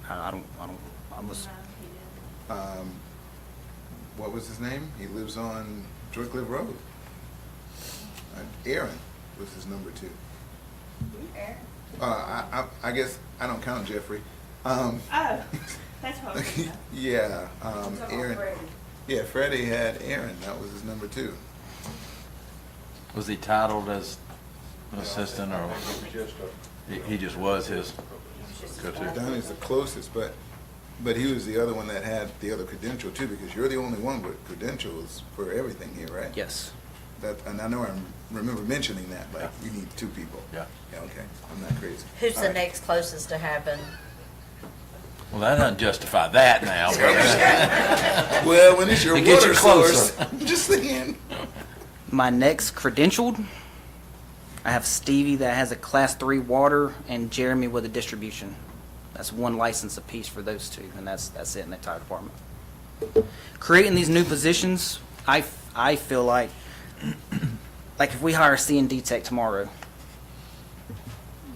I was. What was his name? He lives on Drickliffe Road. Aaron was his number 2. Aaron? I guess I don't count Jeffrey. Oh, that's what I was thinking. Yeah, I'm talking about Aaron. Freddie. Yeah, Freddie had Aaron. That was his number 2. Was he titled as an assistant, or It was just he just was his go-to? Donnie's the closest, but he was the other one that had the other credential too, because you're the only one with credentials for everything here, right? Yes. And I know I remember mentioning that, like, we need 2 people. Yeah. Yeah, okay, I'm not crazy. Who's All the right. next closest to having? Well, that doesn't justify that now. Well, when it's your It gets water you closer. source, I'm just saying. My next credentialed, I have Stevie that has a Class 3 water and Jeremy with a distribution. That's one license apiece for those two, and that's it in the entire department. Creating these new positions, I feel like if we hire a C&D tech tomorrow,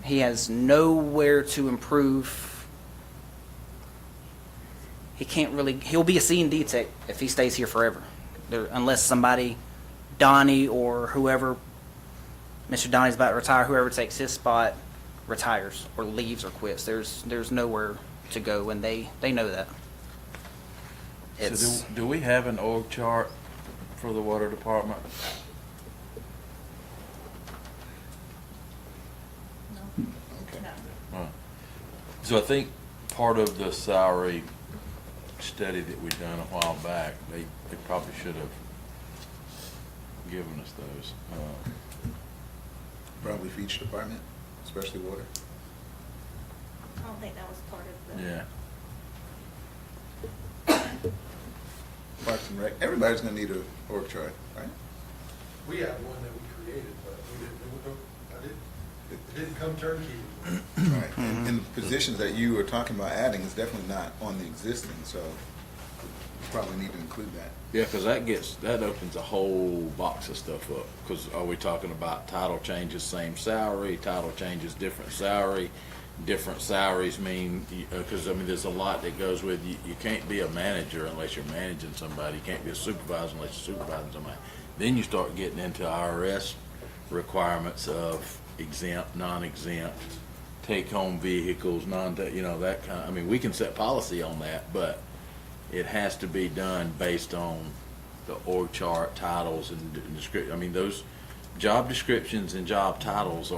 he has nowhere to improve. He'll be a C&D tech if he stays here forever. Unless somebody, Donnie or whoever, Mr. Donnie's about to retire, whoever takes his spot retires or leaves or quits. There's nowhere to go, and they know that. So do we have an org chart for the water department? So I think part of the salary study that we done a while back, they probably should have given us those. Probably for each department, especially water. I don't think that was part of the. Yeah. Parks and Rec, everybody's gonna need a org chart, right? We have one that we created, but it didn't come turnkey. Right, and the positions that you were talking about adding is definitely not on the existing, so you probably need to include that. Yeah, because that opens a whole box of stuff up. Because are we talking about title changes, same salary, title changes, different salary? Different salaries mean, because I mean, there's a lot that goes with, you can't be a manager unless you're managing somebody. You can't be a supervisor unless you're supervising somebody. Then you start getting into IRS requirements of exempt, non-exempt, take-home vehicles, that kind of, I mean, we can set policy on that, but it has to be done based on the org chart, titles, and description. I mean, those job descriptions and job titles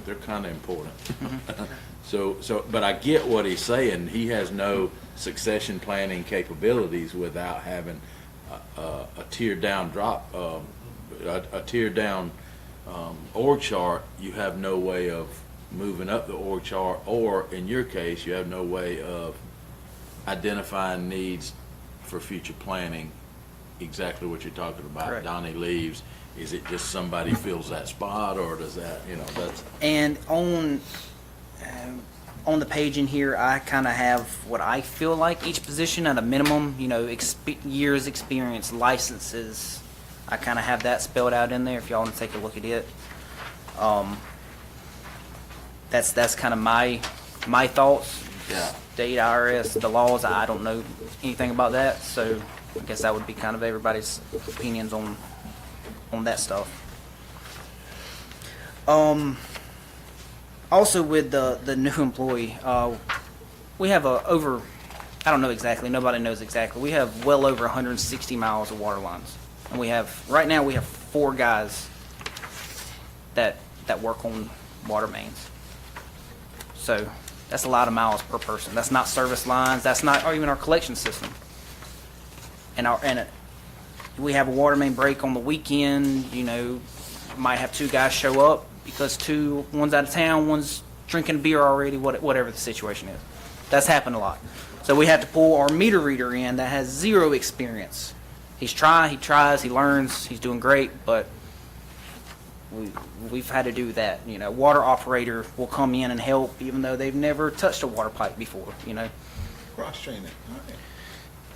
they're kind of important. But I get what he's saying. He has no succession planning capabilities without having a tiered down org chart. You have no way of moving up the org chart, or in your case, you have no way of identifying needs for future planning. Exactly what you're talking about. Correct. Donnie leaves. Is it just somebody fills that spot, or does that, that's... And on the page in here, I kind of have what I feel like each position at a minimum, years experience, licenses. I kind of have that spelled out in there if y'all want to take a look at it. That's kind of my thoughts. Yeah. State IRS, the laws, I don't know anything about that, so I guess that would be kind of everybody's opinions on that stuff. Also with the new employee, we have I don't know exactly, nobody knows exactly, we have well over 160 miles of water lines. And right now we have 4 guys that work on water mains. So that's a lot of miles per person. That's not service lines, that's not even our collection system. We have a water main break on the weekend, might have 2 guys show up because one's out of town, one's drinking beer already, whatever the situation is. That's happened a lot. So we have to pull our meter reader in that has 0 experience. He tries, he learns, he's doing great, but we've had to do that. Water operator will come in and help even though they've never touched a water pipe before, Cross-train it.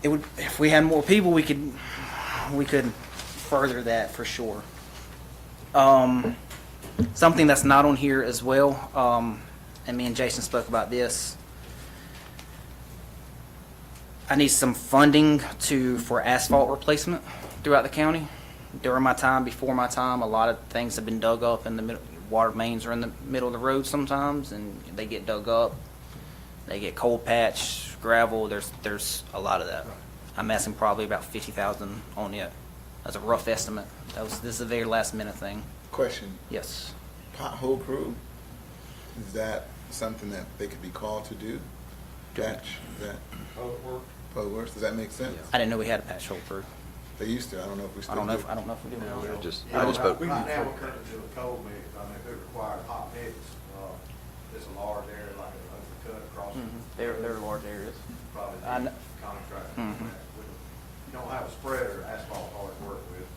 It would, if we had more people, we could further that for sure. Something that's not on here as well, and me and Jason spoke about this. I need some funding for asphalt replacement throughout the county. During my time, before my time, a lot of things have been dug up in the middle. Water mains are in the middle of the road sometimes, and they get dug up. They get cold patch, gravel. There's a lot of that. I'm asking probably about $50,000 on it. That's a rough estimate. This is a very last minute thing. Question. Yes. Pothole crew, is that something that they could be called to do? Patch, is that? Public Works, does that make sense? I didn't know we had a patch hole crew. They used to, I don't know if we still I don't know do. if we do. I just Right spoke. now, we're cutting it to a cold mix. I mean, if it requires hot mix, it's a large area like a cut across. They're large areas. Probably contract. Mhm. You don't have a spread or asphalt hard to work with.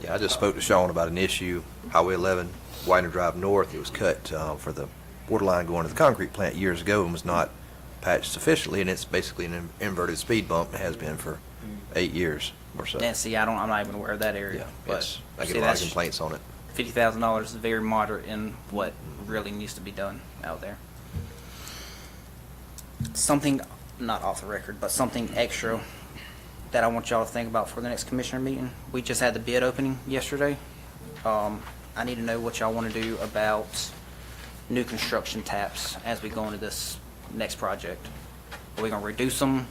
Yeah, I just spoke to Sean about an issue, Highway 11, Widener Drive North. It was cut for the water line going to the concrete plant years ago and was not patched sufficiently, and it's basically an inverted speed bump. It has been for 8 years or so. And see, I'm not even aware of that area. Yeah, But yes, I see, get a lot of that's complaints on it. $50,000 is very moderate in what really needs to be done out there. Something, not off the record, but something extra that I want y'all to think about for the next commissioner meeting. We just had the bid opening yesterday. I need to know what y'all want to do about new construction taps as we go into this next project. Are we gonna reduce them?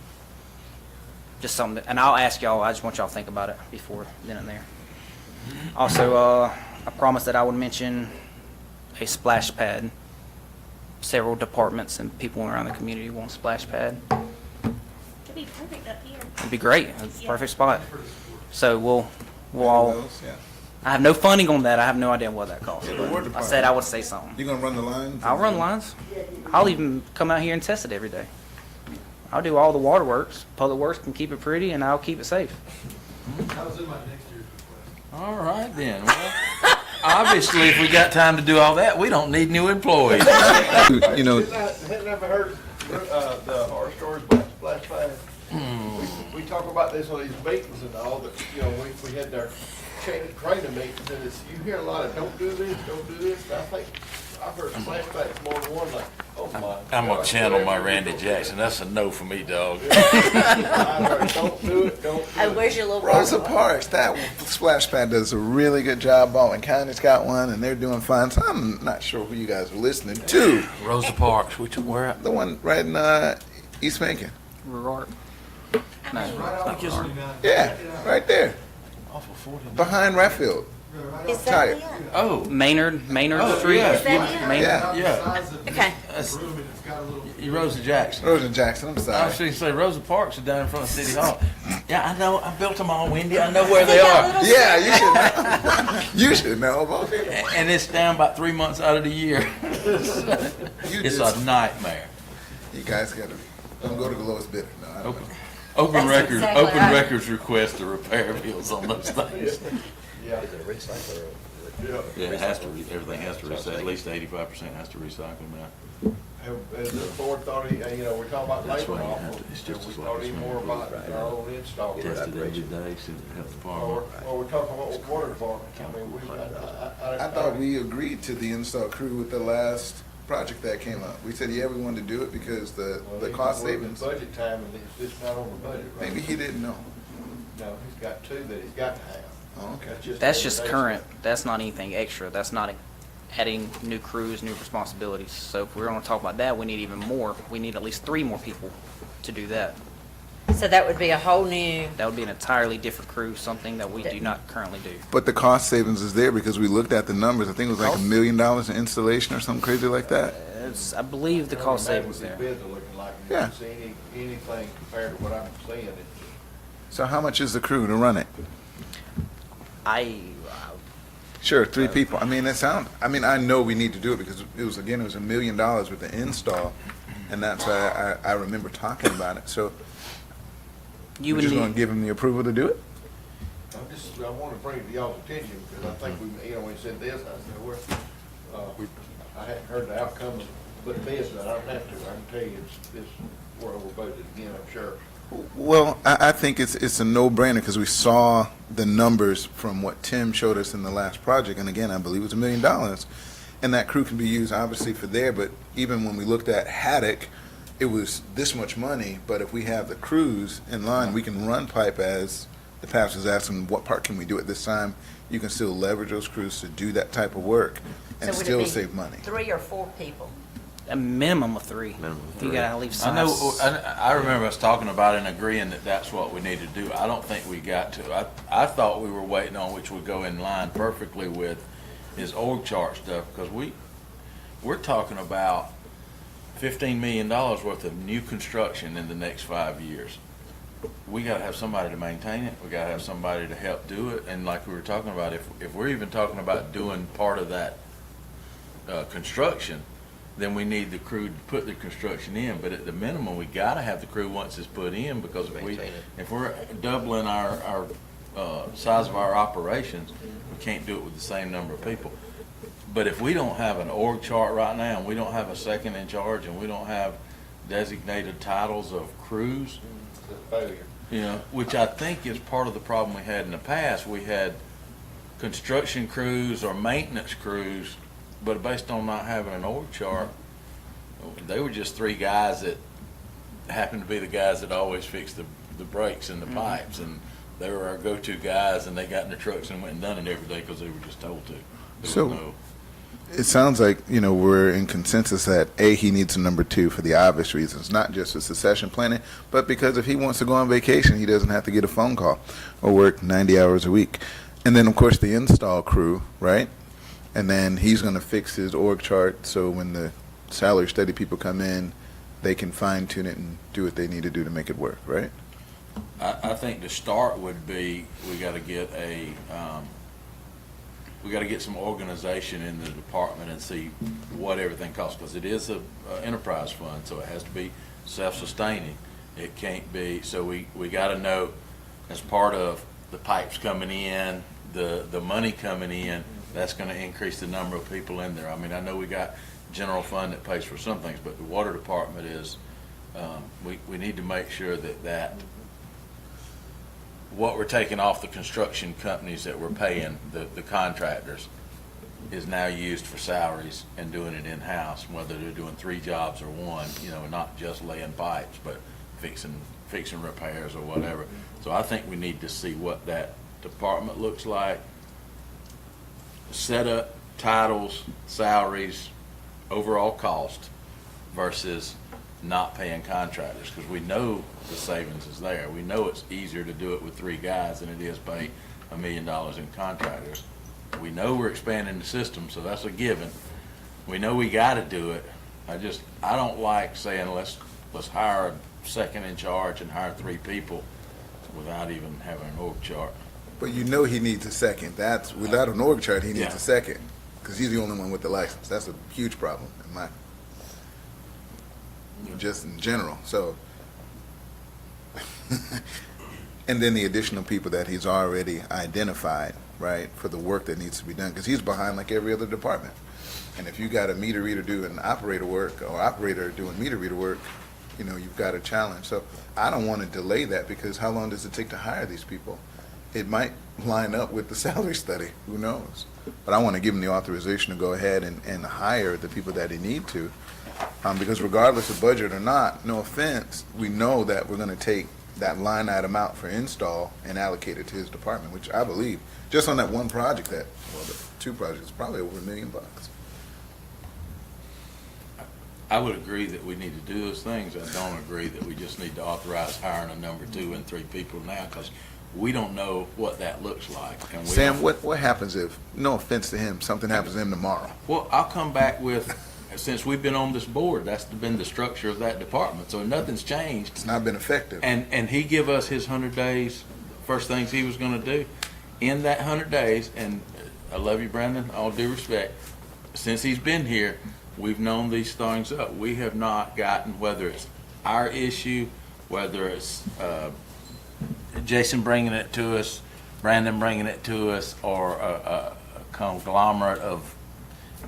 Just something, and I'll ask y'all, I just want y'all to think about it before then and there. Also, I promised that I would mention a splash pad. Several departments and people around the community want a splash pad. It'd be perfect up here. It'd be great. It's a perfect spot. So we'll all, Yeah. I have no funding on that. I have no idea what that costs. But I said I would say something. You gonna run the lines? I'll run lines. I'll even come out here and test it every day. I'll do all the waterworks. Public Works can keep it pretty and I'll keep it safe. All right then. Well, obviously, if we got time to do all that, we don't need new employees. You know, Have never heard the horror stories about splash pad? We talk about this on these meetings and all, that, you know, we had their training meetings, and it's, you hear a lot of, don't do this, and I think, I've heard splash pads more than one, like, oh my. I'm gonna God, channel my whatever. Randy Jackson. That's a no for me, dog. I heard, don't do it. Oh, where's your little Rosa Rosa? Parks, that splash pad does a really good job. Baldwin County's got one, and they're doing fine. So I'm not sure who you guys are listening to. Rosa Parks, where at? The one right in East Macon. Rorart. No. Yeah, right there, Off of 40. behind Rafield. Is Tire. that the end? Oh, Maynard Oh, Street. yeah. Is that the end? Yeah, yeah. Okay. That's, Rosa Jackson. Rosa Jackson. I'm I sorry. was going to say Rosa Parks are down in front of City Hall. Yeah, I know. I built them all, Wendy. I know where they are. Yeah, you should know. You should know about it. And it's down about 3 months out of the year. You It's just- a nightmare. You guys gotta don't go to the lowest bidder. No, I don't know. Open That's records, exactly open right. records request the repair bills on those things. Yeah. Is it a recycler? Yeah, it has to, everything has to recycle, at least 85% has to recycle now. As the board thought, you know, we're talking about That's labor why you awful, have to- it's we just as like thought it's even more when about you- our own install. Yeah. Tested every day, see the health Or, department. or we're talking about water department, I mean, I thought we agreed to the install crew with the last project that came up. We said, yeah, we wanted to do it because the cost savings. Budget time, and it's not on the budget, right? Maybe he didn't know. No, he's got two that he's got to have. Oh, okay. That's just every day. current. That's not anything extra. That's not adding new crews, new responsibilities. So if we're going to talk about that, we need even more. We need at least 3 more people to do that. So that would be a whole new, That would be an entirely different crew, something that we do not currently do. But the cost savings is there because we looked at the numbers. I think it was like $1 million in installation or something crazy like that. I believe the cost savings These there. bids are looking like, you Yeah. don't see anything compared to what I'm seeing. So how much is the crew to run it? Sure, 3 people. I mean, I know we need to do it because it was $1 million with the install, and that's why I remember talking about it. So You we're would just going to need, give him the approval to do it? I want to bring it to y'all's attention, because I think we, you know, when he said this, I said, well, I hadn't heard the outcome of the bids, but I don't have to. I can tell you, it's, we're over budget again, I'm sure. Well, I think it's a no-brainer because we saw the numbers from what Tim showed us in the last project, and again, I believe it was $1 million, and that crew can be used obviously for there. But even when we looked at Haddock, it was this much money. But if we have the crews in line, we can run pipe as the pastor was asking, what part can we do at this time? You can still leverage those crews to do that type of work and so would it still be save money. 3 or 4 people? a minimum of 3. Minimum of You 3. got to leave I some. know, I remember us talking about it and agreeing that that's what we need to do. I don't think we got to. I thought we were waiting on, which would go in line perfectly with his org chart stuff, because we're talking about $15 million worth of new construction in the next 5 years. We gotta have somebody to maintain it, we gotta have somebody to help do it, and like we were talking about, if we're even talking about doing part of that construction, then we need the crew to put the construction in. But at the minimum, we gotta have the crew once it's put in, because Maintain it. if we're doubling our size of our operations, we can't do it with the same number of people. But if we don't have an org chart right now, and we don't have a second in charge, and we don't have designated titles of crews, It's a failure. you know, which I think is part of the problem we had in the past. We had construction crews or maintenance crews, but based on not having an org chart, they were just three guys that happened to be the guys that always fixed the brakes and the pipes, and they were our go-to guys, and they got in their trucks and went and done it every day because they were just told to. There was So- no- It sounds like, we're in consensus that A, he needs a number two for the obvious reasons, not just for succession planning, but because if he wants to go on vacation, he doesn't have to get a phone call or work 90 hours a week. And then, of course, the install crew, right? And then he's going to fix his org chart so when the salary study people come in, they can fine tune it and do what they need to do to make it work, right? I think the start would be, we gotta get some organization in the department and see what everything costs, because it is a enterprise fund, so it has to be self-sustaining. It can't be, so we gotta know, as part of the pipes coming in, the money coming in, that's gonna increase the number of people in there. I mean, I know we got general fund that pays for some things, but the water department is, we need to make sure that what we're taking off the construction companies that we're paying, the contractors, is now used for salaries and doing it in-house, whether they're doing 3 jobs or 1, not just laying pipes, but fixing repairs or whatever. So I think we need to see what that department looks like, setup, titles, salaries, overall cost, versus not paying contractors, because we know the savings is there. We know it's easier to do it with 3 guys than it is pay $1 million in contractors. We know we're expanding the system, so that's a given. We know we got to do it. I don't like saying let's hire a second in charge and hire 3 people without even having an org chart. But he needs a second. That's, without an org chart, he needs Yeah. a second, because he's the only one with the license. That's a huge problem just in general. So, and then the additional people that he's already identified, right, for the work that needs to be done, because he's behind like every other department. And if you got a meter reader doing operator work or operator doing meter reader work, you've got a challenge. So I don't want to delay that, because how long does it take to hire these people? It might line up with the salary study. Who knows? But I want to give him the authorization to go ahead and hire the people that he need to. Because regardless of budget or not, no offense, we know that we're going to take that line item out for install and allocate it to his department, which I believe, just on that one project, the 2 projects, probably over $1 million. I would agree that we need to do those things. I don't agree that we just need to authorize hiring a number 2 and 3 people now, because we don't know what that looks like. And we Sam, don't- what happens if, no offense to him, something happens to him tomorrow? Well, I'll come back with, since we've been on this board, that's been the structure of that department, so nothing's changed. It's not been effective. And he give us his 100 days, first things he was gonna do. In that 100 days, and I love you, Brandon, all due respect, since he's been here, we've known these things up. We have not gotten, whether it's our issue, whether it's Jason bringing it to us, Brandon bringing it to us, or a conglomerate of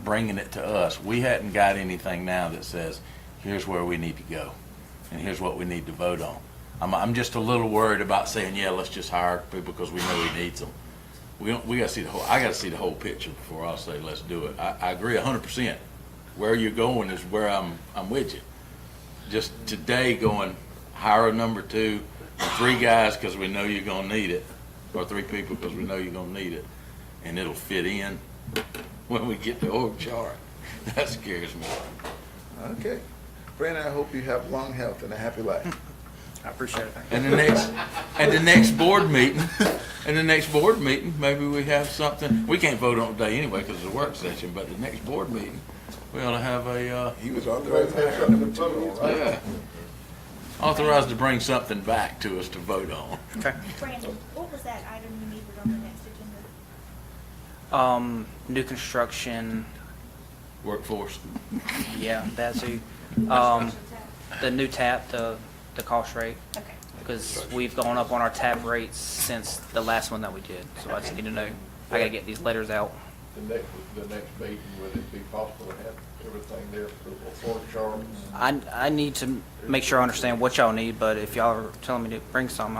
bringing it to us. We hadn't got anything now that says, here's where we need to go, and here's what we need to vote on. I'm just a little worried about saying, yeah, let's just hire people because we know he needs them. We got to see I got to see the whole picture before I'll say let's do it. I agree 100%. Where you're going is where I'm with you. Just today going, hire a number 2, and 3 guys because we know you're going to need it, or 3 people because we know you're going to need it, and it'll fit in when we get the org chart. That scares me. Okay. Brandon, I hope you have long health and a happy life. I appreciate it. And the next board meeting, maybe we have something. We can't vote on it today anyway because it's a work session. But the next board meeting, we ought to have a He was authorized to hire number 2, right? yeah, authorized to bring something back to us to vote on. Okay. Brandon, what was that item you needed on the next agenda? New construction, workforce. Yeah, that too. The new tap, the cost rate, Okay. because we've gone up on our tap rates since the last one that we did. So I just need to know, I gotta get these letters out. The next meeting, would it be possible to have everything there for charts? I need to make sure I understand what y'all need, but if y'all are telling me to bring something,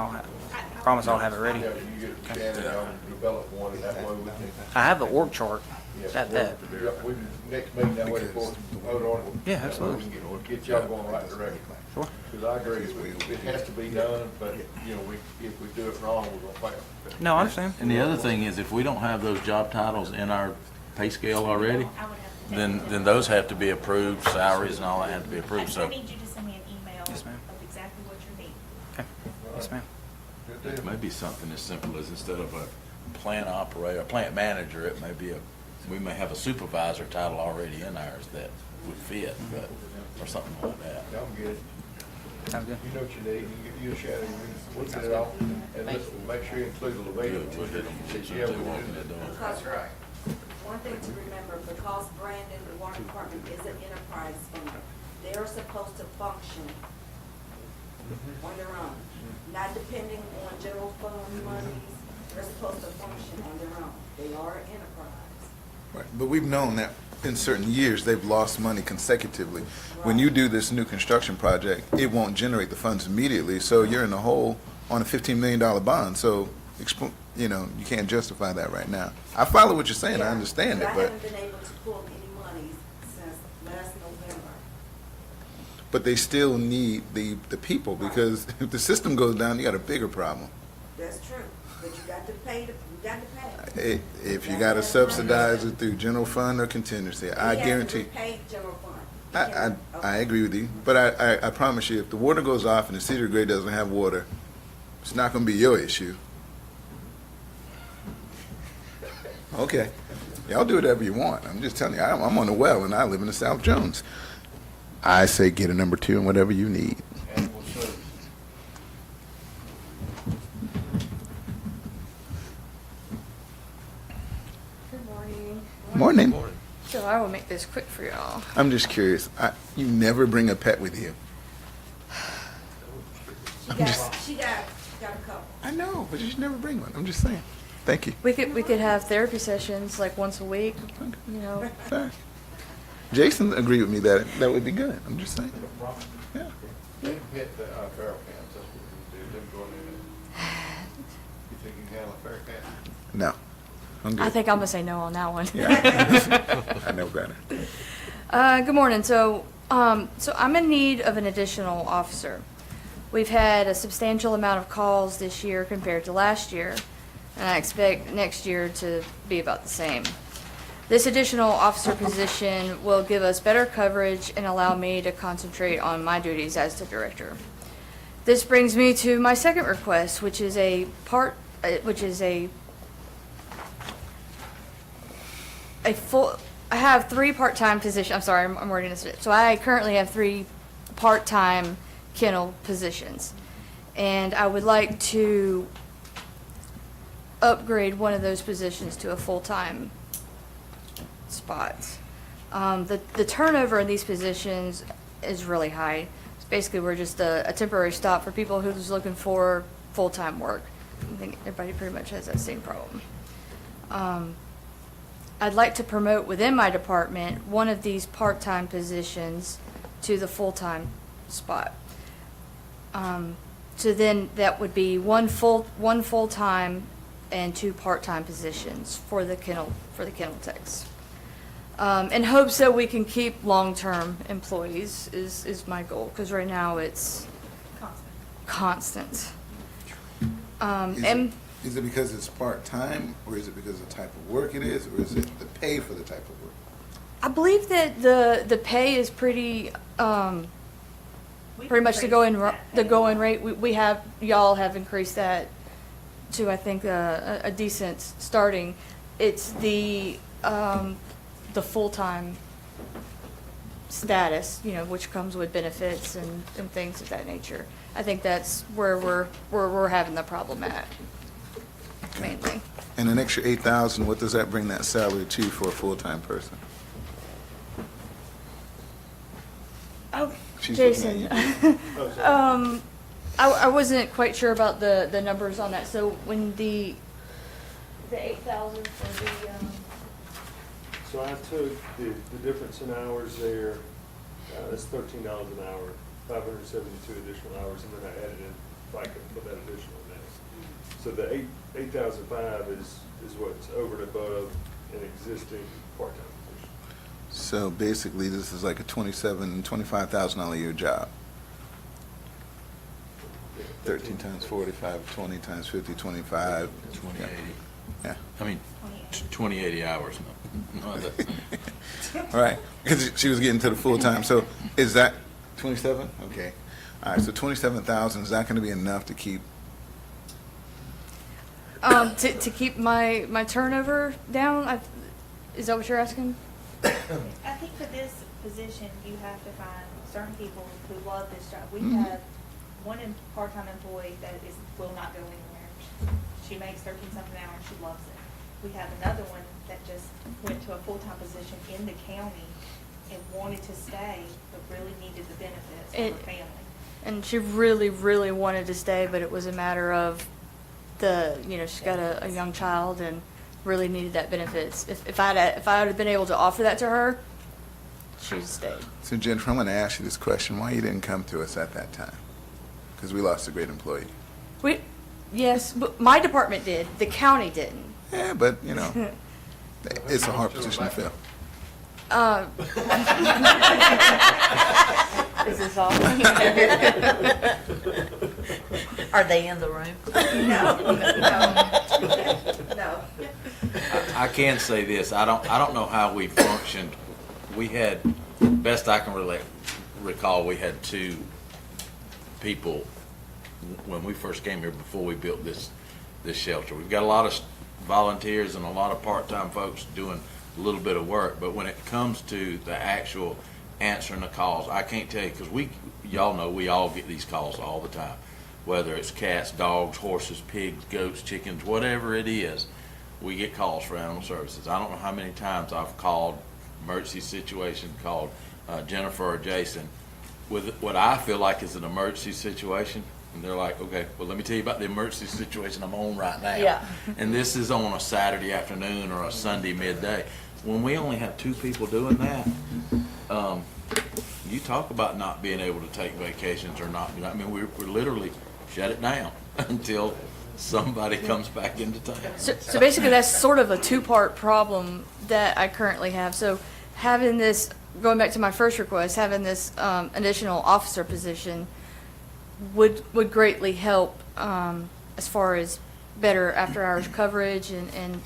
promise I'll have it ready. Yeah, you get it, Shannon, I'll develop one, and that way we can. I have the org chart. Yeah, That. yeah, we can, next meeting, that way before we vote on it. Yeah, absolutely. We can get y'all going the right direction. Sure. Because I agree, it has to be done, but, you know, if we do it wrong, we're gonna fail. No, I understand. And the other thing is, if we don't have those job titles in our pay scale already, then those have to be approved, salaries and all that have to be approved, I so. need you to send me an email Yes, ma'am. of exactly what you need. Okay. Yes, ma'am. It may be something as simple as instead of a plant operator, a plant manager, it may be we may have a supervisor title already in ours that would fit, but, or something like that. Y'all get it. Sounds good. You know what you need, you get Shannon, we'll get it all, and let's make sure you include the Levine. We'll hit them, Yeah, they we walking do. that door. That's right. One thing to remember, because Brandon, the water department, is an enterprise fund, they're supposed to function on their own, not depending on general fund monies. They're supposed to function on their own. They are an enterprise. Right, but we've known that in certain years, they've lost money consecutively. When you do this new construction project, it won't generate the funds immediately, so you're in the hole on a $15 million bond, so, you know, you can't justify that right now. I follow what you're saying, I Yeah, understand it, I but, haven't been able to pull any monies since last November. but they still need the people, because if the system goes down, you got a bigger problem. That's true, but you got to pay, you got to pay. If you gotta subsidize it through general fund or contingency, I guarantee. He has to repay general fund. I agree with you, but I promise you, if the water goes off and the Cedar Gray doesn't have water, it's not gonna be your issue. Okay, y'all do whatever you want. I'm just telling you, I'm on the well and I live in the South Jones. I say get a number 2 and whatever you need. And we'll serve. Good morning. Morning. So I will make this quick for y'all. I'm just curious, you never bring a pet with you. She got a couple. I know, but you should never bring one. I'm just saying. Thank you. We could have therapy sessions like once a week, you know. Sorry. Jason agreed with me that that would be good. I'm just saying. Yeah. They can hit the feral cats, that's what we do, them going in there. You think you can handle a feral cat? No. I'm good. I think I'm gonna say no on that one. Yeah. I know better. Good morning. So I'm in need of an additional officer. We've had a substantial amount of calls this year compared to last year, and I expect next year to be about the same. This additional officer position will give us better coverage and allow me to concentrate on my duties as the director. This brings me to my second request, which is a full. I have 3 part-time positions. I'm sorry, I'm wording this. So I currently have 3 part-time kennel positions, and I would like to upgrade one of those positions to a full-time spot. The turnover in these positions is really high. It's basically, we're just a temporary stop for people who's looking for full-time work. I think everybody pretty much has that same problem. I'd like to promote within my department one of these part-time positions to the full-time spot. So then that would be one full-time and 2 part-time positions for the kennel techs. In hopes that we can keep long-term employees is my goal, because right now it's constant. Is it because it's part-time, or is it because of the type of work it is, or is it the pay for the type of work? I believe that the pay is pretty much the going rate. Y'all have increased that to, I think, a decent starting. It's the full-time status, which comes with benefits and things of that nature. I think that's where we're having the problem at, mainly. And an extra $8,000, what does that bring that salary to for a full-time person? She's looking at Jason, you. I wasn't quite sure about the numbers on that. So when the 8,000 for the, So I took the difference in hours there, that's $13 an hour, 572 additional hours, and then I added in FICA for that additional day. So the 8,005 is what's over and above an existing part-time position. So basically, this is like a $25,000 a year job. 13 times 45, 20 times 50, 25. 2080. Yeah. I mean, 2080 hours, no. All right, because she was getting to the full time. So is that 27? Okay. All right, so 27,000, is that going to be enough to keep? to keep my turnover down. Is that what you're asking? I think for this position, you have to find certain people who love this job. We have one part-time employee that will not go anywhere. She makes 13-something hours, she loves it. We have another one that just went to a full-time position in the county and wanted to stay, but really needed the benefits for her family. And she really, really wanted to stay, but it was a matter of she's got a young child and really needed that benefits. If I had been able to offer that to her, she'd stayed. So Jennifer, I'm going to ask you this question: why you didn't come to us at that time? Because we lost a great employee. Yes, but my department did. The county didn't. Yeah, but it's a hard position to fill. Is this all? Are they in the room? No. I can say this, I don't know how we functioned. We had, best I can recall, we had 2 people when we first came here before we built this shelter. We've got a lot of volunteers and a lot of part-time folks doing a little bit of work, but when it comes to the actual answering the calls, I can't tell you, because y'all know we all get these calls all the time, whether it's cats, dogs, horses, pigs, goats, chickens, whatever it is. We get calls for animal services. I don't know how many times I've called emergency situation, called Jennifer or Jason with what I feel like is an emergency situation, and they're like, okay, well, let me tell you about the emergency situation I'm on right now. Yeah. And this is on a Saturday afternoon or a Sunday midday. When we only have 2 people doing that, you talk about not being able to take vacations or not. I mean, we're literally shut it down until somebody comes back into town. So basically, that's sort of a 2-part problem that I currently have. So having this, going back to my first request, having this additional officer position would greatly help as far as better after-hours coverage, and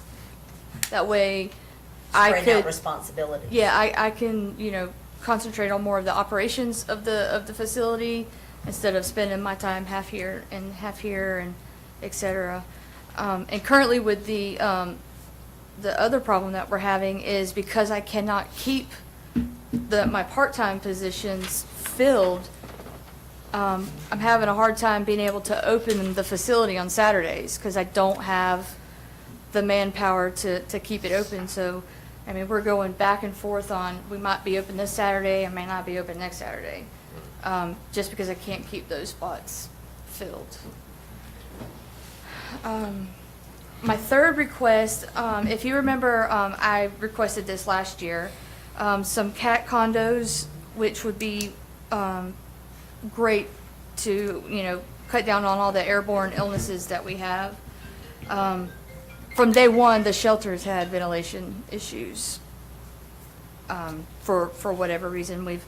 that way I Spreading could out responsibility. Yeah, I can concentrate on more of the operations of the facility instead of spending my time half here and et cetera. And currently with the other problem that we're having is because I cannot keep my part-time positions filled, I'm having a hard time being able to open the facility on Saturdays because I don't have the manpower to keep it open. So, I mean, we're going back and forth on, we might be open this Saturday, I may not be open next Saturday, just because I can't keep those spots filled. My third request, if you remember, I requested this last year, some cat condos, which would be great to, cut down on all the airborne illnesses that we have. From day one, the shelters had ventilation issues. For whatever reason, we've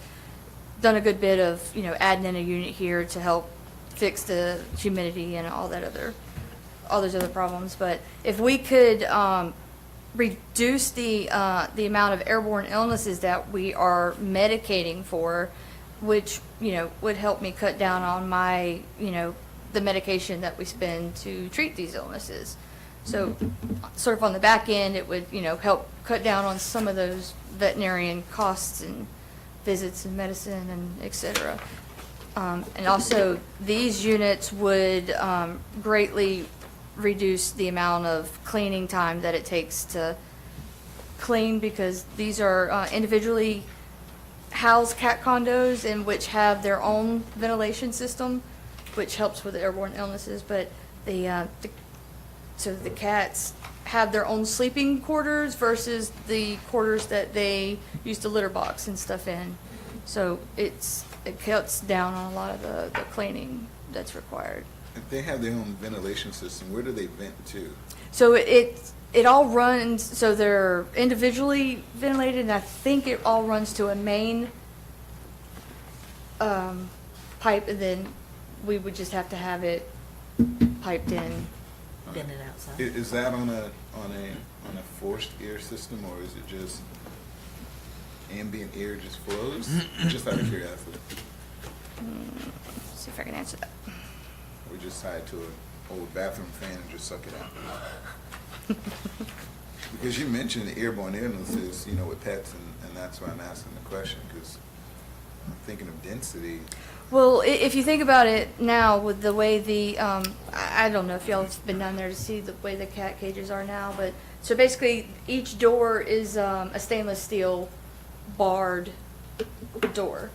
done a good bit of, adding in a unit here to help fix the humidity and all those other problems. But if we could reduce the amount of airborne illnesses that we are medicating for, which would help me cut down on my the medication that we spend to treat these illnesses. So sort of on the back end, it would help cut down on some of those veterinarian costs and visits and medicine and et cetera. And also these units would greatly reduce the amount of cleaning time that it takes to clean, because these are individually house cat condos and which have their own ventilation system, which helps with airborne illnesses, but so the cats have their own sleeping quarters versus the quarters that they use to litter box and stuff in. So it cuts down on a lot of the cleaning that's required. If they have their own ventilation system, where do they vent to? So it all runs, so they're individually ventilated, and I think it all runs to a main pipe, and then we would just have to have it piped in. Been it outside. Is that on a forced air system, or is it just ambient air just flows? Just out of curiosity. See if I can answer that. Or just tied to an old bathroom fan and just suck it out? Because you mentioned the airborne illnesses, with pets, and that's why I'm asking the question, because I'm thinking of density. Well, if you think about it now with the way I don't know if y'all have been down there to see the way the cat cages are now, but so basically each door is a stainless steel barred door.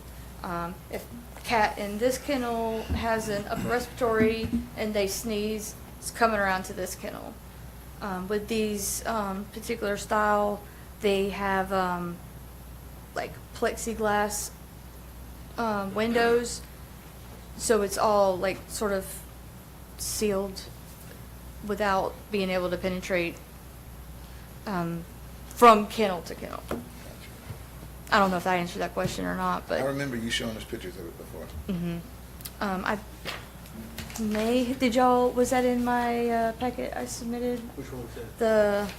If a cat in this kennel has an upper respiratory and they sneeze, it's coming around to this kennel. With these particular style, they have like plexiglass windows, so it's all like sort of sealed without being able to penetrate from kennel to kennel. I don't know if that answered that question or not, but I remember you showing us pictures of it before. was that in my packet I submitted? Which one was that?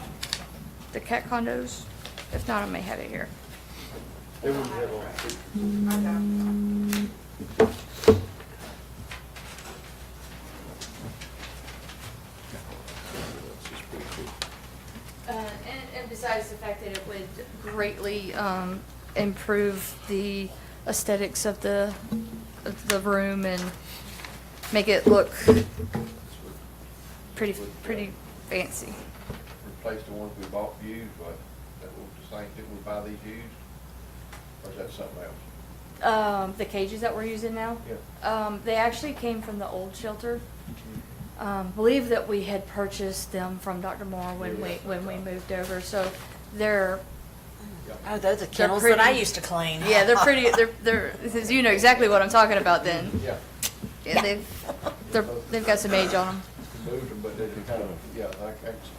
The cat condos? If not, I may have it here. They wouldn't have all. And besides the fact that it would greatly improve the aesthetics of the room and make it look pretty fancy. Replace the ones we bought used, but that was the same, didn't we buy these used? Or is that something else? The cages that we're using now? Yeah. They actually came from the old shelter. Believe that we had purchased them from Dr. Moore when we moved over, so they're Oh, those are kennels that I used to clean. Yeah, they're pretty. They're you know exactly what I'm talking about. Then Yeah. yeah, they've got some age on them. Moved them, but they're kind of, yeah,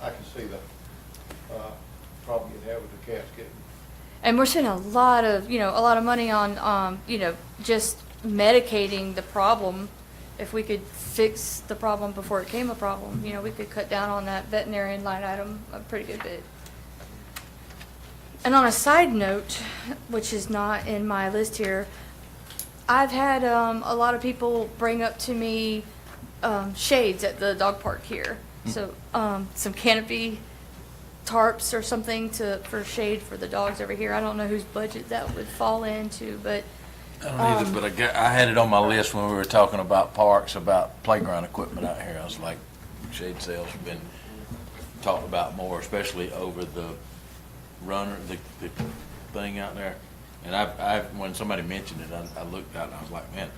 I can see the problem you'd have with the cats getting. And we're spending a lot of money on just medicating the problem. If we could fix the problem before it became a problem, we could cut down on that veterinarian line item a pretty good bit. And on a side note, which is not in my list here, I've had a lot of people bring up to me shades at the dog park here. So some canopy tarps or something for shade for the dogs over here. I don't know whose budget that would fall into, but I don't either, but I had it on my list when we were talking about parks, about playground equipment out here. I was like, shade sales have been talked about more, especially over the runner, the thing out there. And when somebody mentioned it, I looked out and I was like, man,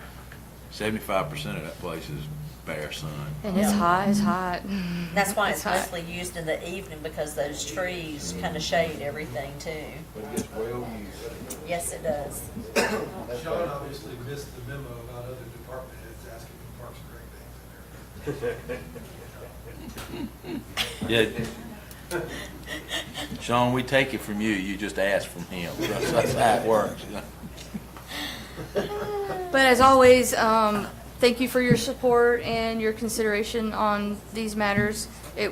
75% of that place is bare sun. and it's hot. It's hot. That's why it's hot. mostly used in the evening, because those trees kind of shade everything too. But it gets well used. Yes, it does. Sean obviously missed the memo about other department heads asking for Parks and Rec things in there. Yeah. Sean, we take it from you. You just ask from him. That's how it works. But as always, thank you for your support and your consideration on these matters. These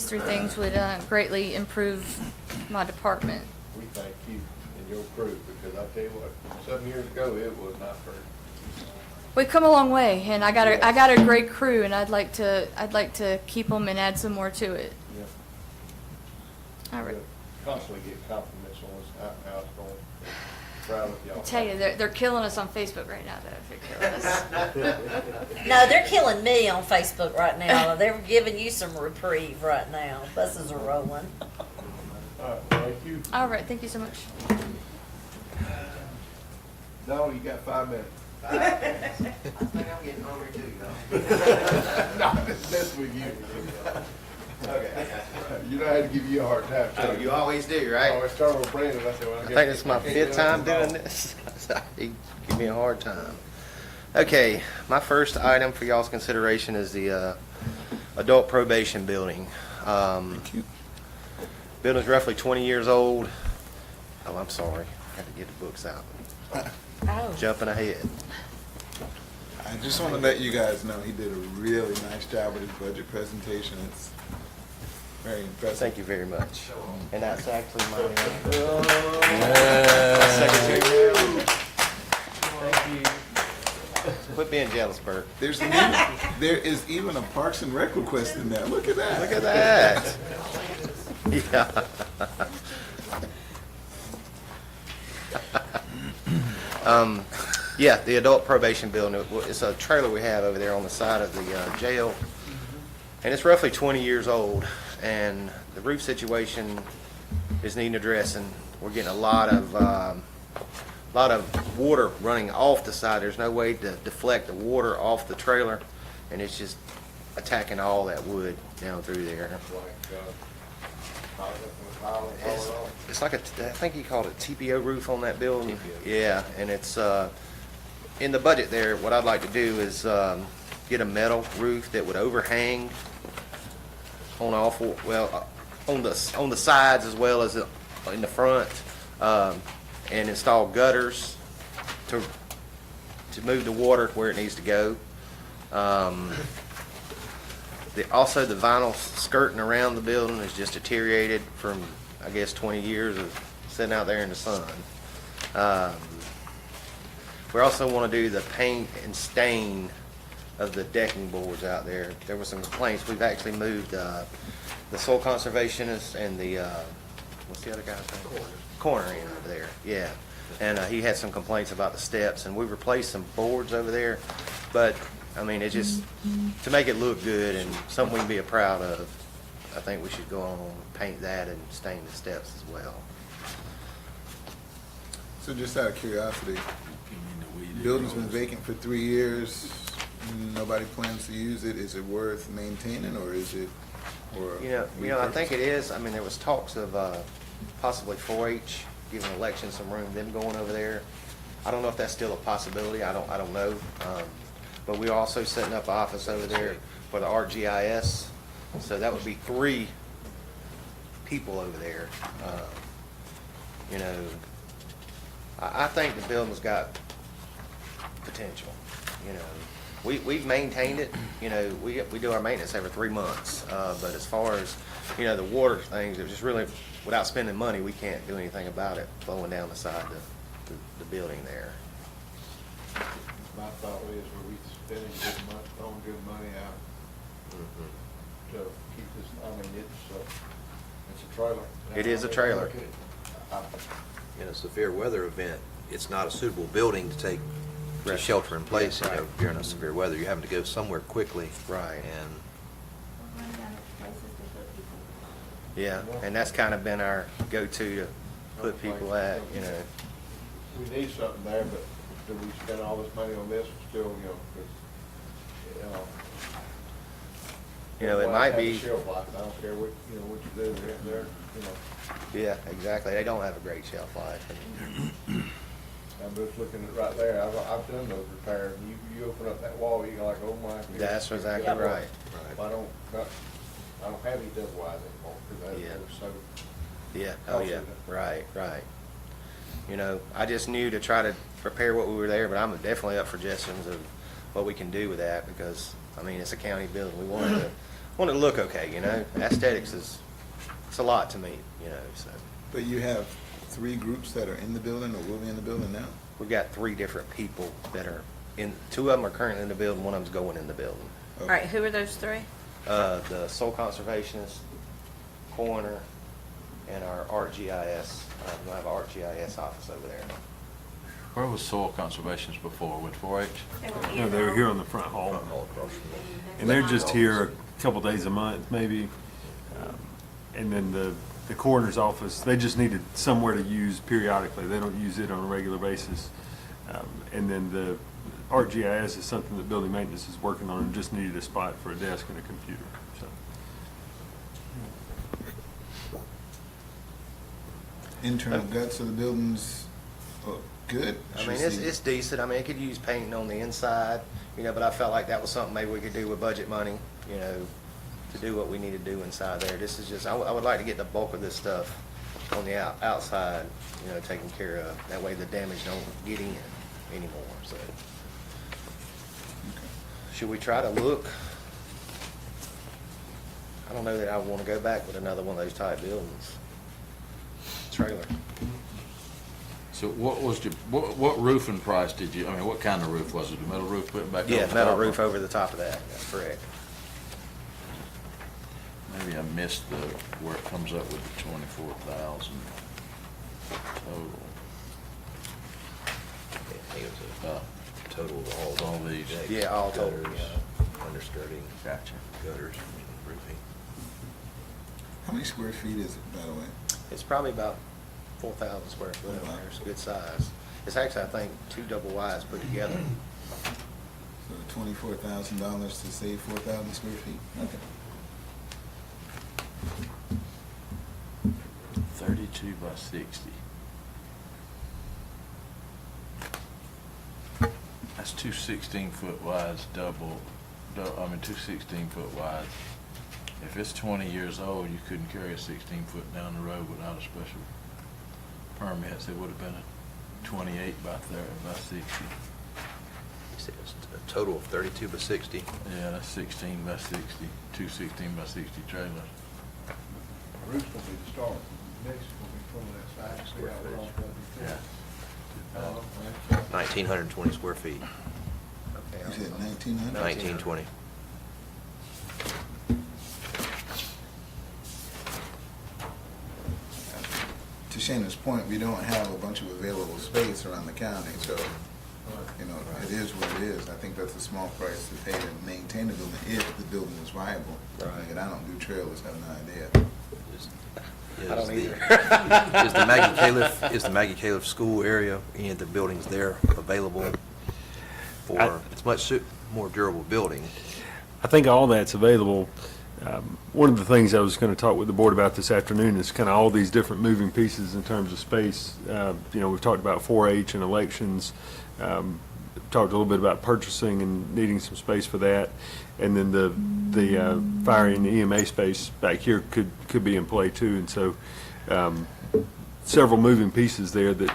three things would greatly improve my department. We thank you and your crew, because I tell you what, some years ago, it was not fair. We've come a long way, and I got a great crew, and I'd like to keep them and add some more to it. Yeah. All right. Constantly get compliments on us, how it's going. Proud of y'all. I tell you, they're killing us on Facebook right now. They're killing us. No, they're killing me on Facebook right now. They're giving you some reprieve right now. Buses are rolling. All right, thank you. All right, thank you so much. No, you got 5 minutes. I think I'm getting hungry too, No, it's messing with you. Okay. You know I had to give you a hard time. Oh, you always do, right? I always start with Brandon. I said, well, I think this is my 5th time doing this. He give me a hard time. Okay, my first item for y'all's consideration is the adult probation building. Building's roughly 20 years old. Oh, I'm sorry. I had to get the books out. Oh. Jumping ahead. I just want to let you guys know he did a really nice job with his budget presentation. It's very impressive. Thank you very much. And that's actually my Yeah. Thank you. Quit being jealous, Bert. There is even a Parks and Rec request in there. Look at that. Look at that. Yeah. Yeah, the adult probation building, it's a trailer we have over there on the side of the jail. And it's roughly 20 years old, and the roof situation is needing addressing. We're getting a lot of water running off the side. There's no way to deflect the water off the trailer, and it's just attacking all that wood down through there. It's like I think he called it TPO roof on that building. Yeah, and it's in the budget there. What I'd like to do is get a metal roof that would overhang on all four, on the sides as well as in the front, and install gutters to move the water where it needs to go. Also, the vinyl skirting around the building is just deteriorated from, I guess, 20 years of sitting out there in the sun. We also want to do the paint and stain of the decking boards out there. There were some complaints. We've actually moved the soil conservationist and the, what's the other guy's name? Corner in over there, yeah. And he had some complaints about the steps, and we replaced some boards over there. But, I mean, it just, to make it look good and something we can be proud of, I think we should go on and paint that and stain the steps as well. So just out of curiosity, building's been vacant for 3 years. Nobody plans to use it. Is it worth maintaining, or is it? Or You know, I think it is. I mean, there was talks of possibly 4-H giving elections some room, them going over there. I don't know if that's still a possibility. I don't know. But we're also setting up an office over there for the ArcGIS. So that would be 3 people over there. You know, I think the building's got potential. You know, we've maintained it. You know, we do our maintenance every 3 months. But as far as, you know, the water things, it just really, without spending money, we can't do anything about it flowing down the side of the building there. My thought is, were we spending throwing good money out to keep this, I mean, it's a trailer. It is a trailer. Mm-hmm. In a severe weather event, it's not a suitable building to take to shelter in place. Yeah, You know, right. during a severe weather, you're having to go somewhere quickly. Right. And We're running out of places to put people. yeah, and that's kind of been our go-to to put people at. You know, We need something there, but do we spend all this money on this, still, you know, 'cause, You know, it well, might have a be- shelf life. I don't care what, you know, what you do, they're, you know, yeah, exactly. They don't have a great shelf life. I'm just looking at right there, I've done those repairs, and you open up that wall, you go like, oh my. goodness. That's exactly Yeah. right. I don't have any double wides anymore, because Yeah. that was so. Yeah, oh yeah, right, right. You know, I just knew to try to prepare what we were there, but I'm definitely up for suggestions of what we can do with that, because, I mean, it's a county building. We want it to look okay, you know? Aesthetics it's a lot to me, you know, so. But you have 3 groups that are in the building or will be in the building now? We've got 3 different people that are 2 of them are currently in the building, one of them's going in the building. All right, who are those 3? The soil conservationist, coroner, and our ArcGIS. We'll have an ArcGIS office over there. Where was soil conservations before, with 4-H? No, they were here on the front hall. All across from And they're just here a couple days a month, maybe. And then the the coroner's office, they just needed somewhere to use periodically. They don't use it on a regular basis. And then the ArcGIS is something that building maintenance is working on and just needed a spot for a desk and a computer, so. Internal guts of the buildings look good. I mean, it's decent. I mean, it could use painting on the inside, you know, but I felt like that was something maybe we could do with budget money, you know, to do what we need to do inside there. This is just, I would like to get the bulk of this stuff on the outside, you know, taken care of. That way the damage don't get in anymore, so. Should we try to look? I don't know that I want to go back with another one of those type buildings. Trailer. So what was your, what roofing price did you, I mean, what kind of roof was it? A metal roof put back over the Yeah, top? metal roof over the top of that, that's correct. Maybe I missed the, where it comes up with the 24,000 total. I think it was a total of all these. Yeah, all total, Gutters. yeah. Underskirting. Gotcha. Gutters, roofing. How many square feet is it, by the way? It's probably about 4,000 square foot over there. It's a good size. It's actually, I think, 2 double wides put together. So $24,000 to save 4,000 square feet? Okay. 32 by 60. That's two 16-foot wides, two 16-foot wides. If it's 20 years old, you couldn't carry a 16-foot down the road without a special permit. So it would have been a 28 by 30 by 60. You said it's a total of 32 by 60. Yeah, that's 16 by 60, two 16 by 60 trailers. The roof's gonna be the start. Next is gonna be pulling that side, see how it all goes. Yeah. 1,920 square feet. You said 1,900? 1920. To Shana's point, we don't have a bunch of available space around the county, so, you know, it is what it is. I think that's a small price to pay to maintain the building if the building is viable. Right. And I don't do trailers, have no idea. I don't either. Is the Maggie Califf school area, any of the buildings there available for, it's much more durable building. I think all that's available. One of the things I was going to talk with the board about this afternoon is kind of all these different moving pieces in terms of space. You know, we've talked about 4-H and elections, talked a little bit about purchasing and needing some space for that. And then the fire and EMA space back here could be in play too. And so several moving pieces there that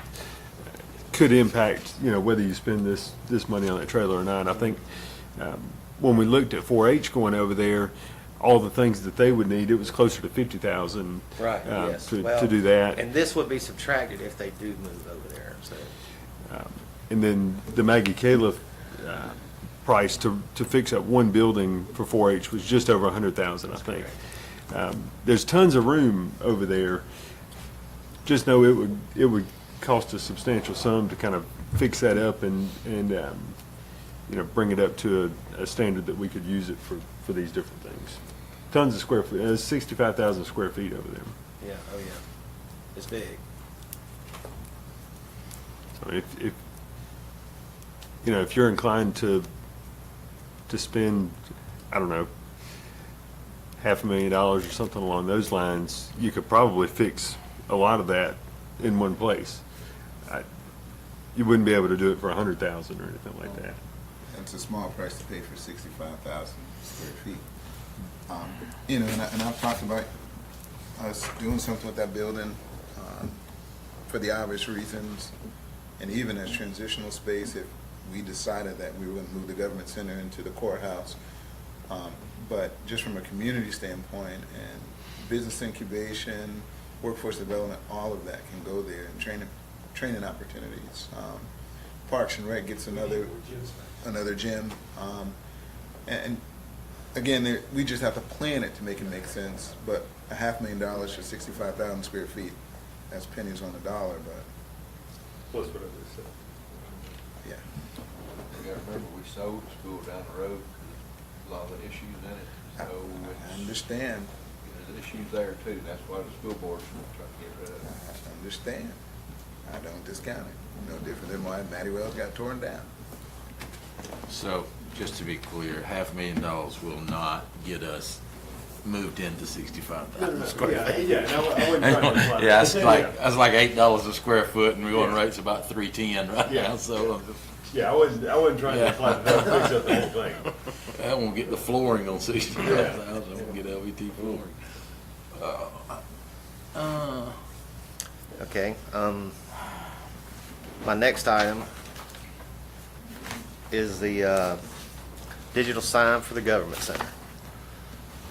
could impact, you know, whether you spend this money on that trailer or not. I think when we looked at 4-H going over there, all the things that they would need, it was closer to 50,000 Right, yes. to do that. And this would be subtracted if they do move over there, so. And then the Maggie Califf price to fix up one building for 4-H was just over 100,000, I think. There's tons of room over there. Just know it would cost a substantial sum to kind of fix that up and you know, bring it up to a standard that we could use it for these different things. Tons of square feet. There's 65,000 square feet over there. Yeah, oh yeah. It's big. So if you know, if you're inclined to spend, I don't know, $500,000 or something along those lines, you could probably fix a lot of that in one place. You wouldn't be able to do it for 100,000 or anything like that. That's a small price to pay for 65,000 square feet. You know, and I've talked about us doing something with that building for the obvious reasons, and even as transitional space if we decided that we were going to move the government center into the courthouse. But just from a community standpoint and business incubation, workforce development, all of that can go there, and training opportunities. Parks and Rec gets another gym. And again, we just have to plan it to make it make sense. But $500,000 for 65,000 square feet, that's pennies on the dollar. But plus what I just said. Yeah. You gotta remember, we sold the school down the road because a lot of the issues in it. So I understand. issues there too. That's why the school board's trying to get rid of it. I understand. I don't discount it. No different than why Matty Wells got torn down. So, just to be clear, $500,000 will not get us moved into 65,000 square feet. Yeah, I wouldn't try to imply that. Yeah, that's like $8 a square foot, and going rate's about $3.10 right now, so. Yeah, I wasn't trying to imply that that would fix up the whole thing. That won't get the flooring on 65,000, won't get LVT flooring. Okay, my next item is the digital sign for the government center.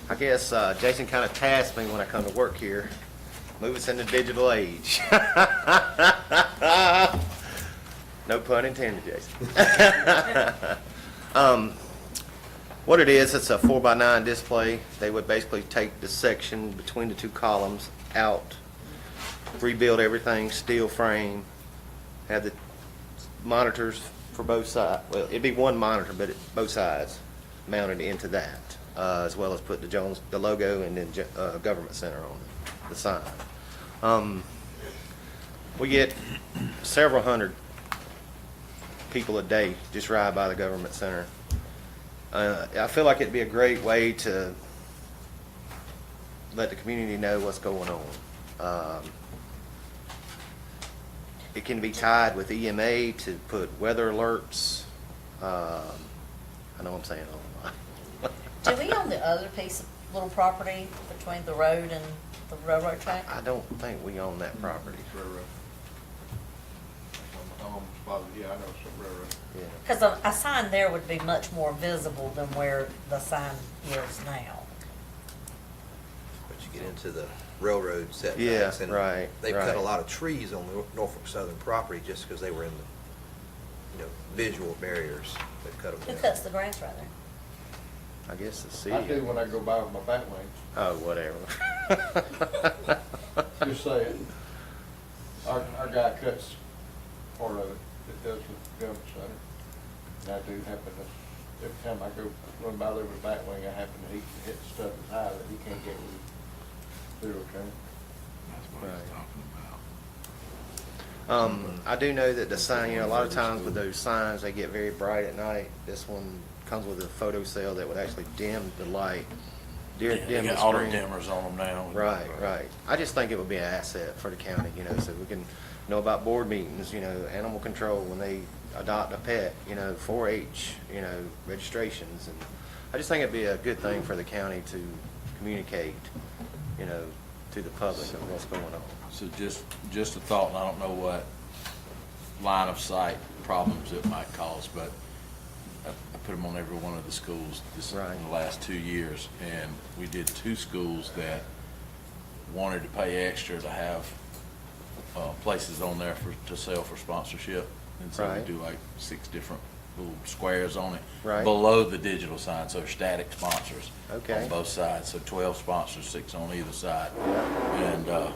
I guess Jason kind of tasked me when I come to work here, move us into digital age. No pun intended, Jason. What it is, it's a 4x9 display. They would basically take the section between the two columns out, rebuild everything, steel frame, have the monitors for both sides. Well, it'd be one monitor, but both sides mounted into that, as well as put the logo and then Government Center on the sign. We get several hundred people a day just ride by the Government Center. I feel like it'd be a great way to let the community know what's going on. It can be tied with EMA to put weather alerts. I know I'm saying a lot. Do we own the other piece of little property between the road and the railroad track? I don't think we own that property. Railroad. I'm almost positive, yeah, I know some railroad. Yeah. Because a sign there would be much more visible than where the sign is now. But you get into the railroad setbacks. Yeah, and right, They've cut a right. lot of trees on the Norfolk Southern property just because they were in the, visual barriers. They've cut them Who down. cuts the grass right there? I guess the city. I do when I go by with my bat wing. Oh, whatever. Just saying. Our guy cuts part of it, that does with the government center. And I do happen to, every time I go run by there with a bat wing, I happen to hit the stuff as high that he can't get with zero turn. That's what he's talking about. I do know that the sign, a lot of times with those signs, they get very bright at night. This one comes with a photo cell that would actually dim the light, Yeah, dim they the got auto screen. dimmers on them now. Right, right. I just think it would be an asset for the county, so we can know about board meetings, animal control when they adopt a pet, 4-H, registrations. And I just think it'd be a good thing for the county to communicate, to the public of what's going on. So just a thought, and I don't know what line of sight problems it might cause, but I put them on every one of the schools in the last 2 years, and we did 2 schools that wanted to pay extra to have places on there to sell for sponsorship, and so Right. we do like 6 different little squares on it Right. below the digital sign, so static sponsors Okay. on both sides, so 12 sponsors, 6 on either side, and then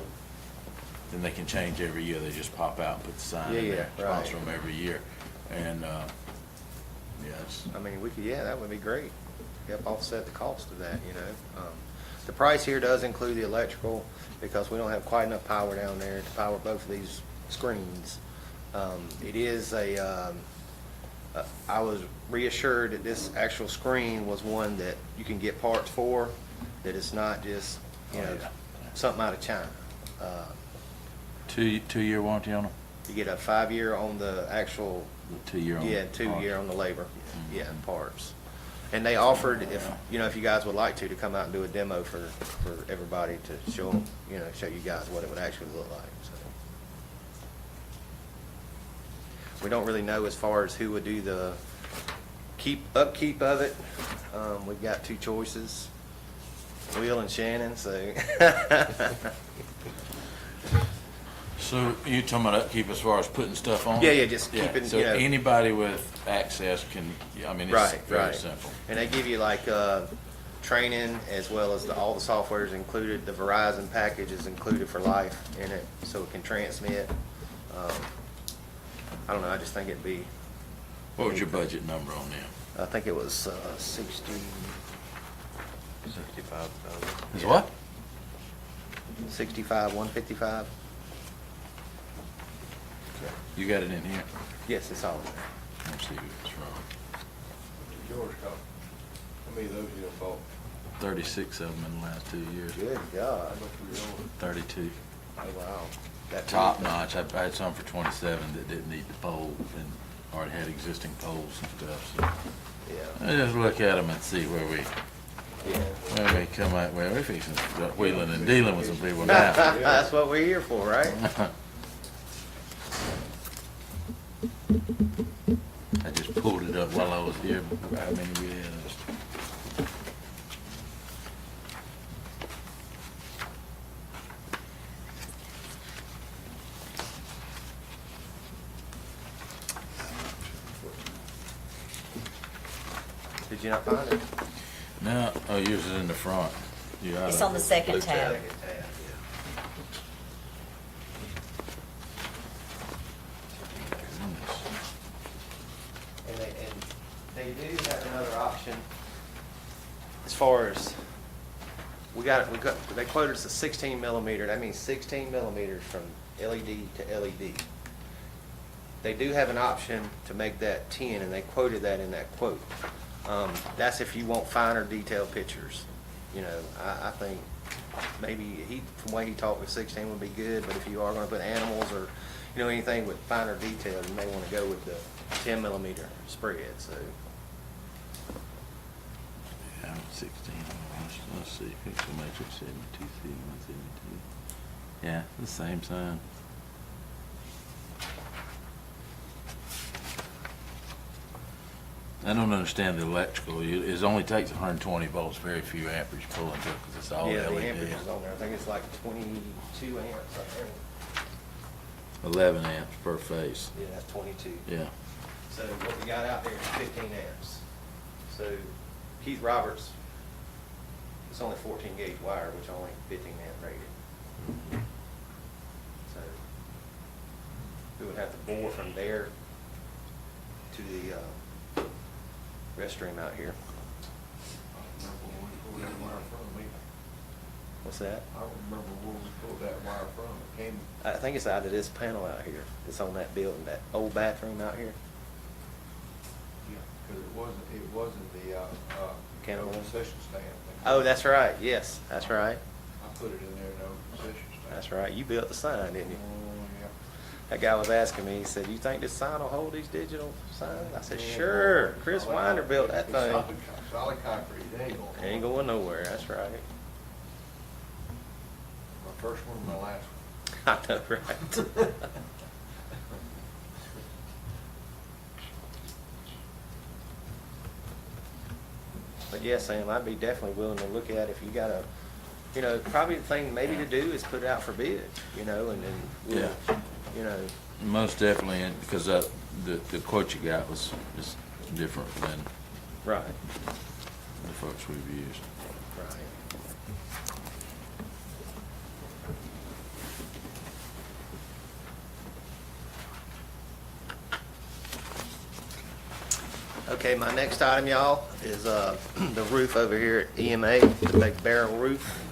they can change every year. They just pop out and put the sign in there, Yeah, right. sponsor them every year, and I mean, that would be great. Help offset the cost of that, The price here does include the electrical because we don't have quite enough power down there to power both of these screens. It is I was reassured that this actual screen was one that you can get parts for, that it's not just, something out of China. 2-year warranty on them? You get a 5-year on the actual 2-year on Yeah, the 2-year on the labor, and parts. And they offered, if you guys would like to come out and do a demo for everybody to show them, show you guys what it would actually look like, so. We don't really know as far as who would do the upkeep of it. We've got 2 choices, Will and Shannon, so. So you talking about upkeep as far as putting stuff on? Yeah, just keeping, So anybody with access can, it's Right, very right. simple. And they give you training as well as all the software is included. The Verizon package is included for life in it, so it can transmit. I don't know, I just think it'd be. What was your budget number on them? I think it was 65,000. Is what? 65, 155. You got it in here? Yes, it's all there. Let's see what's wrong. Yours, how many of those you have bought? 36 of them in the last 2 years. Good God. How much were yours? 32. Oh, wow. That Top notch. I had some for 27 that didn't need the pole and already had existing poles and stuff. So Yeah. I just look at them and see where we come out. Where we're fixing to start wheeling and dealing with some people now. That's what we're here for, right? I just pulled it up while I was here. How many we had? Did you not find it? No, oh, yours is in the front. You oughta- It's on the second Blue tab. Second tab, yeah. And they do have another option as far as, they quoted us a 16 millimeter, that means 16 millimeters from LED to LED. They do have an option to make that 10, and they quoted that in that quote. That's if you want finer detailed pictures. You know, I think maybe from the way he talked with 16 would be good, but if you are gonna put animals or, you know, anything with finer detail, you may wanna go with the 10 millimeter spread, so. Yeah, 16. Let's see. Pixel matrix 72C, 172. Yeah, the same sign. I don't understand the electrical. It only takes 120 volts, very few amperage pulling through because it's all Yeah, the LED. amperage is on there. I think it's like 22 amps right there. 11 amps per phase. Yeah, that's 22. Yeah. So what we got out there is 15 amps. So Keith Roberts, it's only 14 gauge wire, which only 15 amp rated. So we would have to bore from there to the restroom out here. I don't remember where we pulled that wire from either. What's that? I don't remember where we pulled that wire from. It came, I think it's out of this panel out here. It's on that building, that old bathroom out here. yeah, because it wasn't the, Mechanical one? concession stand. Oh, that's right. Yes, that's right. I put it in there, no concession stand. That's right. You built the sign, didn't you? Yeah. That guy was asking me, he said, you think this sign will hold these digital signs? I said, Yeah, sure. boy. Chris Solid Winder built that concrete. thing. Solid concrete, it ain't going. Ain't going nowhere, that's right. My first one, my last one. I know, right? But yeah, Sam, I'd be definitely willing to look at if you got a, you know, probably the thing maybe to do is put it out for bid, you know, and then, Yeah. you know, Most definitely, and because the quote you got was different than right, the folks we've used. right. Okay, my next item, y'all, is the roof over here at EMA, the big barrel roof.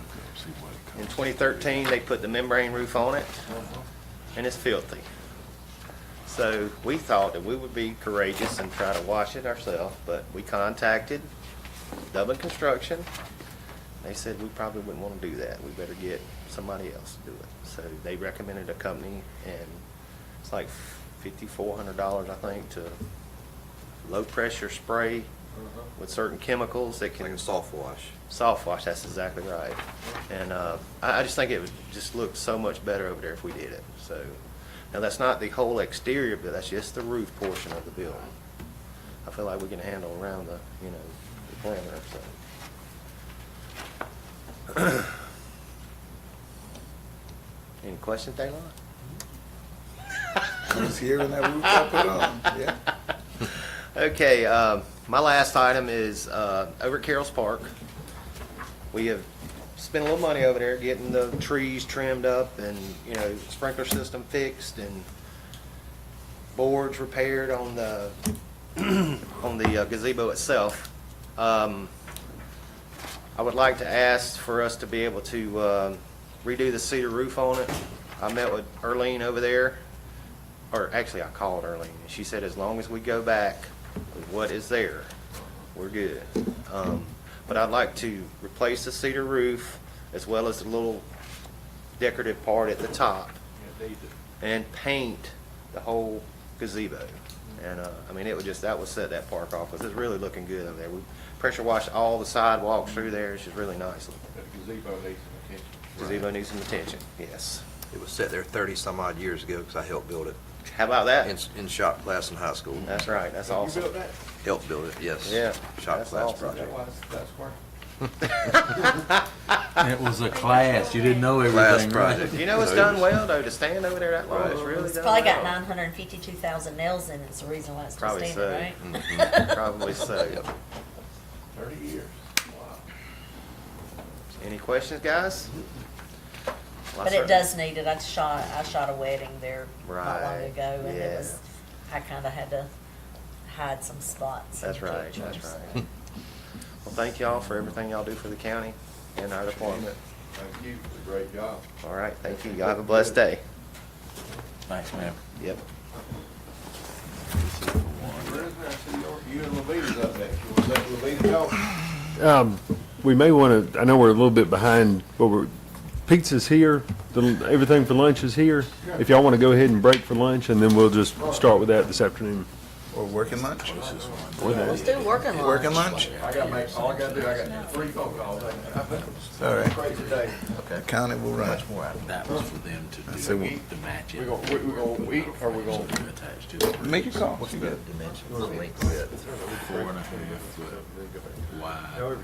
In 2013, they put the membrane roof on it, and it's filthy. So we thought that we would be courageous and try to wash it ourselves, but we contacted Dublin Construction. They said we probably wouldn't want to do that. We better get somebody else to do it. So they recommended a company, and it's like $5,400, I think, to low pressure spray with certain chemicals that can. Like a soft wash. Soft wash, that's exactly right. And I just think it would just look so much better over there if we did it. So now that's not the whole exterior, but that's just the roof portion of the building. I feel like we can handle around the, you know, the perimeter. So. Any questions, Daylon? I was here when that roof got put on, yeah. Okay, my last item is over at Carroll's Park. We have spent a little money over there getting the trees trimmed up and, you know, sprinkler system fixed and boards repaired on the on the gazebo itself. I would like to ask for us to be able to redo the cedar roof on it. I met with Earlene over there, or actually I called Earlene, and she said as long as we go back with what is there, we're good. But I'd like to replace the cedar roof as well as the little decorative part at the top and paint the whole gazebo. And, I mean, it would just, that would set that park off, because it's really looking good over there. We pressure washed all the sidewalks through there. It's just really nice. That gazebo needs some attention. Gazebo needs some attention, yes. It was set there 30-some odd years ago because I helped build it How about that? in shop class in high school. That's right, that's You awesome. built that? Helped build it, yes. Yeah, Shop that's class awesome. project. That's where. It was a class, you didn't know Class everything, right? project. You know it's done well, though, to stand over there that long, it's really It's done probably got well. 952,000 nails in it, it's the reason why it's still Probably standing, so. right? Probably so. 30 years. Wow. Any questions, guys? Well, I But it certainly- does need it. I shot a wedding there not long Right, ago, and it yeah. was, I kind of had to hide some spots. in That's the right, picture, that's so. right. Well, thank y'all for everything y'all do for the county and our department. Thank you for the great job. All right, thank you. Y'all have a blessed day. Thanks, ma'am. Yep. I see you and Levita's up next. You want to let Levita talk? We may want to, I know we're a little bit behind, but pizza's here, everything for lunch is here. If y'all want to go ahead and break for lunch, and then we'll just start with that this afternoon. Or working lunch? Let's do working lunch. Working lunch? I got to make, all I got to do, I got 3 phone calls. All right. Crazy day. The county will run. That was for them to I said, do, to match it. We gonna eat, or we gonna? Attached to it. make your call. What you got? Dimensions. 4.5 foot wide.